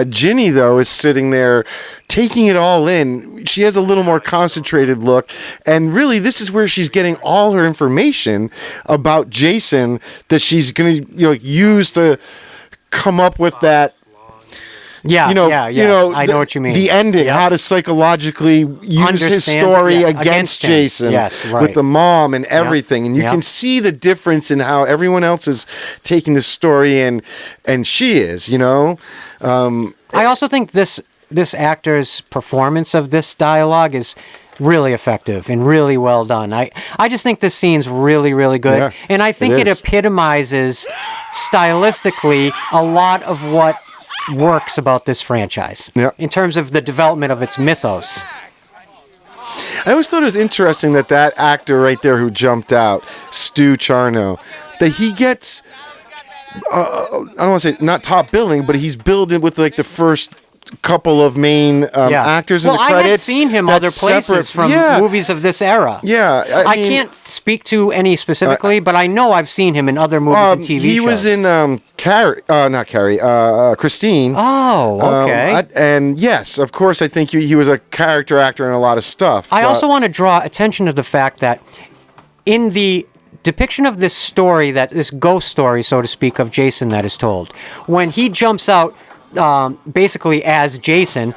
Ginny, though, is sitting there taking it all in. She has a little more concentrated look, and really this is where she's getting all her information about Jason that she's going to use to come up with that. I know what you mean. The ending, how to psychologically use his story against Jason with the mom and everything. And you can see the difference in how everyone else is taking the story and she is, I also think this actor's performance of this dialogue is really effective and really well done. I just think this scene's really, really good. Yeah, and I think it epitomizes stylistically a lot of what works about this franchise in terms of the development of its mythos. I always thought it was interesting that actor right there who jumped out, Stu Charno, that he gets, I don't want to say not top billing, but he's billed in with like the first couple of main actors in the credits. Well, I had seen him other places from movies of this era. Yeah. I can't speak to any specifically, but I know I've seen him in other movies and TV shows. He was in Christine. Oh, okay. And yes, of course, I think he was a character actor in a lot of stuff. I also want to draw attention to the fact that in the depiction of this story, this ghost story, so to speak, of Jason that is told, when he jumps out basically as Jason,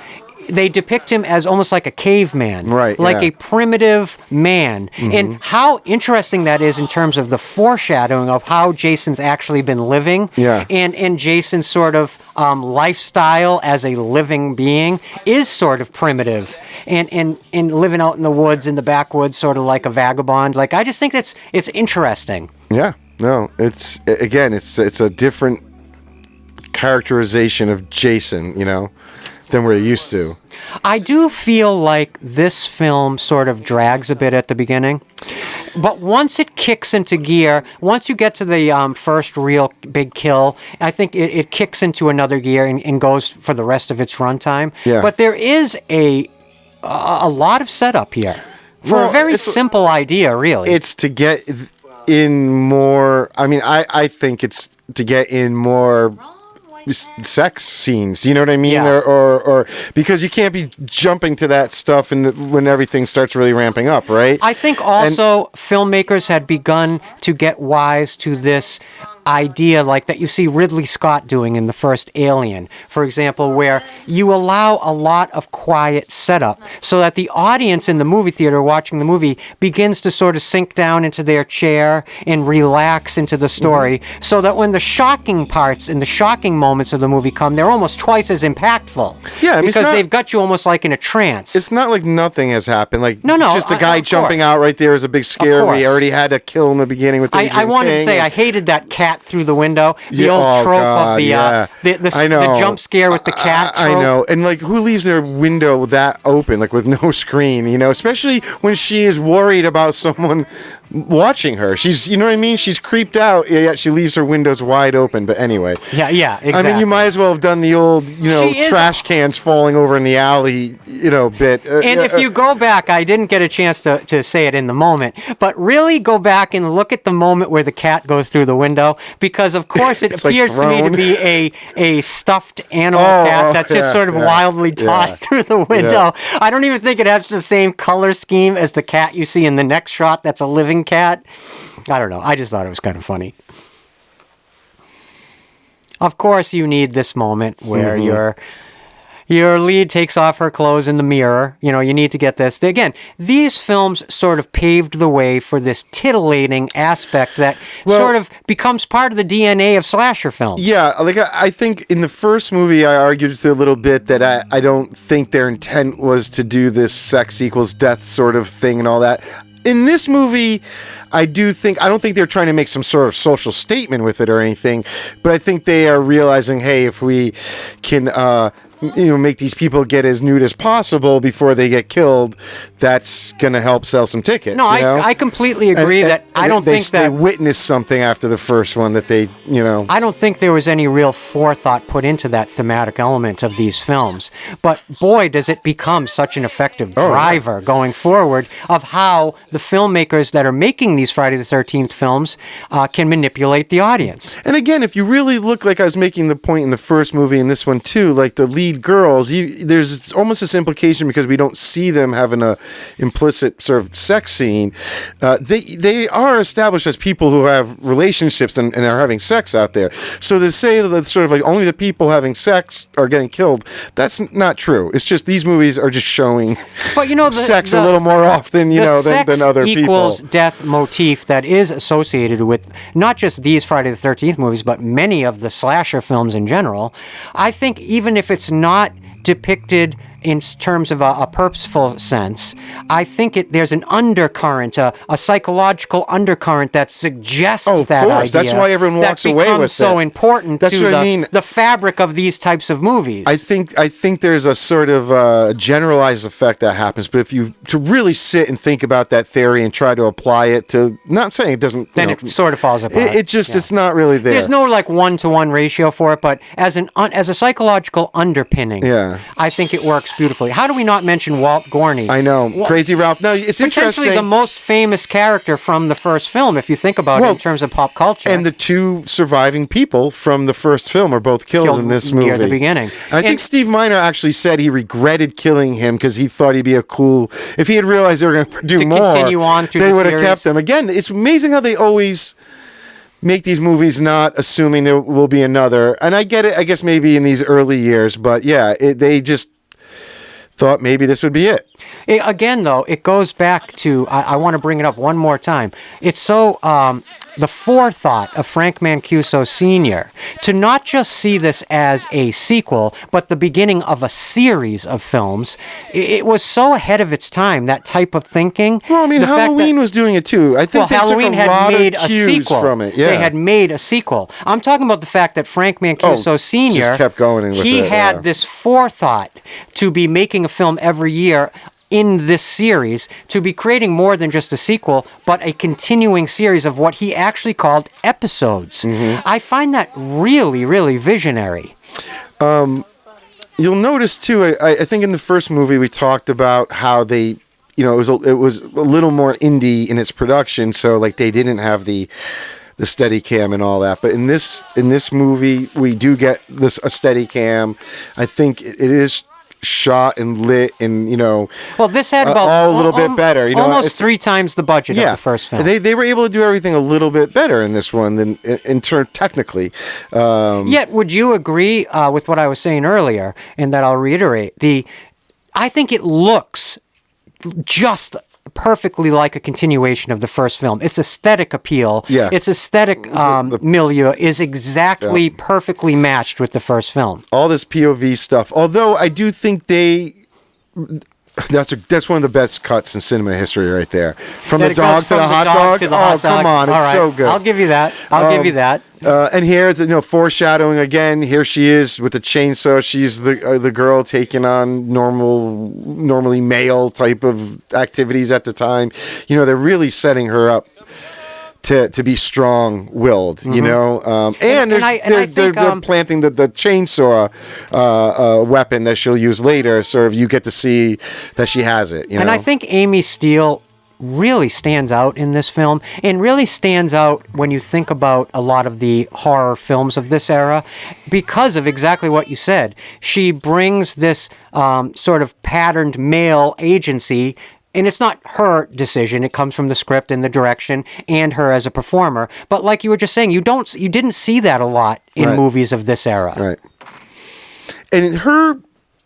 they depict him as almost like a caveman, a primitive man. Mm-hmm. And how interesting that is in terms of the foreshadowing of how Jason's actually been living, and Jason's sort of lifestyle as a living being is sort of primitive and living out in the woods, in the backwoods, sort of like a vagabond. Like, I just think it's interesting. Yeah, no, it's a different characterization of Jason, than we're used to. I do feel like this film sort of drags a bit at the beginning, but once it kicks into gear, once you get to the first real big kill, I think it kicks into another gear and goes for the rest of its runtime. Yeah. But there is a lot of setup here for a very simple idea, really. It's to get in more. I mean, I think it's to get in more sex scenes, you know what I mean? Or because you can't be jumping to that stuff when everything starts really ramping up, right? I think also filmmakers had begun to get wise to this idea like that you see Ridley Scott doing in the first Alien, for example, where you allow a lot of quiet setup so that the audience in the movie theater watching the movie begins to sort of sink down into their chair and relax into the story, so that when the shocking parts and the shocking moments of the movie come, they're almost twice as impactful. Yeah, because they've got you almost like in a trance. It's not like nothing has happened. Like just the guy jumping out right there is a big scare. We already had a kill in the beginning with Adrien King. I wanted to say I hated that cat through the window. The old trope of the jump scare with the cat trope. I know. And like, who leaves their window that open, like with no screen, especially when she is worried about someone watching her. She's, you know what I mean? She's creeped out, yet she leaves her windows wide open. But anyway. Yeah, exactly. I mean, you might as well have done the old, trash cans falling over in the alley, bit. And if you go back, I didn't get a chance to say it in the moment, but really go back and look at the moment where the cat goes through the window, because of course it appears to me to be a stuffed animal cat that's just sort of wildly tossed through the window. I don't even think it has the same color scheme as the cat you see in the next shot that's a living talking cat. I don't know. I just thought it was kind of funny. Of course, you need this moment where your lead takes off her clothes in the mirror. You know, you need to get this. Again, these films sort of paved the way for this titillating aspect that sort of becomes part of the DNA of slasher films. Yeah, like I think in the first movie, I argued a little bit that I don't think their intent was to do this sex equals death sort of thing and all that. In this movie, I don't think they're trying to make some sort of social statement with it or anything, but I think they are realizing, hey, if we can make these people get as nude as possible before they get killed, that's going to help sell some tickets. No, I completely agree I don't think they witnessed something after the first one that they, I don't think there was any real forethought put into that thematic element of these films. But boy, does it become such an effective driver going forward of how the filmmakers that are making these Friday the 13th films can manipulate the audience. And again, if you really look, like I was making the point in the first movie and this one too, like the lead girls, there's almost this implication because we don't see them having a implicit sort of sex scene. They are established as people who have relationships and are having sex out there. So to say that sort of like only the people having sex are getting killed, that's not true. It's just these movies are just showing sex a little more often, than other people. Equals death motif that is associated with not just these Friday the 13th movies, but many of the slasher films in general. I think even if it's not depicted in terms of a purposeful sense, I think there's an undercurrent, a psychological undercurrent that suggests that idea. That's why everyone walks away with it. That becomes so important to the fabric of these types of movies. I think there's a sort of generalized effect that happens, but if you to really sit and think about that theory and try to apply it to, not saying it doesn't, then it sort of falls apart. It's not really there. There's no like 1-to-1 ratio for it, but as a psychological underpinning, I think it works beautifully. How do we not mention Walt Gorney? I know. Crazy Ralph. No, it's interesting. Potentially the most famous character from the first film, if you think about it in terms of pop culture. And the two surviving people from the first film are both killed in this movie. Near the beginning. I think Steve Miner actually said he regretted killing him because he thought he'd be if he had realized they were going to do more, continue on through they the would have series. kept him. Again, it's amazing how they always make these movies not assuming there will be another. And I get it, I guess maybe in these early years, but they just thought maybe this would be it. Again, though, it goes back to, I want to bring it up one more time. It's so, the forethought of Frank Mancuso Sr. to not just see this as a sequel, but the beginning of a series of films. It was so ahead of its time, that type of thinking. Well, I mean, Halloween was doing it too. I think Halloween took a lot of cues from it. Yeah. They had made a sequel. I'm talking about the fact that Frank Mancuso Sr. just kept going with he had this forethought to be making a film every year in this series, to be creating more than just a sequel, but a continuing series of what he actually called episodes. I find that really, really visionary. You'll notice too, I think in the first movie we talked about how they, it was a little more indie in its production, so like they didn't have the Steadicam and all that. But in this movie, we do get a Steadicam. I think it is shot and lit and this had about all a little bit better, almost 3 times the budget of the first film. They were able to do everything a little bit better in this one than in turn technically. Yet would you agree with what I was saying earlier, and that I'll reiterate, I think it looks just perfectly like a continuation of the first film. Its aesthetic appeal, its aesthetic milieu is exactly perfectly matched with the first film. All this POV stuff. Although I do think that's one of the best cuts in cinema history right there. From the dog to the hot dog. Oh, come on. It's so good. I'll give you that. I'll give you that. And here it's foreshadowing again. Here she is with the chainsaw. She's the girl taking on normally male type of activities at the time. They're really setting her up to be strong-willed, and they're planting the chainsaw weapon that she'll use later. Sort of, you get to see that she has it. And I think Amy Steele really stands out in this film, and really stands out when you think about a lot of the horror films of this era, because of exactly what you said. She brings this sort of patterned male agency and it's not her decision. It comes from the script and the direction and her as a performer. But like you were just saying, you didn't see that a lot in movies of this era. Right. And her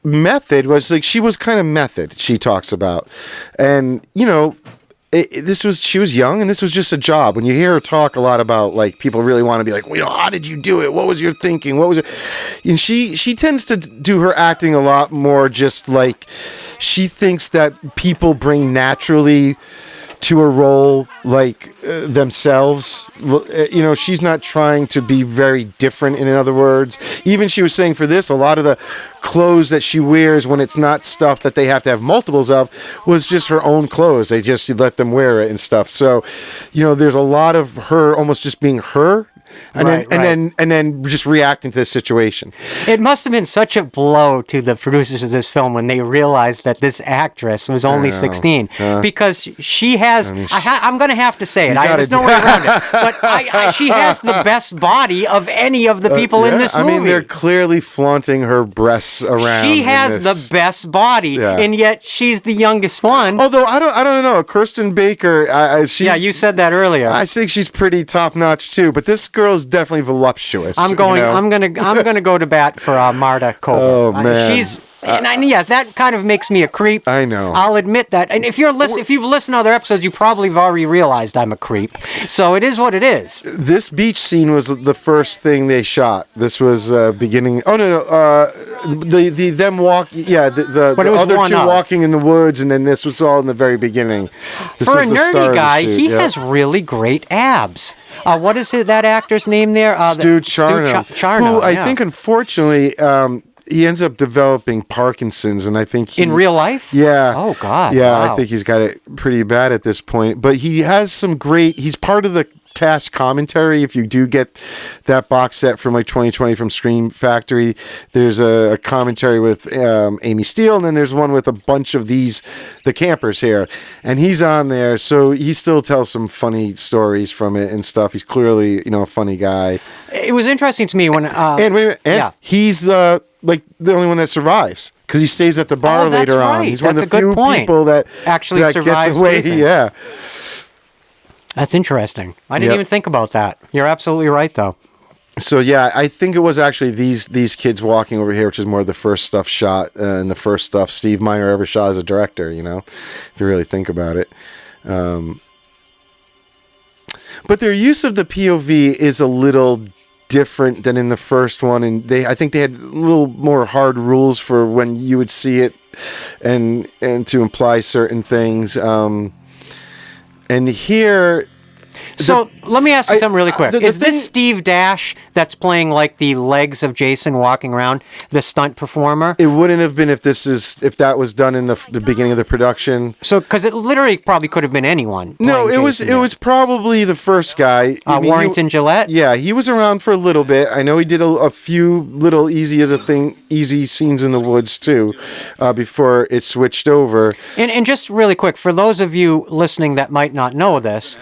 method was like, she was kind of method, she talks about. And, you know, she was young, and this was just a job. When you hear her talk a lot about, like, people really want to be like, well, you know, how did you do it? What was your thinking? What was it? And she tends to do her acting a lot more just like, she thinks that people bring naturally to a role like themselves. You know, she's not trying to be very different, in other words. Even she was saying for this, a lot of the clothes that she wears when it's not stuff that they have to have multiples of was just her own clothes. They just let them wear it and stuff. So, you know, there's a lot of her almost just being her. And then just reacting to the situation. It must have been such a blow to the producers of this film when they realized that this actress was only 16, because she has. I'm going to have to say it. There's no way around it. But she has the best body of any of the people in this movie. I mean, they're clearly flaunting her breasts around. She has the best body, and yet she's the youngest one. Although I don't know, Kirsten Baker. You said that earlier. I think she's pretty top notch too. But this girl's definitely voluptuous. I'm gonna go to bat for Marta Koval. Oh man, that kind of makes me a creep. I know. I'll admit that. And if you've listened to other episodes, you probably have already realized I'm a creep. So it is what it is. This beach scene was the first thing they shot. This was beginning. Oh no, them walk. Yeah, the other two walking in the woods, and then this was all in the very beginning. For a nerdy guy, he has really great abs. What is that actor's name there? Stu Charno. Who I think, unfortunately, he ends up developing Parkinson's, and I think in real life. Yeah. Oh God. Yeah, wow. I think he's got it pretty bad at this point. But he has some great. He's part of the cast commentary. If you do get that box set from like 2020 from Scream Factory, there's a commentary with Amy Steele, and then there's one with a bunch of the campers here, and he's on there, so he still tells some funny stories from it and stuff. He's clearly, you know, a funny guy. It was interesting to me when and wait a minute, he's the only one that survives, because he stays at the bar later on. He's one of the few people that actually survives. Gets away. Jason. Yeah. That's interesting. I didn't even think about that. You're absolutely right, though. So yeah, I think it was actually these kids walking over here, which is more of the first stuff shot and the first stuff Steve Miner ever shot as a director. You know, if you really think about it. But their use of the POV is a little different than in the first one, and I think they had a little more hard rules for when you would see it, and to imply certain things. And here... So let me ask you something really quick. Is this Steve Dash that's playing like the legs of Jason walking around, the stunt performer? It wouldn't have been if that was done in the beginning of the production. So because it literally probably could have been anyone. No, it was probably the first guy. Warrington Gillette. Yeah, he was around for a little bit. I know he did a few little easy scenes in the woods too, before it switched over. And just really quick, for those of you listening that might not know this,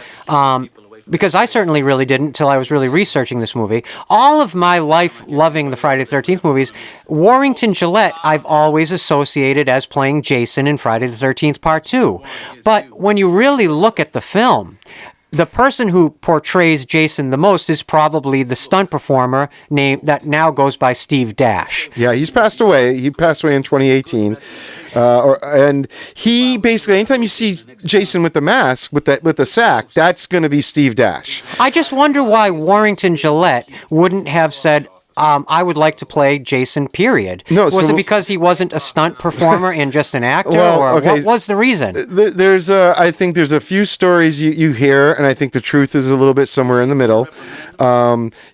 because I certainly really didn't until I was really researching this movie. All of my life loving the Friday the 13th movies, Warrington Gillette I've always associated as playing Jason in Friday the 13th Part 2. But when you really look at the film, the person who portrays Jason the most is probably the stunt performer that now goes by Steve Dash. Yeah, he's passed away. He passed away in 2018. And he basically, anytime you see Jason with the mask, with the sack, that's going to be Steve Dash. I just wonder why Warrington Gillette wouldn't have said, I would like to play Jason, period. No, was it because he wasn't a stunt performer and just an actor? What was the reason? I think there's a few stories you hear, and I think the truth is a little bit somewhere in the middle.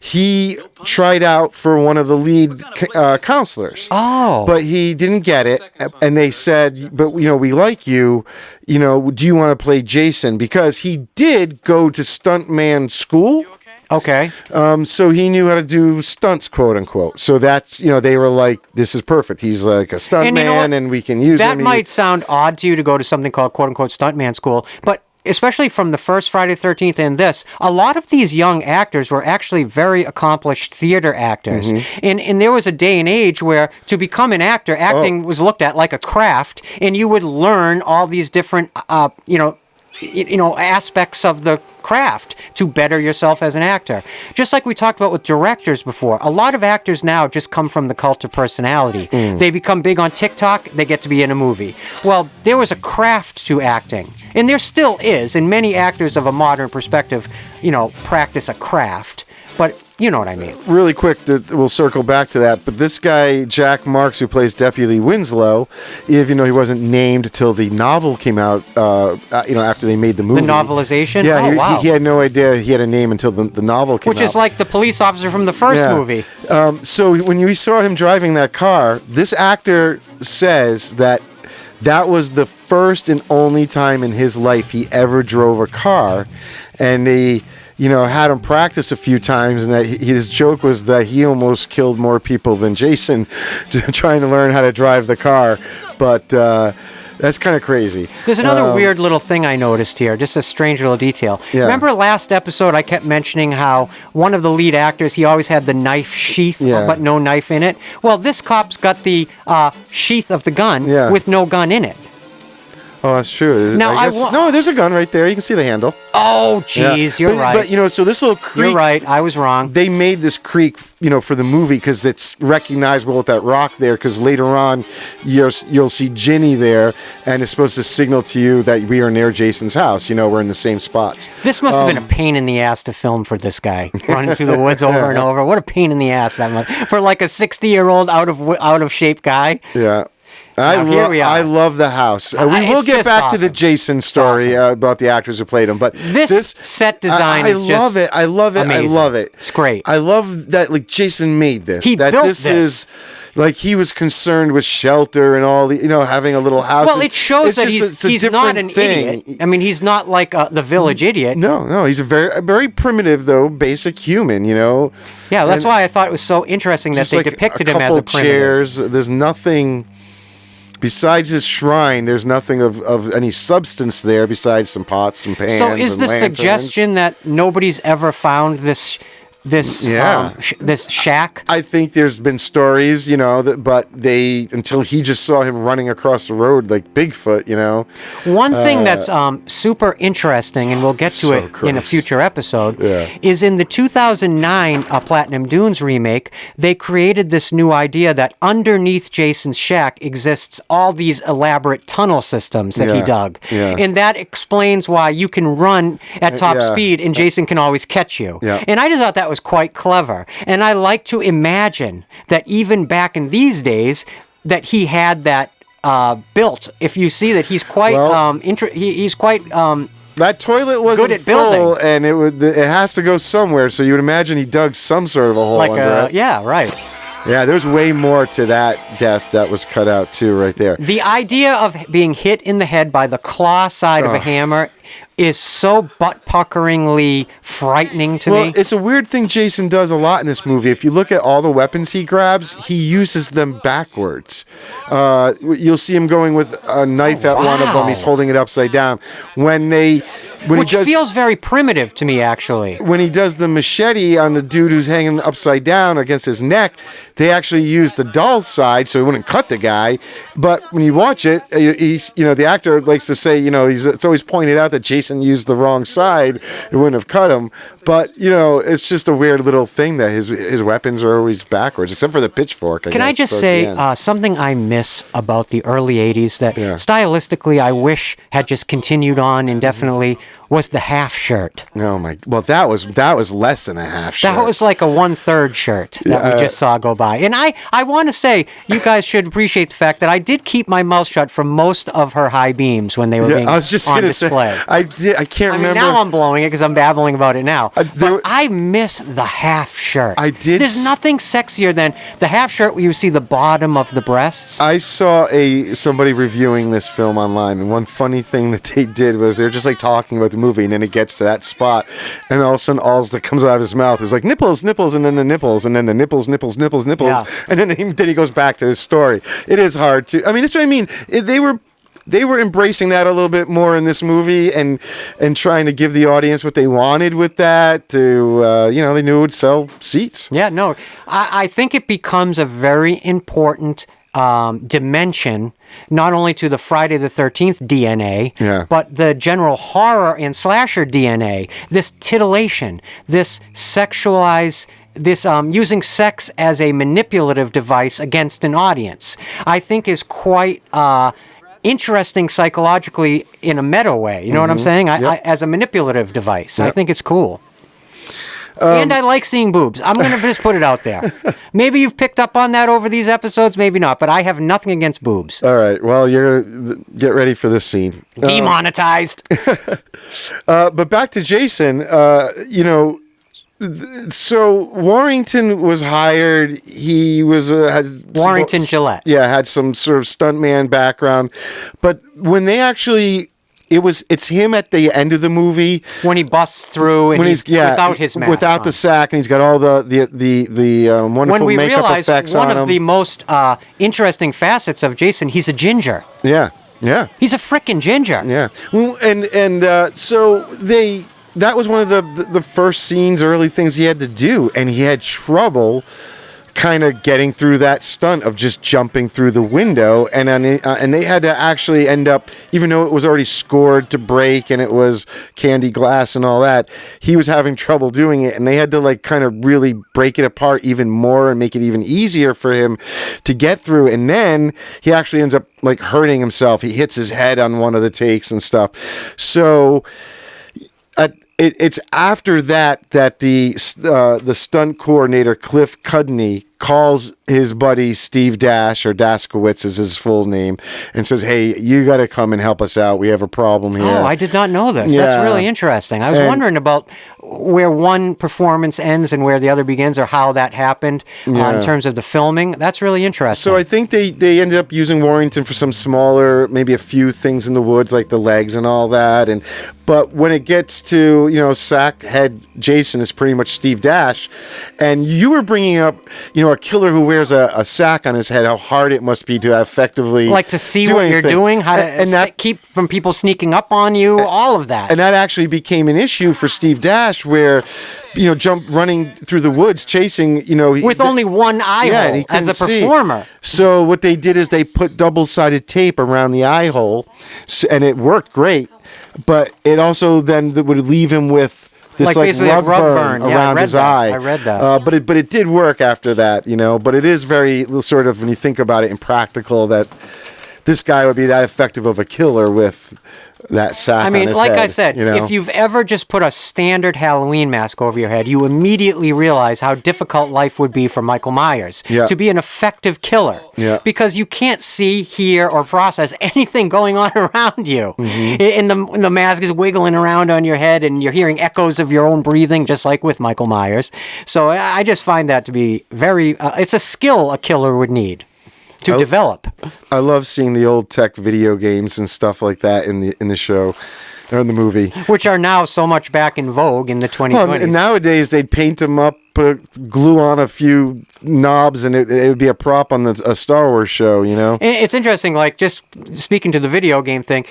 He tried out for one of the lead counselors. Oh. But he didn't get it, and they said, but, you know, we like you, you know, do you want to play Jason? Because he did go to stuntman school. Okay. So he knew how to do stunts, quote unquote. So that's, you know, they were like, this is perfect. He's like a stuntman, and we can use him. That might sound odd to you to go to something called quote unquote stuntman school, but especially from the first Friday the 13th and this, a lot of these young actors were actually very accomplished theater actors. And there was a day and age where to become an actor, acting was looked at like a craft, and you would learn all these different, aspects of the craft to better yourself as an actor. Just like we talked about with directors before, a lot of actors now just come from the cult of personality. They become big on TikTok, they get to be in a movie. Well, there was a craft to acting, and there still is, and many actors of a modern perspective, practice a craft. But you know what I mean. Really quick, we'll circle back to that. But this guy, Jack Marks, who plays Deputy Winslow, even though he wasn't named till the novel came out, after they made the movie. The novelization? Yeah, wow. He had no idea he had a name until the novel came out. Which is like the police officer from the first movie. So when you saw him driving that car, this actor says that was the first and only time in his life he ever drove a car. And they had him practice a few times, and that his joke was that he almost killed more people than Jason trying to learn how to drive the car. But that's kind of crazy. There's another weird little thing I noticed here, just a strange little detail. Yeah. Remember last episode I kept mentioning how one of the lead actors, he always had the knife sheath, but no knife in it? Well, this cop's got the sheath of the gun with no gun in it. Oh, that's true. Now, no, there's a gun right there. You can see the handle. Oh, jeez, you're right. But, so this little creek... You're right, I was wrong. They made this creek, for the movie because it's recognizable with that rock there, because later on you'll see Ginny there, and it's supposed to signal to you that we are near Jason's house. We're in the same spots. This must have been a pain in the ass to film for this guy, running through the woods over and over. What a pain in the ass that must... For like a 60-year-old out of shape guy. Yeah. I love the house. We will get back to the Jason story about the actors who played him, but this set design is just amazing. I love it. It's great. I love that Jason made this. He built this. Is he was concerned with shelter and all the having a little house. Well, it shows that he's not an idiot. I mean, he's not like the village idiot. No, he's a very primitive though, basic human. Yeah, that's why I thought it was so interesting that they depicted him as a primitive. Chairs. There's nothing. Besides his shrine, there's nothing of any substance there besides some pots and pans. So is the lanterns. suggestion that nobody's ever found this shack? I think there's been stories, but until he just saw him running across the road like Bigfoot, One thing that's super interesting, and we'll get to it in a future episode, is in the 2009 Platinum Dunes remake, they created this new idea that underneath Jason's shack exists all these elaborate tunnel systems that he dug. Yeah. And that explains why you can run at top speed and Jason can always catch you. Yeah. And I just thought that was quite clever, and I like to imagine that even back in these days that he had that built. If you see that he's quite he's quite that toilet wasn't good at full, building. and it has to go somewhere. So you would imagine he dug some sort of a hole under it. Yeah, right. Yeah, there's way more to that death that was cut out too, right there. The idea of being hit in the head by the claw side of a hammer is so butt-puckeringly frightening to me. Well, it's a weird thing Jason does a lot in this movie. If you look at all the weapons he grabs, he uses them backwards. You'll see him going with a knife at one of them. He's holding it upside down. Which feels very primitive to me, actually. When he does the machete on the dude who's hanging upside down against his neck, they actually use the dull side so he wouldn't cut the guy. But when you watch it, the actor likes to say, it's always pointed out that Jason used the wrong side. It wouldn't have cut him. But, it's just a weird little thing that his weapons are always backwards, except for the pitchfork. Can I just say something I miss about the early 80s that stylistically I wish had just continued on indefinitely was the half shirt. Oh my! Well, that was less than a half shirt. That was like a 1/3 shirt that we just saw go by. And I want to say you guys should appreciate the fact that I did keep my mouth shut for most of her high beams when they were being on display. I can't remember. Now I'm blowing it because I'm babbling about it now. But I miss the half shirt. There's nothing sexier than the half shirt where you see the bottom of the breasts. I saw somebody reviewing this film online, and one funny thing that they did was they're just like talking about the movie, and then it gets to that spot, and all of a sudden all that comes out of his mouth is like nipples, nipples, and then the nipples, and then the nipples, nipples, nipples, nipples, and then he goes back to his story. It is hard to. I mean, that's what I mean. They were they were embracing that a little bit more in this movie and trying to give the audience what they wanted with that. To they knew it would sell seats. Yeah, no, I think it becomes a very important dimension, not only to the Friday the 13th DNA, but the general horror and slasher DNA. This titillation, this sexualized, this using sex as a manipulative device against an audience, I think is quite interesting psychologically in a meta way. You know what I'm saying? I, as a manipulative device. I think it's cool. And I like seeing boobs. I'm going to just put it out there. Maybe you've picked up on that over these episodes, maybe not, but I have nothing against boobs. All right. Well, get ready for this scene. Demonetized. But back to Jason, so Warrington was hired. He was Warrington Gillette. Yeah, had some sort of stuntman background. But when they actually... It's him at the end of the movie when he busts through and he's without his mask, without the sack, and he's got all the wonderful makeup effects on him. One of the most interesting facets of Jason, he's a ginger. Yeah, he's a frickin' ginger. Yeah, well, so that was one of the first scenes, early things he had to do, and he had trouble kind of getting through that stunt of just jumping through the window, and they had to actually end up, even though it was already scored to break and it was candy glass and all that, he was having trouble doing it, and they had to like kind of really break it apart even more and make it even easier for him to get through. And then he actually ends up like hurting himself. He hits his head on one of the takes and stuff. So it's after that the stunt coordinator Cliff Cudney calls his buddy Steve Dash, or Daskowitz is his full name, and says, "Hey, you got to come and help us out. We have a problem here." Oh, I did not know this. Yeah. That's really interesting. I was wondering about where one performance ends and where the other begins, or how that happened in terms of the filming. That's really interesting. So I think they ended up using Warrington for some smaller, maybe a few things in the woods, like the legs and all that. But when it gets to, Sackhead Jason is pretty much Steve Dash, and you were bringing up, a killer who wears a sack on his head, how hard it must be to effectively to see what you're doing, how to keep from people sneaking up on you, all of that. And that actually became an issue for Steve Dash, where running through the woods chasing, with only one eye hole as a performer. So what they did is they put double-sided tape around the eye hole, and it worked great, but it also then would leave him with this rug burn around his eye. I read that. But it did work after that, But it is very sort of, when you think about it, impractical that this guy would be that effective of a killer with that sack on his head. I said, if you've ever just put a standard Halloween mask over your head, you immediately realize how difficult life would be for Michael Myers to be an effective killer. Yeah. Because you can't see, hear, or process anything going on around you. Mm-hmm. And the mask is wiggling around on your head, and you're hearing echoes of your own breathing, just like with Michael Myers. So I just find that to be very... it's a skill a killer would need to develop. I love seeing the old tech video games and stuff like that in the show or in the movie, which are now so much back in vogue in the 2020s. Well, and nowadays they'd paint them up, glue on a few knobs, and it would be a prop on a Star Wars show, It's interesting, like, just speaking to the video game thing,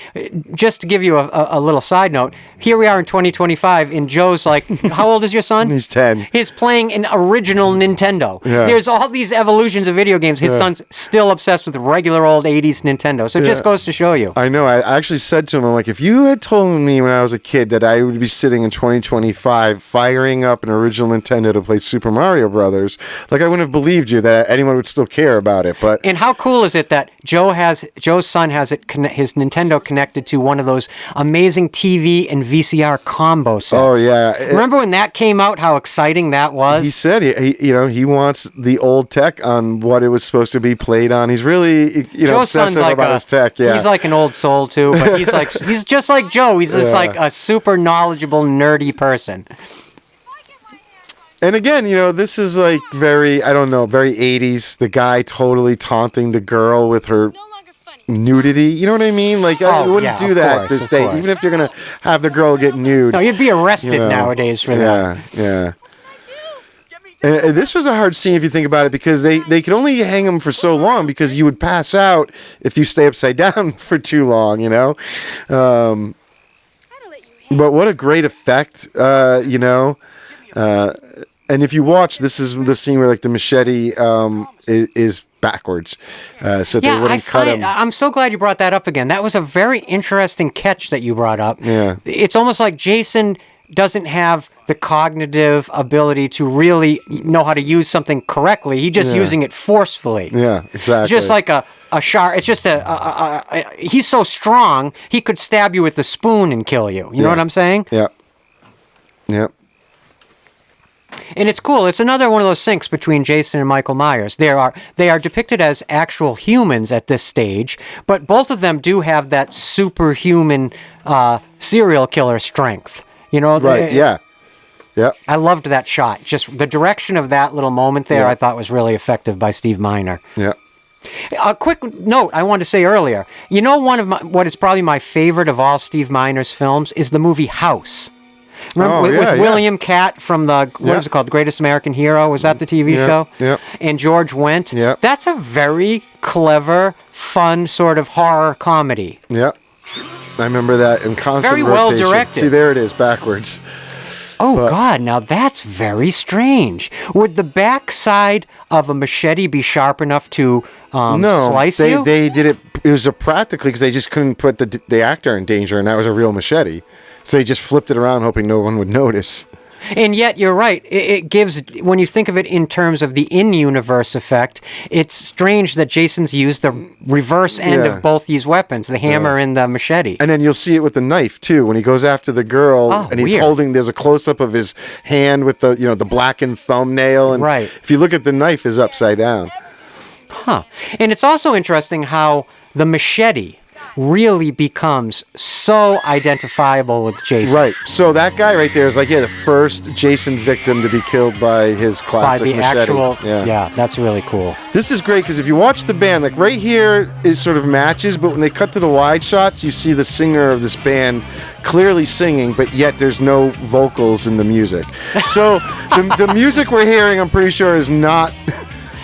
just to give you a little side note, here we are in 2025, and Joe's like, how old is your son? He's 10. He's playing an original Nintendo. Yeah. There's all these evolutions of video games. His son's still obsessed with regular old 80s Nintendo, so it just goes to show you. I know. I actually said to him, I'm like, if you had told me when I was a kid that I would be sitting in 2025 firing up an original Nintendo to play Super Mario Brothers, like, I wouldn't have believed you that anyone would still care about it. And how cool is it that Joe's son has his Nintendo connected to one of those amazing TV and VCR combo sets? Oh yeah, remember when that came out? How exciting that was! He said he wants the old tech on what it was supposed to be played on. He's really Joe's obsessive son's about his tech. Yeah, he's like an old soul too, but he's just like Joe. He's just like a super knowledgeable, nerdy person. And again, this is like very 80s. The guy totally taunting the girl with her nudity. You know what I mean? Like, I wouldn't do that this day, even if you're going to have the girl get nude. No, you'd be arrested nowadays for that. Yeah. And this was a hard scene if you think about it, because they could only hang him for so long, because you would pass out if you stay upside down for too long, you know. But what a great effect, you know. And if you watch, this is the scene where like the machete is backwards, so they wouldn't cut him. I'm so glad you brought that up again. That was a very interesting catch that you brought up. Yeah, it's almost like Jason doesn't have the cognitive ability to really know how to use something correctly. He's just using it forcefully. Yeah, exactly. Just like a shark. It's just he's so strong, he could stab you with a spoon and kill you. You know what I'm saying? Yeah. Yeah. And it's cool. It's another one of those syncs between Jason and Michael Myers. They are depicted as actual humans at this stage, but both of them do have that superhuman serial killer strength. You know? Right. Yeah. Yeah. I loved that shot. Just the direction of that little moment there, I thought was really effective by Steve Miner. Yeah. A quick note I wanted to say earlier. You know, what is probably my favorite of all Steve Miner's films is the movie House. Remember with William Catt from what was it called? The Greatest American Hero? Was that the TV show? Yeah. And George Wendt. Yeah. That's a very clever, fun sort of horror comedy. Yeah. I remember that in constant very rotation. well directed. See, there it is, backwards. Oh, God, now that's very strange. Would the backside of a machete be sharp enough to slice you? They did it. It was practically because they just couldn't put the actor in danger, and that was a real machete. So they just flipped it around, hoping no one would notice. And yet, you're right. It gives, when you think of it in terms of the in-universe effect, it's strange that Jason's used the reverse end of both these weapons, the hammer and the machete. And then you'll see it with the knife, too, when he goes after the girl, and he's holding, there's a close-up of his hand with the blackened thumbnail. And if you look at the knife, is upside down. Huh. And it's also interesting how the machete really becomes so identifiable with Jason. Right. So that guy right there is like, the first Jason victim to be killed by his classic machete. Actual, that's really cool. This is great because if you watch the band, like right here is sort of matches, but when they cut to the wide shots, you see the singer of this band clearly singing, but yet there's no vocals in the music. So the music we're hearing, I'm pretty sure, is not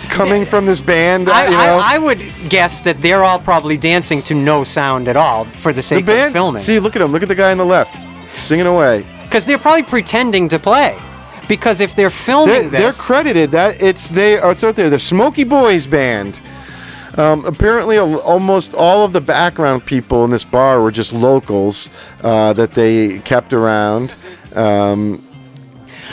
coming from this band. I would guess that they're all probably dancing to no sound at all for the sake of filming. See, look at him. Look at the guy on the left singing away. Because they're probably pretending to play. Because if they're filming they're credited that it's out there. The Smokey Boys Band. Apparently, almost all of the background people in this bar were just locals that they kept around.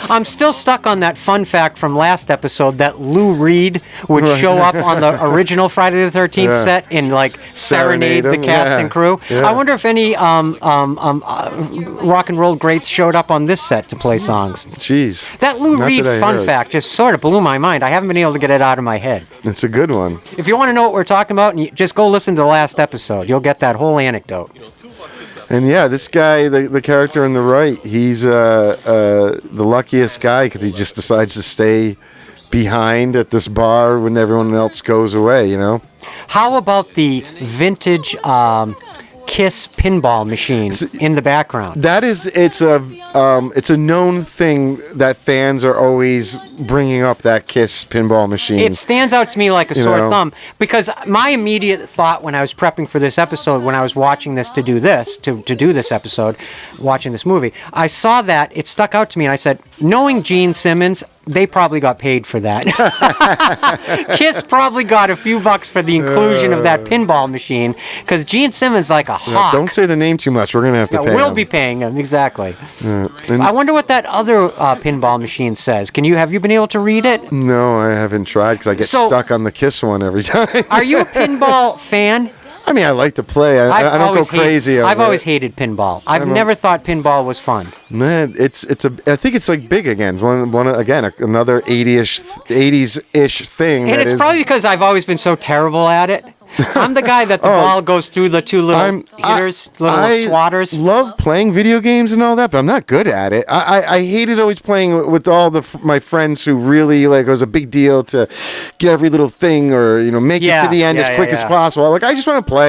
I'm still stuck on that fun fact from last episode that Lou Reed would show up on the original Friday the 13th set and serenade the cast and crew. Yeah. I wonder if any rock and roll greats showed up on this set to play songs. Jeez. That Lou Reed fun fact just sort of blew my mind. I haven't been able to get it out of my head. It's a good one. If you want to know what we're talking about, just go listen to the last episode. You'll get that whole anecdote. And this guy, the character on the right, he's the luckiest guy because he just decides to stay behind at this bar when everyone else goes away, How about the vintage Kiss pinball machine in the background? It's a known thing that fans are always bringing up, that Kiss pinball machine. It stands out to me like a sore thumb because my immediate thought when I was prepping for this episode, when I was watching this to do this episode, watching this movie, I saw that, it stuck out to me, and I said, knowing Gene Simmons, they probably got paid for that. Kiss probably got a few bucks for the inclusion of that pinball machine because Gene Simmons like a hawk. Don't say the name too much. We're going to have to pay him. We'll be paying him, exactly. I wonder what that other pinball machine says. Have you been able to read it? No, I haven't tried because I get stuck on the Kiss one every time. Are you a pinball fan? I mean, I like to play. I don't go crazy. I've always hated pinball. I've never thought pinball was fun. Man, I think it's like big again. Another 80s-ish thing. And it's probably because I've always been so terrible at it. I'm the guy that the ball goes through the two little hitters, little swatters. I love playing video games and all that, but I'm not good at it. I hated always playing with all my friends who really it was a big deal to get every little thing or make it to the end as quick as possible. I just want to play,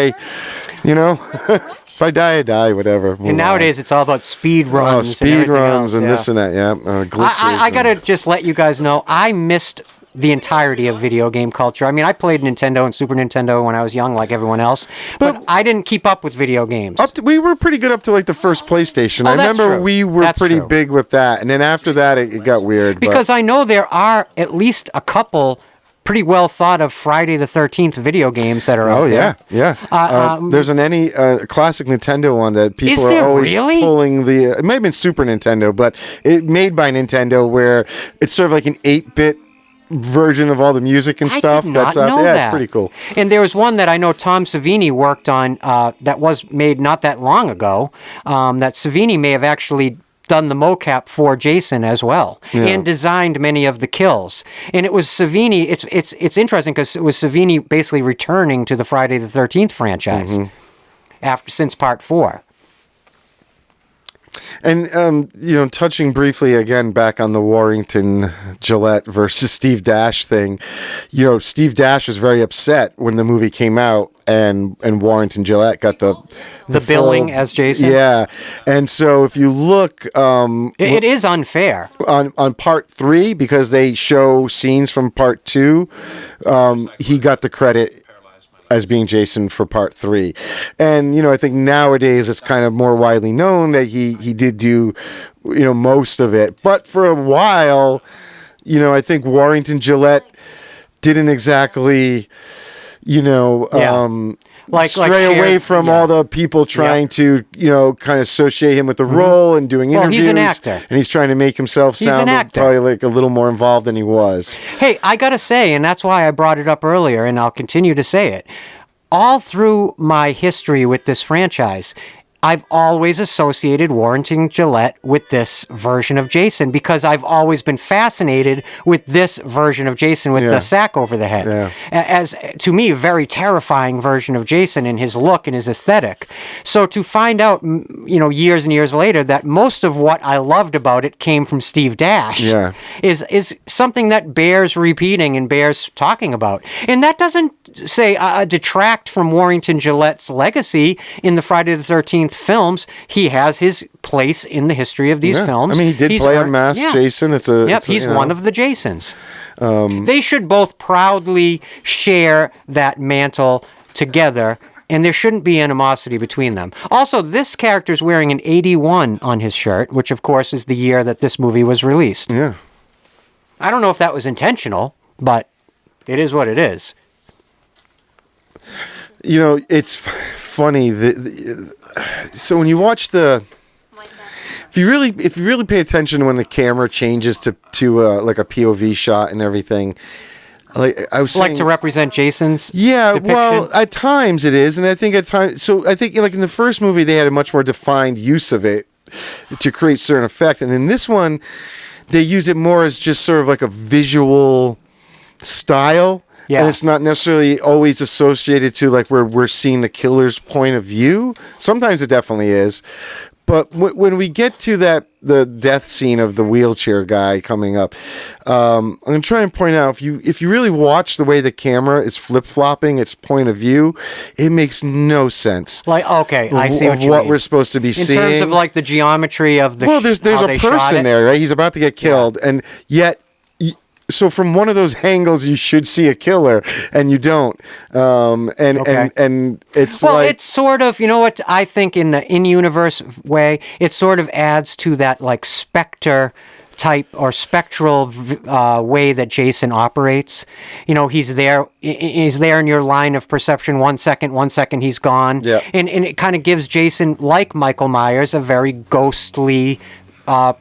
If I die, I die. Whatever. And nowadays, it's all about speed runs. Speed runs and yeah. this and that. Yeah. Glitches. I gotta just let you guys know, I missed the entirety of video game culture. I mean, I played Nintendo and Super Nintendo when I was young, like everyone else, but I didn't keep up with video games. We were pretty good up to like the first PlayStation. I remember we were pretty big with that, and then after that, it got weird. Because I know there are at least a couple pretty well thought of Friday the 13th video games that are out there. There's a classic Nintendo one that people are always pulling the. It might have been Super Nintendo, but it made by Nintendo, where it's sort of like an 8-bit version of all the music and stuff that's out there. Yeah, it's pretty cool. And there was one that I know Tom Savini worked on that was made not that long ago. That Savini may have actually done the mocap for Jason as well, and designed many of the kills. And it was Savini. It's interesting because it was Savini basically returning to the Friday the 13th franchise since Part 4. And, touching briefly again back on the Warrington Gillette versus Steve Dash thing, Steve Dash was very upset when the movie came out and Warrington Gillette got the billing as Jason. Yeah. And so if you look... it is unfair. On Part 3, because they show scenes from Part 2, he got the credit as being Jason for Part 3. And, I think nowadays it's kind of more widely known that he did do, most of it. But for a while, I think Warrington Gillette didn't exactly, stray away from all the people trying to, kind of associate him with the role and doing interviews. He's an actor. And he's trying to make himself sound probably like a little more involved than he was. Hey, I got to say, and that's why I brought it up earlier, and I'll continue to say it, all through my history with this franchise, I've always associated Warrington Gillette with this version of Jason because I've always been fascinated with this version of Jason with the sack over the head. Yeah. As, to me, a very terrifying version of Jason in his look and his aesthetic. So to find out, years and years later that most of what I loved about it came from Steve Dash is something that bears repeating and bears talking about. And that doesn't say detract from Warrington Gillette's legacy in the Friday the 13th films. He has his place in the history of these films. I mean, he did play a masked Jason. He's one of the Jasons. They should both proudly share that mantle together, and there shouldn't be animosity between them. Also, this character's wearing an 81 on his shirt, which of course is the year that this movie was released. Yeah. I don't know if that was intentional, but it is what it is. It's funny so when you watch if you really pay attention when the camera changes to like a POV shot and everything, like I was saying, to represent Jason's depiction? Well, at times it is, and I think at times, so I think like in the first movie they had a much more defined use of it to create certain effect, and in this one they use it more as just sort of like a visual style. Yeah. And it's not necessarily always associated to like where we're seeing the killer's point of view. Sometimes it definitely is. But when we get to the death scene of the wheelchair guy coming up, I'm going to try and point out, if you really watch the way the camera is flip-flopping its point of view, it makes no sense. Like, okay, I see what you mean. We're supposed to be seeing. In terms of like the geometry of the there's a person there, right? He's about to get killed, and yet... So from one of those angles, you should see a killer, and you don't. And it's it's sort of, what I think in the in-universe way, it sort of adds to that like Spectre type or spectral way that Jason operates. He's there in your line of perception 1 second he's gone. Yeah. And it kind of gives Jason, like Michael Myers, a very ghostly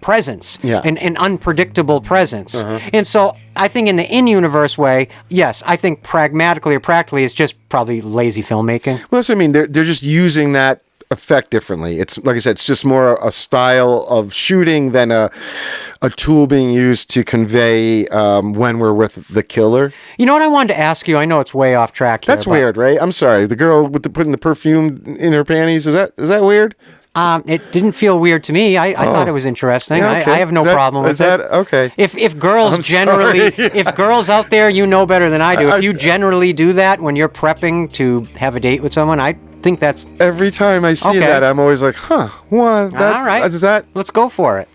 presence, an unpredictable presence. And so I think in the in-universe way, yes, I think pragmatically or practically it's just probably lazy filmmaking. Well, that's what I mean. They're just using that effect differently. It's like I said, it's just more a style of shooting than a tool being used to convey when we're with the killer. You know what I wanted to ask you? I know it's way off track here. That's weird, right? I'm sorry. The girl with putting the perfume in her panties, is that weird? It didn't feel weird to me. I thought it was interesting. Yeah, okay. I have no problem with it. Okay. If girls if girls out there, you know better than I do. If you generally do that when you're prepping to have a date with someone, think that's... Every time I see that, I'm always like, huh, what? All right. Is that... Let's go for it.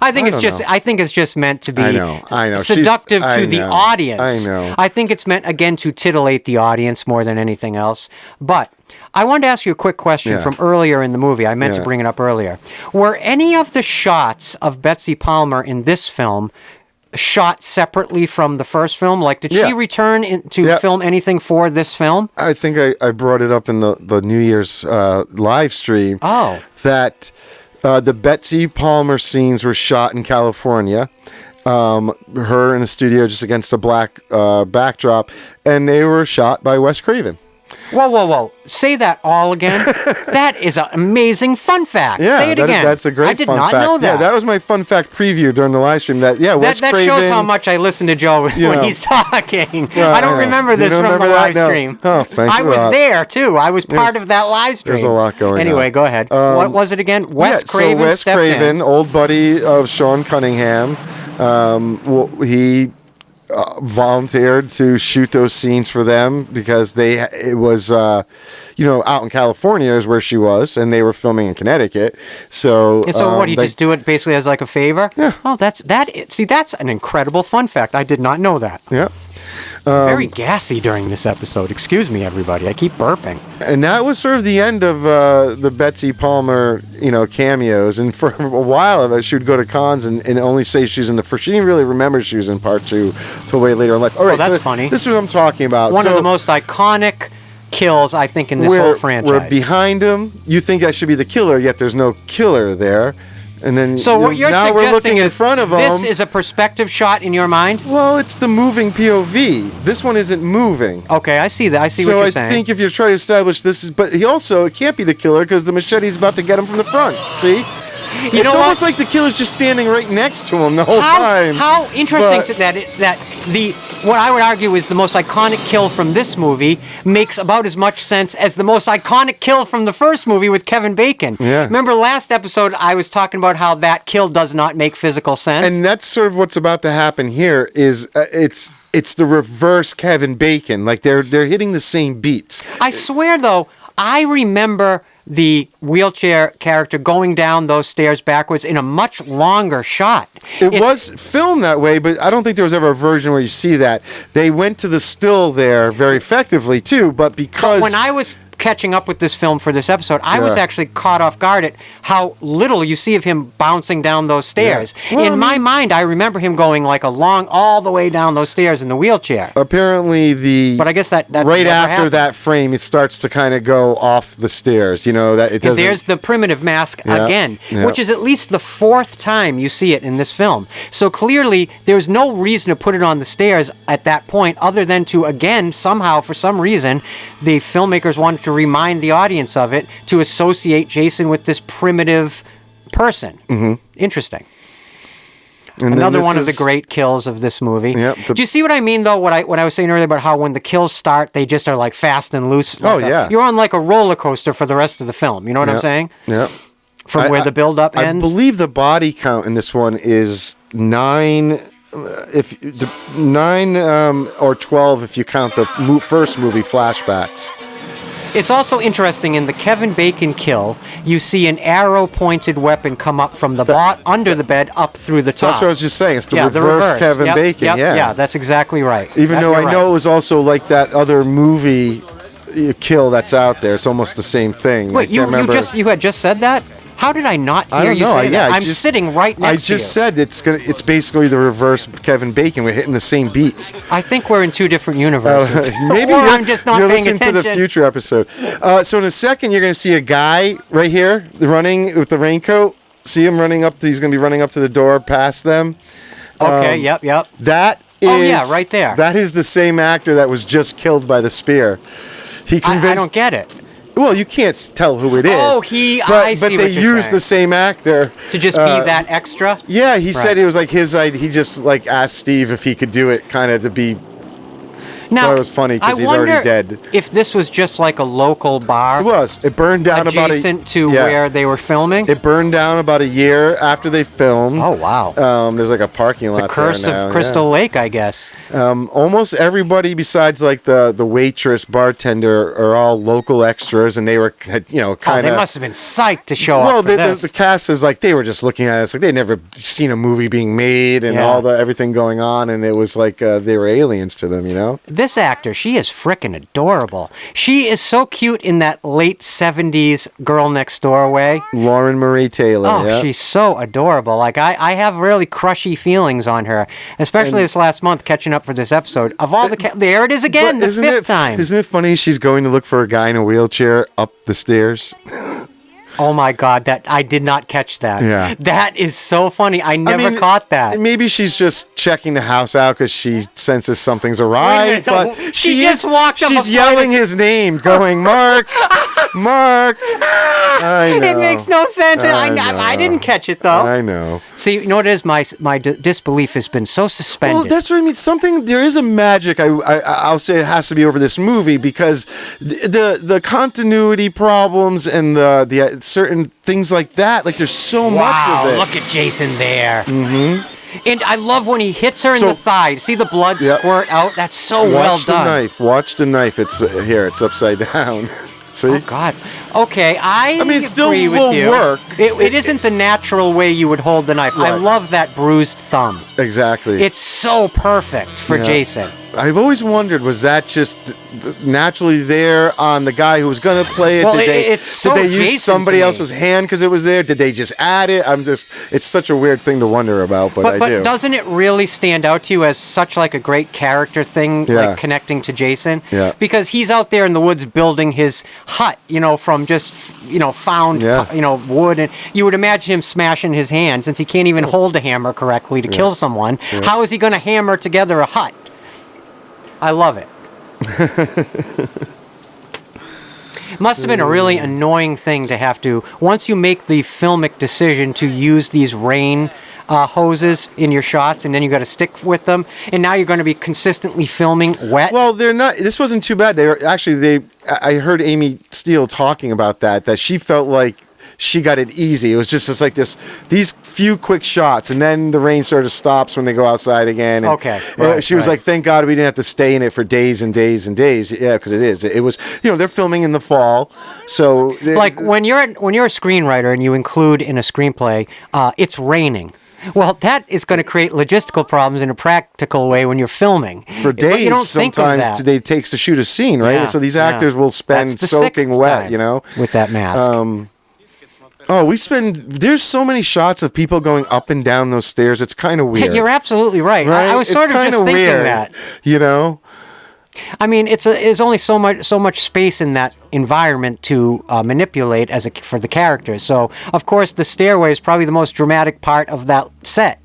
I think it's just meant to be I know. seductive to the audience. I know. I think it's meant, again, to titillate the audience more than anything else. But I wanted to ask you a quick question from earlier in the movie. I meant to bring it up earlier. Were any of the shots of Betsy Palmer in this film shot separately from the first film? Like, did she return to film anything for this film? I think I brought it up in the New Year's live stream. Oh. That the Betsy Palmer scenes were shot in California. Her in the studio just against a black backdrop. And they were shot by Wes Craven. Whoa. Say that all again. That is an amazing fun fact. Yeah, Say it again. That's a great fun fact. I did not know that. Yeah, that was my fun fact preview during the live stream. Wes That Craven... shows how much I listen to Joe when he's talking. I don't remember this from the live stream. Oh, thanks I was there, too. I was part of that live stream. There's a lot going on. Anyway, go ahead. What was it again? Wes Craven Wes Craven, old buddy of Sean Cunningham, he... volunteered to shoot those scenes for them because it was out in California is where she was, and they were filming in Connecticut. So what do you just do it basically as like a favor? Yeah. Oh, that's an incredible fun fact. I did not know that. Yeah. Very gassy during this episode. Excuse me, everybody. I keep burping. And that was sort of the end of the Betsy Palmer, cameos. And for a while of it, she would go to cons and only say she was in the first. She didn't really remember she was in part 2 till way later in life. All right, that's funny. This is what I'm talking about. One of the most iconic kills, I think, in this whole franchise. We're behind him. You think I should be the killer, yet there's no killer there. And then what you're now we're suggesting looking is in front of this him. is a perspective shot in your mind? Well, it's the moving POV. This one isn't moving. Okay, I see that. I see what you're saying. So I think if you're trying to establish but it can't be the killer because the machete's about to get him from the front. See? It's almost like the killer's just standing right next to him the whole time. How interesting what I would argue is the most iconic kill from this movie makes about as much sense as the most iconic kill from the first movie with Kevin Bacon. Yeah. Remember last episode I was talking about how that kill does not make physical sense? And that's sort of what's about to happen here is it's the reverse Kevin Bacon. Like they're hitting the same beats. I swear though, I remember the wheelchair character going down those stairs backwards in a much longer shot. It was filmed that way, but I don't think there was ever a version where you see that. They went to the still there very effectively too, but when I was catching up with this film for this episode, I was actually caught off guard at how little you see of him bouncing down those stairs. Yeah. Well, in my mind, I remember him going like all the way down those stairs in the wheelchair. Apparently, but I guess that right after that frame, it starts to kind of go off the stairs. That it doesn't. There's the primitive mask again, which is at least the 4th time you see it in this film. So clearly, there's no reason to put it on the stairs at that point, other than to again somehow, for some reason, the filmmakers wanted to remind the audience of it, to associate Jason with this primitive person. Mm-hmm. Interesting. And another one of the great kills of this movie. Yep, Do you see what I mean, though? What I was saying earlier about how when the kills start, they just are like fast and loose. You're on like a roller coaster for the rest of the film. You know what I'm saying? Yeah. From where the build-up ends. I believe the body count in this one is 9. 9 or 12 if you count the first movie flashbacks. It's also interesting in the Kevin Bacon kill, you see an arrow-pointed weapon come up from the under the bed up through the top. That's what I was just saying. It's the reverse Kevin Bacon. Yeah, that's exactly right. Even though I know it was also like that other movie kill that's out there. It's almost the same thing. Wait, you had just said that? How did I not hear you say that? I'm sitting right next to you. I just said it's basically the reverse Kevin Bacon. We're hitting the same beats. I think we're in 2 different universes. Maybe I'm just not paying listening attention. to the future episode. So in a second, you're going to see a guy right here running with the raincoat. See him running up. He's going to be running up to the door past them. Okay, yep. That is... right there. That is the same actor that was just killed by the spear. He convinced... I don't get it. Well, you can't tell who it is. Oh, I see but they used the same actor to just be that extra. Yeah, he said it was like his idea. He just asked Steve if he could do it, kind of to be. Now, thought it was funny because he's already dead. If this was just like a local bar, It was. It burned down adjacent to where they were filming. It burned down about a year after they filmed. Oh wow! There's like a parking lot. The curse there now, of Crystal Lake, I guess. Almost everybody besides like the waitress, bartender, are all local extras, and they were kind of. They must have been psyched to show up for this. The cast is like they were just looking at us like they'd never seen a movie being made and everything going on, and it was like they were aliens to them, This actor, she is frickin' adorable. She is so cute in that late 70s Girl Next Door way. Lauren Marie Taylor. Oh, she's so adorable. Like, I have really crushy feelings on her, especially this last month catching up for this episode. Of all there it is again, the fifth time. Isn't it funny she's going to look for a guy in a wheelchair up the stairs? Oh my God, that I did not catch that. Yeah. That is so funny. I never caught that. Maybe she's just checking the house out because she senses something's awry. But she just walked up. She's yelling his name, going, Mark, Mark. I know. It makes no sense. I didn't catch it though. I know. See, you know what it is? My disbelief has been so suspended. Well, that's what I mean. There is a magic. I'll say it has to be over this movie because the continuity problems and the certain things like that. Like there's so much of it. Look at Jason there. Mm-hmm. And I love when he hits her in the thigh. See the blood squirt out? That's so well done. Watch the knife. It's here. It's upside down. See? Oh God. Okay, I mean, it still agree with will you. work. It isn't the natural way you would hold the knife. Right. I love that bruised thumb. Exactly. It's so perfect for Jason. I've always wondered, was that just naturally there on the guy who was going to play it? Well, did they use Jason somebody else's hand because it was there? Did they just add it? It's such a weird thing to wonder about, but I do. But doesn't it really stand out to you as such like a great character thing, like connecting to Jason? Yeah. Because he's out there in the woods building his hut, from just, found, wood. And you would imagine him smashing his hand since he can't even hold a hammer correctly to kill someone. Yeah. How is he going to hammer together a hut? I love it. Must have been a really annoying thing to have to, once you make the filmic decision to use these rain hoses in your shots, and then you got to stick with them, and now you're going to be consistently filming wet. Well, they're not. This wasn't too bad. I heard Amy Steele talking about that she felt like she got it easy. It was just like these few quick shots, and then the rain sort of stops when they go outside again. And, okay. She was like, thank God we didn't have to stay in it for days and days and days. Yeah, because it was, they're filming in the fall. So like when you're a screenwriter and you include in a screenplay, it's raining. Well, that is going to create logistical problems in a practical way when you're filming. For days, you don't sometimes it takes to shoot a scene, right? Yeah, and so these actors will spend soaking wet, with that mask. There's so many shots of people going up and down those stairs. It's kind of weird. Yeah, you're absolutely right. I was sort of just thinking weird, that. I mean, it's only so much space in that environment to manipulate for the characters. So, of course, the stairway is probably the most dramatic part of that set.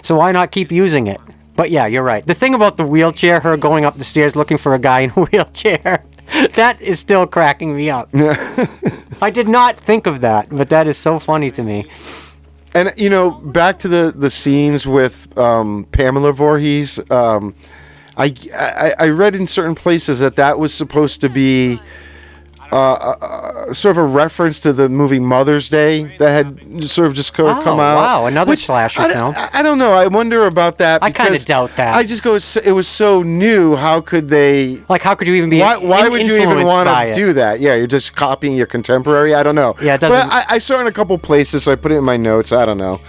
So why not keep using it? But yeah, you're right. The thing about the wheelchair, her going up the stairs looking for a guy in a wheelchair, that is still cracking me up. I did not think of that, but that is so funny to me. And, back to the scenes with Pamela Voorhees, I read in certain places that was supposed to be sort of a reference to the movie Mother's Day that had sort of just come out. Wow, another slasher film. I don't know. I wonder about that. I kind of doubt that. I just go, it was so new. How could they? Like, how could you even be? Why would you even want to do that? Yeah, you're just copying your contemporary. I don't know. Yeah, it doesn't. But I saw it in a couple places, so I put it in my notes. I don't know.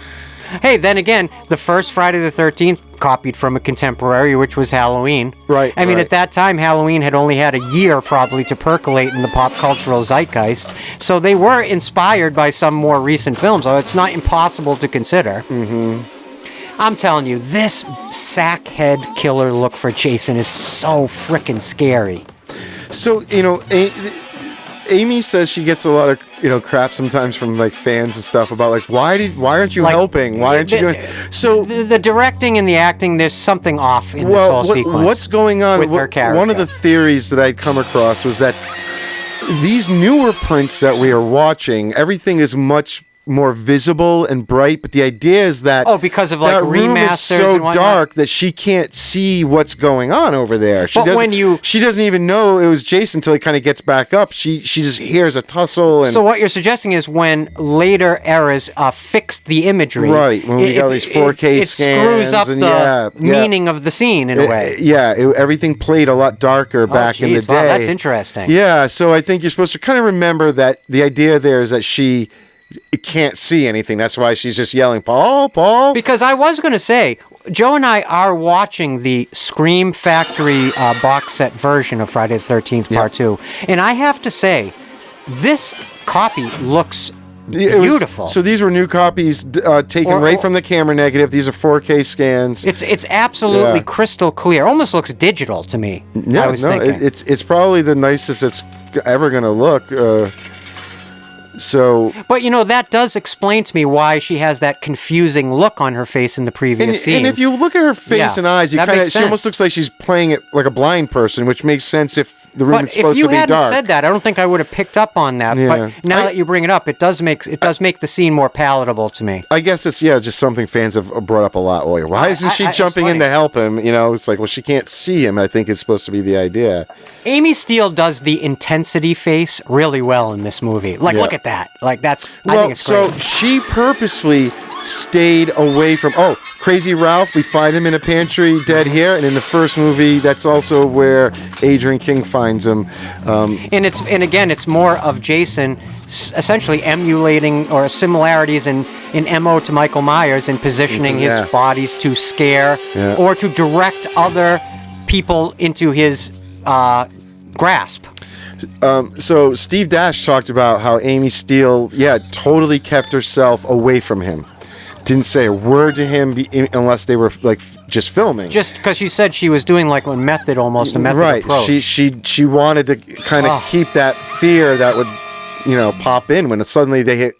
Hey, then again, the first Friday the 13th copied from a contemporary, which was Halloween. Right. I mean, at that time, Halloween had only had a year probably to percolate in the pop cultural zeitgeist. So they were inspired by some more recent films, so it's not impossible to consider. Mm-hmm. I'm telling you, this sackhead killer look for Jason is so frickin' scary. So, Amy says she gets a lot of crap sometimes from like fans and stuff about like why aren't you helping? Why aren't you doing? So the directing and the acting, there's something off in this whole sequence. What's going on with her character? One of the theories that I'd come across was that these newer prints that we are watching, everything is much more visible and bright, but the idea is that because of like that room is remasters so and whatnot. dark that she can't see what's going on over there. She doesn't even know it was Jason until he kind of gets back up. She just hears a tussle. And so what you're suggesting is when later eras fixed the imagery, right? When we got these 4K scans, it screws up the meaning of the scene in a way. Everything played a lot darker back in the day. Wow, that's interesting. Yeah, so I think you're supposed to kind of remember that the idea there is that she can't see anything. That's why she's just yelling, Paul, Paul. Because I was going to say, Joe and I are watching the Scream Factory box set version of Friday the 13th Part 2. And I have to say, this copy looks beautiful. So these were new copies taken right from the camera negative. These are 4K scans. It's absolutely crystal clear. Almost looks digital to me. Yeah, thinking. It's probably the nicest it's ever going to look. But that does explain to me why she has that confusing look on her face in the previous scene. And if you look at her face and eyes, she almost looks like she's playing it like a blind person, which makes sense if the room is supposed to be dark. But if you hadn't said that, I don't think I would have picked up on that. Yeah. But now that you bring it up, it does make the scene more palatable to me. I guess it's just something fans have brought up a lot. Why isn't she jumping in to help him? It's like, well, she can't see him. I think it's supposed to be the idea. Amy Steele does the intensity face really well in this movie. Look at that. I think it's great. So she purposefully stayed away from Crazy Ralph. We find him in a pantry dead here, and in the first movie that's also where Adrien King finds him. And it's more of Jason essentially emulating or similarities in MO to Michael Myers in positioning his bodies to scare or to direct other people into his grasp. So Steve Dash talked about how Amy Steele totally kept herself away from him. Didn't say a word to him unless they were just filming. Just because she said she was doing a method approach. Right. She wanted to kind of keep that fear that would pop in when suddenly they hit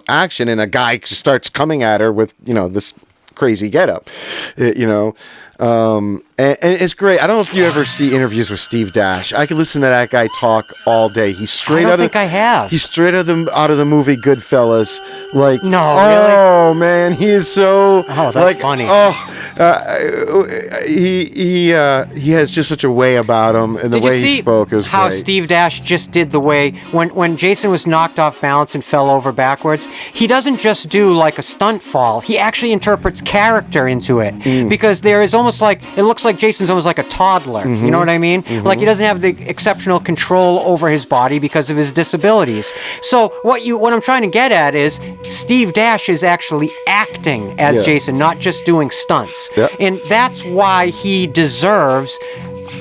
action and a guy starts coming at her with this crazy getup. And it's great. I don't know if you ever see interviews with Steve Dash. I could listen to that guy talk all day. He's straight I have. He's straight out of the movie Goodfellas. Really? Man, he is so. Oh, that's funny. He has just such a way about him, and the way he spoke is how great. Steve Dash just did the way when Jason was knocked off balance and fell over backwards. He doesn't just do a stunt fall. He actually interprets character into it because there is almost it looks like Jason's almost like a toddler. You know what I mean? Like he doesn't have the exceptional control over his body because of his disabilities. So what I'm trying to get at is Steve Dash is actually acting as Jason, not just doing stunts. And that's why he deserves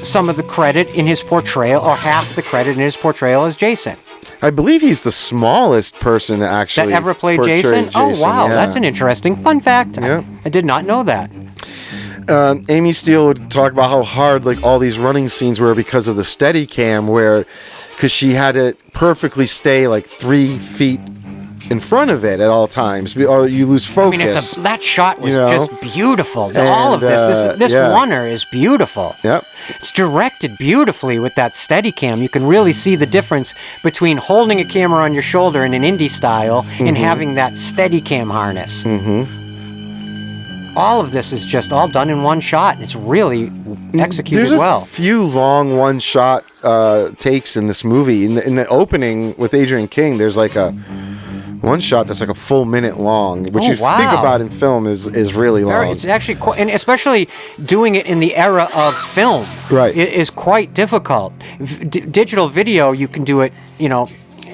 some of the credit in his portrayal, or half the credit in his portrayal as Jason. I believe he's the smallest person that ever played Jason. Oh, wow. That's an interesting fun fact. I did not know that. Amy Steele would talk about how hard all these running scenes were because of the Steadicam, because she had to perfectly stay 3 feet in front of it at all times, or you lose focus. That shot was just beautiful. All of this runner is beautiful. Yep. It's directed beautifully with that Steadicam. You can really see the difference between holding a camera on your shoulder in an indie style and having that Steadicam harness. All of this is just all done in one shot, and it's really executed well. There's a few long one-shot takes in this movie. In the opening with Adrien King, there's a one shot that's a full minute long, which think about in film is really long. It's actually and especially doing it in the era of film, right? It is quite difficult. Digital video, you can do it,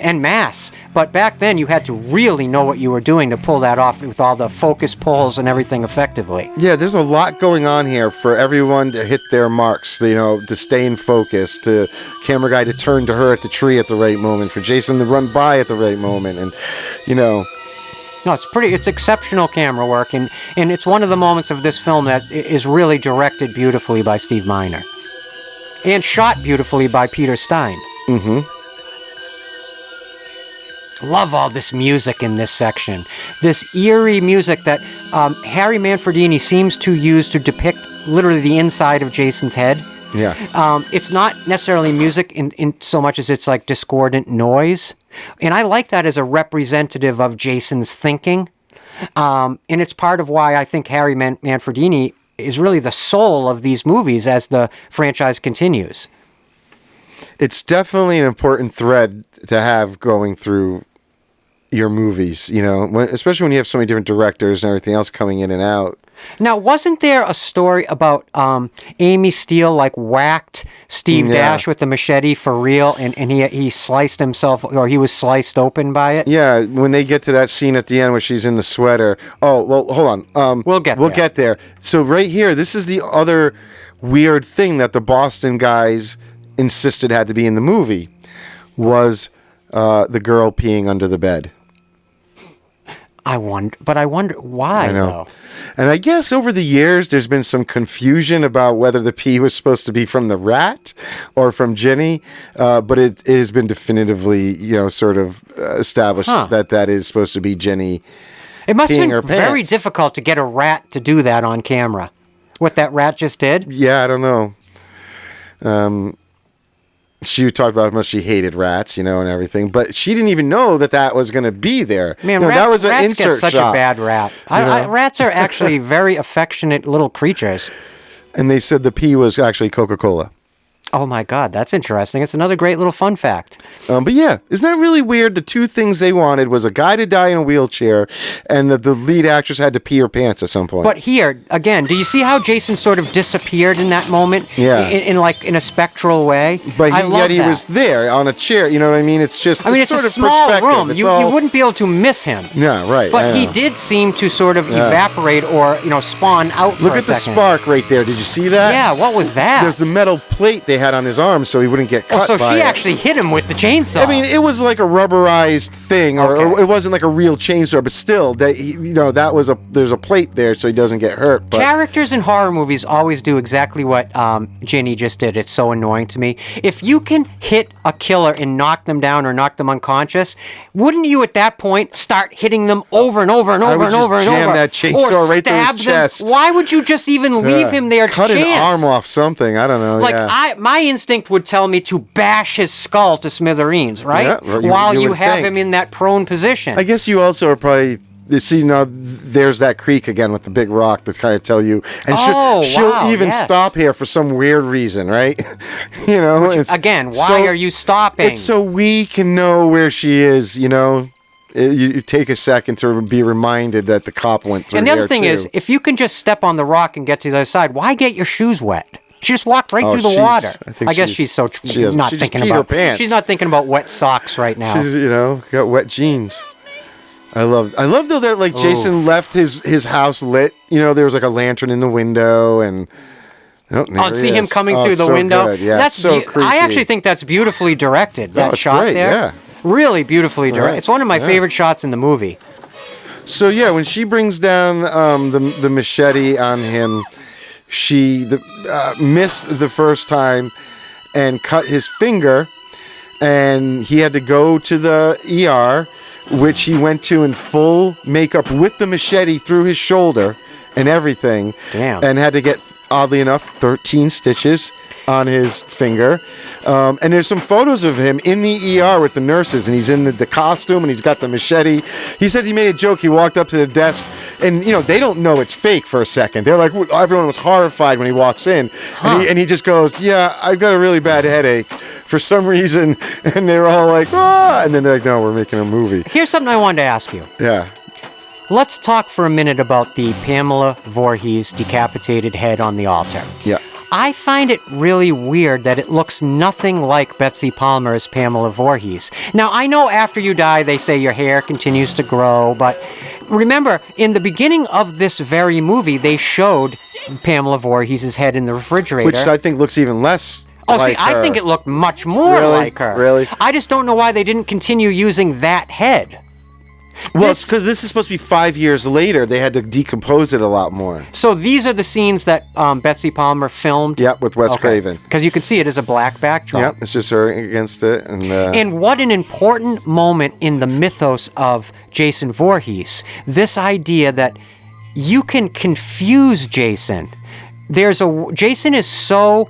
en masse, but back then you had to really know what you were doing to pull that off with all the focus pulls and everything effectively. Yeah, there's a lot going on here for everyone to hit their marks, to stay in focus, to camera guy to turn to her at the tree at the right moment, for Jason to run by at the right moment, and No, it's exceptional camera work, and it's one of the moments of this film that is really directed beautifully by Steve Miner and shot beautifully by Peter Stein. Love all this music in this section. This eerie music that Harry Manfredini seems to use to depict literally the inside of Jason's head. Yeah. It's not necessarily music in so much as it's like discordant noise. And I like that as a representative of Jason's thinking. And it's part of why I think Harry Manfredini is really the soul of these movies as the franchise continues. It's definitely an important thread to have going through your movies, especially when you have so many different directors and everything else coming in and out. Now, wasn't there a story about Amy Steele whacked Steve Dash with the machete for real, and he sliced himself, or he was sliced open by it? Yeah, when they get to that scene at the end where she's in the sweater. Oh, well, hold on. We'll get there. So right here, this is the other weird thing that the Boston guys insisted had to be in the movie, was the girl peeing under the bed. I wonder why. I know. Though. And I guess over the years, there's been some confusion about whether the pee was supposed to be from the rat or from Jenny. But it has been definitively, sort of established that is supposed to be Jenny. It must have been very pants. difficult to get a rat to do that on camera. What that rat just did? Yeah, I don't know. She talked about how much she hated rats, and everything, but she didn't even know that was going to be there. Man, that was an rats insert get such shot. a bad rap. Rats are actually very affectionate little creatures. And they said the pee was actually Coca-Cola. Oh my God, that's interesting. It's another great little fun fact. But yeah, isn't that really weird? The two things they wanted was a guy to die in a wheelchair, and that the lead actress had to pee her pants at some point. But here, again, do you see how Jason sort of disappeared in that moment? Yeah. In a spectral way? But he was there on a chair, you know what I mean? It's just, it's sort a of small perspective. room. You wouldn't be able to miss him. Yeah, right. But he did seem to sort of evaporate or, spawn out for a second. Look at the spark right there. Did you see that? Yeah, what was that? There's the metal plate they had on his arm so he wouldn't get cut. So she actually hit him with the chainsaw. I mean, it was like a rubberized thing, or it wasn't like a real chainsaw, but still, there's a plate there so he doesn't get hurt. But characters in horror movies always do exactly what Ginny just did. It's so annoying to me. If you can hit a killer and knock them down or knock them unconscious, wouldn't you at that point start hitting them over and over and over and over and over? Jam that chainsaw right to his chest. Why would you just even leave him there? Cut an arm off something. I don't know. My instinct would tell me to bash his skull to smithereens, right? Yeah, while you have him in that prone position. I guess you also are probably. See, now there's that creek again with the big rock to kind of tell you. And she'll even stop here for some weird reason, right? Again, why are you stopping? It's so we can know where she is, You take a second to be reminded that the cop went through. And the other thing is, if you can just step on the rock and get to the other side, why get your shoes wet? She just walked right through the water. I guess she's not thinking about pants. She's not thinking about wet socks right now. She's got wet jeans. I love though that Jason left his house lit. There was like a lantern in the window and see him coming through the window. Good. Yeah, that's so creepy. I actually think that's beautifully directed. That shot great, there, yeah. Really beautifully directed. It's one of my favorite shots in the movie. So yeah, when she brings down the machete on him, she missed the first time and cut his finger, and he had to go to the ER, which he went to in full makeup with the machete through his shoulder and everything. Damn. And had to get, oddly enough, 13 stitches on his finger. And there's some photos of him in the ER with the nurses, and he's in the costume, and he's got the machete. He said he made a joke. He walked up to the desk, and they don't know it's fake for a second. They're like, everyone was horrified when he walks in, and he just goes, "Yeah, I've got a really bad headache for some reason." And they're all like, "Ah!" And then they're like, "No, we're making a movie." Here's something I wanted to ask you. Yeah. Let's talk for a minute about the Pamela Voorhees decapitated head on the altar. Yeah. I find it really weird that it looks nothing like Betsy Palmer's Pamela Voorhees. Now, I know after you die, they say your hair continues to grow, but remember, in the beginning of this very movie, they showed Pamela Voorhees' head in the refrigerator. Which I think looks even less like her. I think it looked much more like her. Really? I just don't know why they didn't continue using that head. Well, it's because this is supposed to be 5 years later. They had to decompose it a lot more. So these are the scenes that Betsy Palmer filmed? Yep, with Wes Craven. Because you can see it as a black backdrop. Yep, it's just her against it. And what an important moment in the mythos of Jason Voorhees. This idea that you can confuse Jason. Jason is so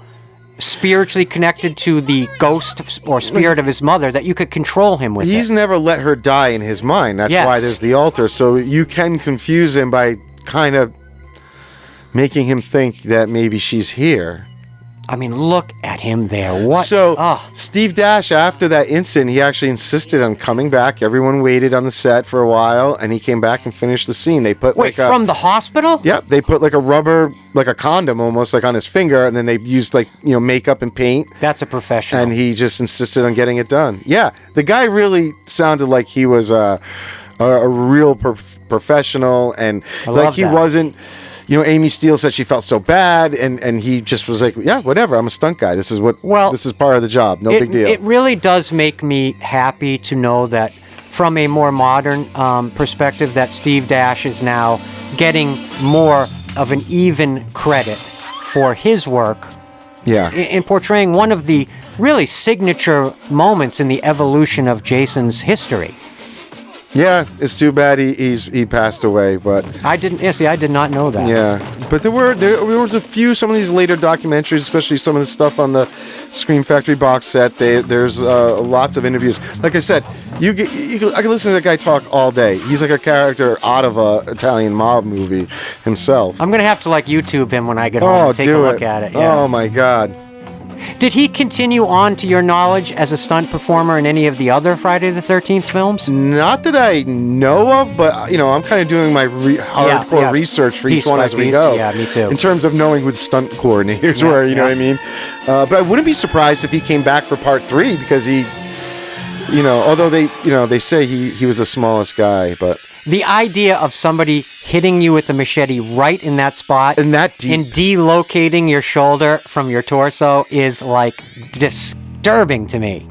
spiritually connected to the ghost or spirit of his mother that you could control him with He's it. never let her die in his mind. That's Yes. why there's the altar. So you can confuse him by kind of making him think that maybe she's here. I mean, look at him there. What? So Oh. Steve Dash, after that incident, he actually insisted on coming back. Everyone waited on the set for a while, and he came back and finished the scene. They put Wait, from the hospital? Yep, they put like a rubber, like a condom almost, like on his finger, and then they used like, makeup and paint. That's a professional. And he just insisted on getting it done. Yeah, the guy really sounded like he was a real professional, and I like love he that. wasn't. Amy Steele said she felt so bad, and he just was like, yeah, whatever. I'm a stunt guy. This is part of the job. No big deal. It really does make me happy to know that from a more modern perspective that Steve Dash is now getting more of an even credit for his work Yeah. in portraying one of the really signature moments in the evolution of Jason's history. Yeah, it's too bad he passed away, but I did not know that. yeah. But there was a few, some of these later documentaries, especially some of the stuff on the Scream Factory box set. There's lots of interviews. Like I said, I can listen to that guy talk all day. He's like a character out of a Italian mob movie himself. I'm gonna have to YouTube him when I get home and take a look at it. Yeah. Oh my God. Did he continue on, to your knowledge, as a stunt performer in any of the other Friday the 13th films? Not that I know of, but I'm kind of doing my hardcore research for each one as we go. Yeah, me too. In terms of knowing who the stunt coordinators were, you know what I mean? But I wouldn't be surprised if he came back for part 3 because he, although they say he was the smallest guy, but the idea of somebody hitting you with a machete right in that spot and that deep, and delocating your shoulder from your torso is disturbing to me.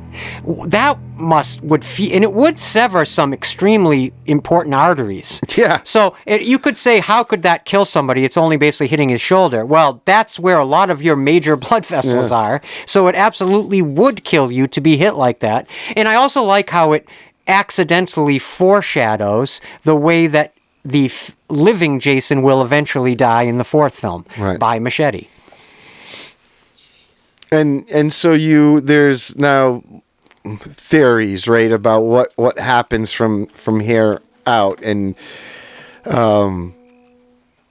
That and it would sever some extremely important arteries. Yeah. So you could say, how could that kill somebody? It's only basically hitting his shoulder. Well, that's where a lot of your major blood vessels are. So it absolutely would kill you to be hit like that. And I also like how it accidentally foreshadows the way that the living Jason will eventually die in the 4th film by machete. And so there's now theories, right, about what happens from here out, and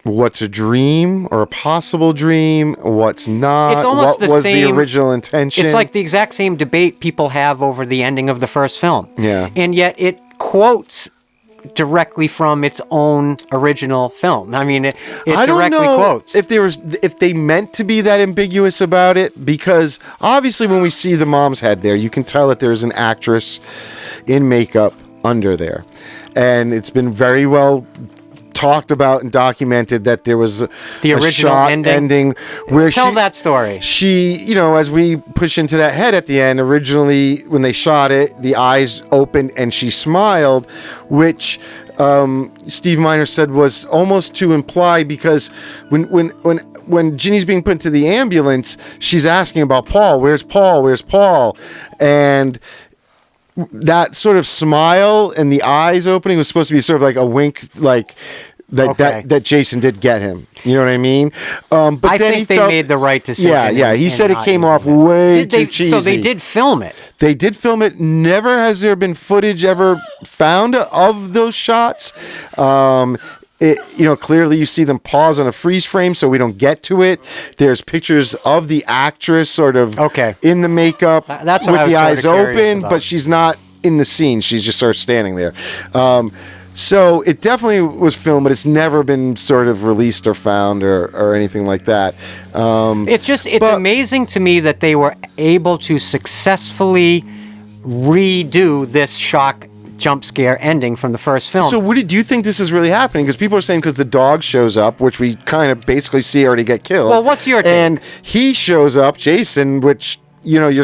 what's a dream or a possible dream, what's not, it's almost what was the original intention. It's like the exact same debate people have over the ending of the first film. Yeah. And yet it quotes directly from its own original film. I mean, it directly quotes. If they meant to be that ambiguous about it, because obviously when we see the mom's head there, you can tell that there's an actress in makeup under there. And it's been very well talked about and documented that there was the original shot ending where tell that story. She, as we push into that head at the end, originally when they shot it, the eyes opened and she smiled, which Steve Miner said was almost to imply, because when Ginny's being put into the ambulance, she's asking about Paul. Where's Paul? Where's Paul? And that sort of smile and the eyes opening was supposed to be sort of like a wink, like that Jason did get him. You know what I mean? But I think they made the right decision. Yeah. He said it came off way too cheesy. So they did film it. They did film it. Never has there been footage ever found of those shots. Clearly you see them pause on a freeze frame, so we don't get to it. There's pictures of the actress sort of in the makeup That's what with I was the eyes open, about. but she's not in the scene. She's just sort of standing there. So it definitely was filmed, but it's never been sort of released or found or anything like that. It's amazing to me that they were able to successfully redo this shock jump scare ending from the first film. So do you think this is really happening? Because people are saying because the dog shows up, which we kind of basically see already get killed. Well, what's your take? And he shows up, Jason, which, you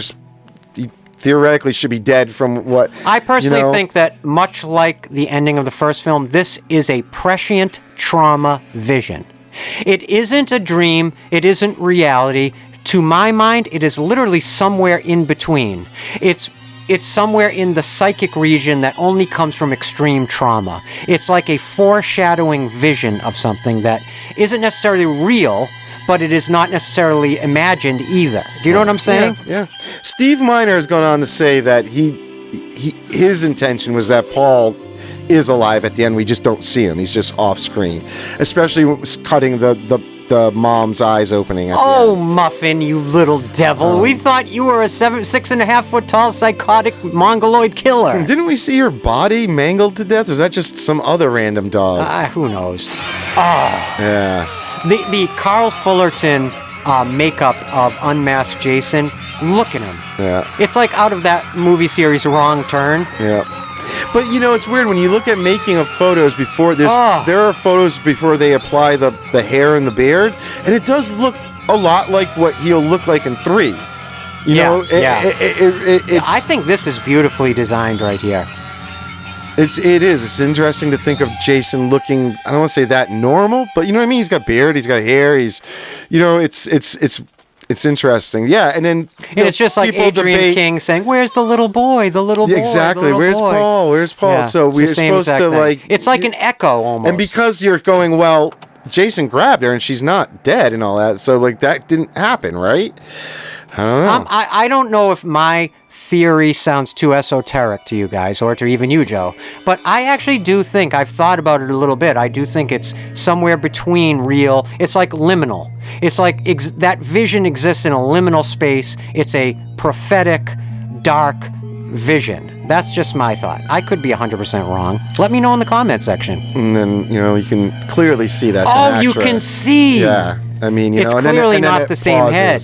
theoretically should be dead from what... I personally think that much like the ending of the first film, this is a prescient trauma vision. It isn't a dream. It isn't reality. To my mind, it is literally somewhere in between. It's somewhere in the psychic region that only comes from extreme trauma. It's like a foreshadowing vision of something that isn't necessarily real, but it is not necessarily imagined either. Do you know what I'm saying? Yeah. Steve Miner has gone on to say that his intention was that Paul is alive at the end. We just don't see him. He's just off screen, especially cutting the mom's eyes opening at the end. Muffin, you little devil. We thought you were a 6.5 foot tall psychotic mongoloid killer. Didn't we see her body mangled to death? Or is that just some other random dog? Who knows? Yeah. The Carl Fullerton makeup of Unmasked Jason, look at him. Yeah. It's like out of that movie series Wrong Turn. Yeah. But it's weird when you look at making of photos before there are photos before they apply the hair and the beard, and it does look a lot like what he'll look like in 3. I think this is beautifully designed right here. It is. It's interesting to think of Jason looking, I don't want to say that normal, but you know what I mean? He's got beard, he's got hair, it's interesting. Yeah, and then it's just like Adrien King saying, "Where's the little boy? The little boy." Exactly. The little boy. Paul? Where's Paul? Yeah, so we're supposed to thing. It's like an echo almost. And because you're going, well, Jason grabbed her and she's not dead and all that, so that didn't happen, right? I don't know. I don't know if my theory sounds too esoteric to you guys, or to even you, Joe, but I actually do think, I've thought about it a little bit, I do think it's somewhere between real, it's like liminal. It's like that vision exists in a liminal space. It's a prophetic, dark vision. That's just my thought. I could be 100% wrong. Let me know in the comment section. And then, you can clearly see that's an you extra. can see! Yeah. I mean, it's clearly not the same head.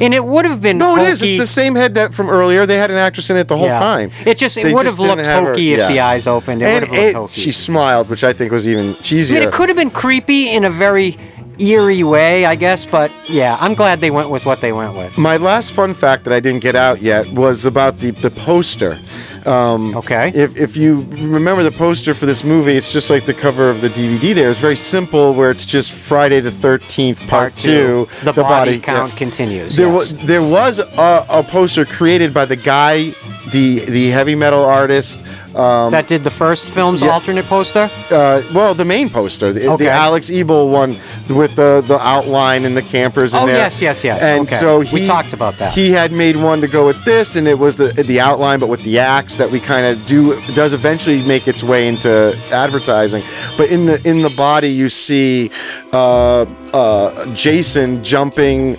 And it would have been hokey. It is. It's the same head that from earlier. They had an actress in it the whole time. It would have looked hokey if the eyes opened. It would have looked hokey. She smiled, which I think was even cheesier. I mean, it could have been creepy in a very eerie way, I guess, but yeah, I'm glad they went with what they went with. My last fun fact that I didn't get out yet was about the poster. Okay. If you remember the poster for this movie, it's just like the cover of the DVD there. It's very simple, where it's just Friday the 13th, Part 2. The body count continues. There was a poster created by the guy, the heavy metal artist. That did the first film's alternate poster? Well, the main poster. The Alex Ebel one with the outline and the campers in there. Yes. And so we talked about that. He had made one to go with this, and it was the outline, but with the axe that we kind of does eventually make its way into advertising. But in the body, you see Jason jumping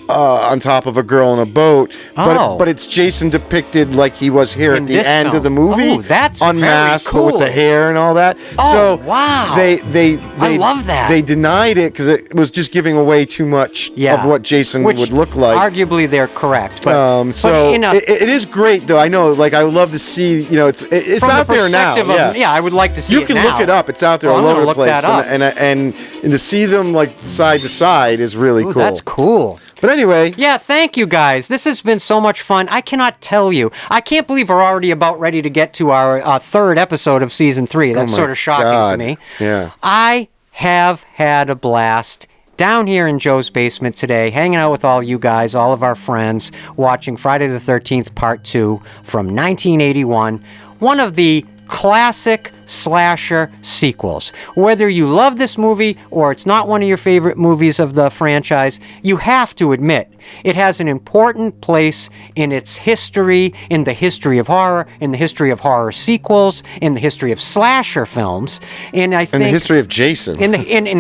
on top of a girl in a boat, but it's Jason depicted like he was here at the end of the movie. Oh, that's unmasked, very cool. but with the hair and all that. Oh, wow! They I love that. They denied it because it was just giving away too much of what Jason would look like. Arguably, they're correct. But, it is great, though. I know, like I would love to see. It's out there now. I would like to see. You can look it up. It's out there all over the place, and to see them like side to side is really cool. That's cool. But anyway. Yeah, thank you guys. This has been so much fun. I cannot tell you. I can't believe we're already about ready to get to our third episode of Season 3. That's sort of shocking to me. Yeah. I have had a blast down here in Joe's basement today, hanging out with all you guys, all of our friends, watching Friday the 13th Part 2 from 1981. One of the classic slasher sequels. Whether you love this movie or it's not one of your favorite movies of the franchise, you have to admit it has an important place in its history, in the history of horror, in the history of horror sequels, in the history of slasher films, and I think in the history of Jason.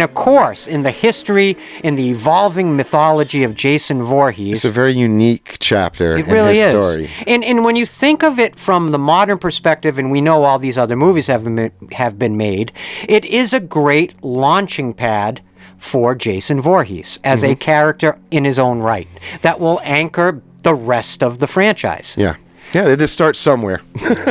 Of course, in the history, in the evolving mythology of Jason Voorhees. It's a very unique chapter in his story. Is. And when you think of it from the modern perspective, and we know all these other movies have been made, it is a great launching pad for Jason Voorhees as a character in his own right that will anchor the rest of the franchise. Yeah, they just start somewhere.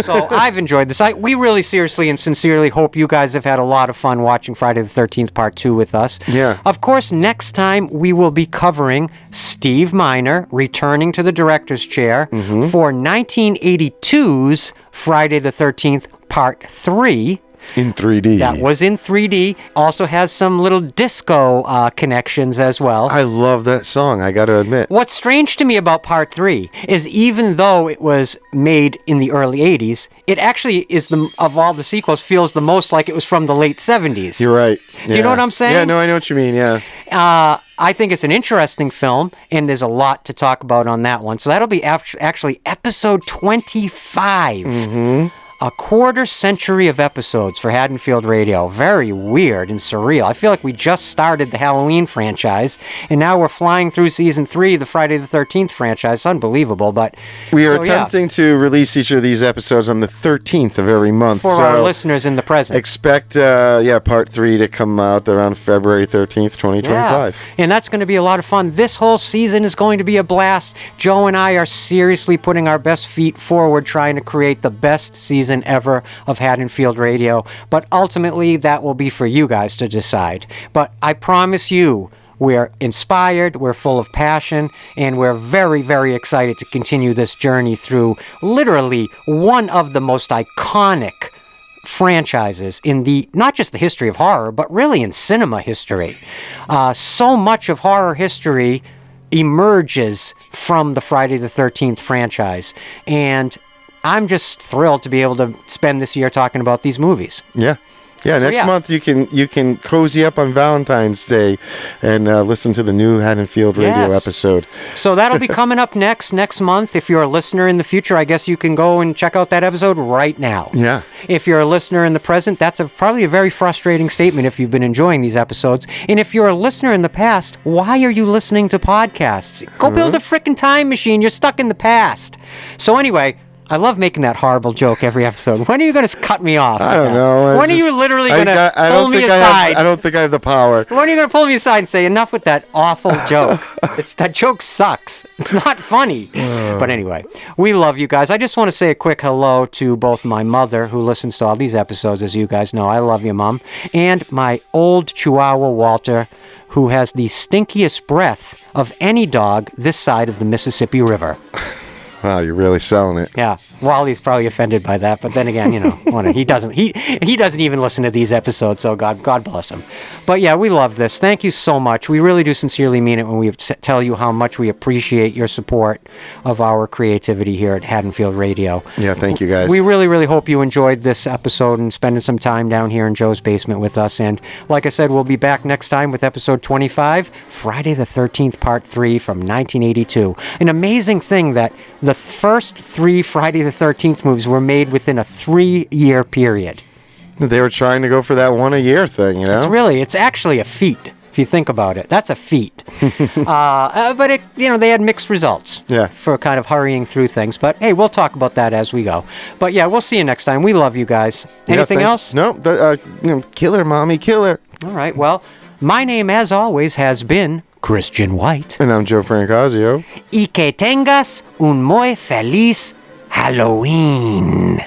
So I've enjoyed this. We really seriously and sincerely hope you guys have had a lot of fun watching Friday the 13th Part 2 with us. Yeah. Of course, next time we will be covering Steve Miner returning to the director's chair for 1982's Friday the 13th Part 3. In 3D. That was in 3D. Also has some little disco connections as well. I love that song, I gotta admit. What's strange to me about Part 3 is even though it was made in the early 80s, it actually is, of all the sequels, feels the most like it was from the late 70s. You're right. Do you know what I'm saying? Yeah, no, I know what you mean, yeah. I think it's an interesting film, and there's a lot to talk about on that one. So that'll be actually episode 25. Mm-hmm. A quarter century of episodes for Haddonfield Radio. Very weird and surreal. I feel like we just started the Halloween franchise, and now we're flying through season 3, the Friday the 13th franchise. It's unbelievable, but... We are attempting to release each of these episodes on the 13th of every month. For our listeners in the present. Expect, part 3 to come out around February 13th, 2025. Yeah. And that's going to be a lot of fun. This whole season is going to be a blast. Joe and I are seriously putting our best feet forward, trying to create the best season ever of Haddonfield Radio, but ultimately that will be for you guys to decide. But I promise you, we're inspired, we're full of passion, and we're very, very excited to continue this journey through literally one of the most iconic franchises in not just the history of horror, but really in cinema history. So much of horror history emerges from the Friday the 13th franchise, and I'm just thrilled to be able to spend this year talking about these movies. Yeah. Yeah, next month you can cozy up on Valentine's Day and listen to the new Haddonfield Radio episode. So that'll be coming up next month. If you're a listener in the future, I guess you can go and check out that episode right now. Yeah. If you're a listener in the present, that's probably a very frustrating statement if you've been enjoying these episodes. And if you're a listener in the past, why are you listening to podcasts? Go build a frickin' time machine. You're stuck in the past. So anyway... I love making that horrible joke every episode. When are you going to cut me off? I don't know. When are you literally going to pull me aside? I don't think I have the power. When are you going to pull me aside and say, enough with that awful joke? That joke sucks. It's not funny. But anyway, we love you guys. I just want to say a quick hello to both my mother, who listens to all these episodes, as you guys know. I love you, Mom. And my old Chihuahua, Walter, who has the stinkiest breath of any dog this side of the Mississippi River. Wow, you're really selling it. Yeah, Wally's probably offended by that, but then again, he doesn't. He doesn't even listen to these episodes, so God bless him. But yeah, we love this. Thank you so much. We really do sincerely mean it when we tell you how much we appreciate your support of our creativity here at Haddonfield Radio. Yeah, thank you guys. We really, really hope you enjoyed this episode and spending some time down here in Joe's basement with us. And like I said, we'll be back next time with episode 25, Friday the 13th, Part 3 from 1982. An amazing thing that the first 3 Friday the 13th movies were made within a 3-year period. They were trying to go for that one a year thing, It's actually a feat, if you think about it. That's a feat. But they had mixed results for kind of hurrying through things. But hey, we'll talk about that as we go. But yeah, we'll see you next time. We love you guys. Anything else? No, killer, mommy, killer. All right, well, my name, as always, has been Christian White. And I'm Joe Francazio. Y que tengas un muy feliz Halloween.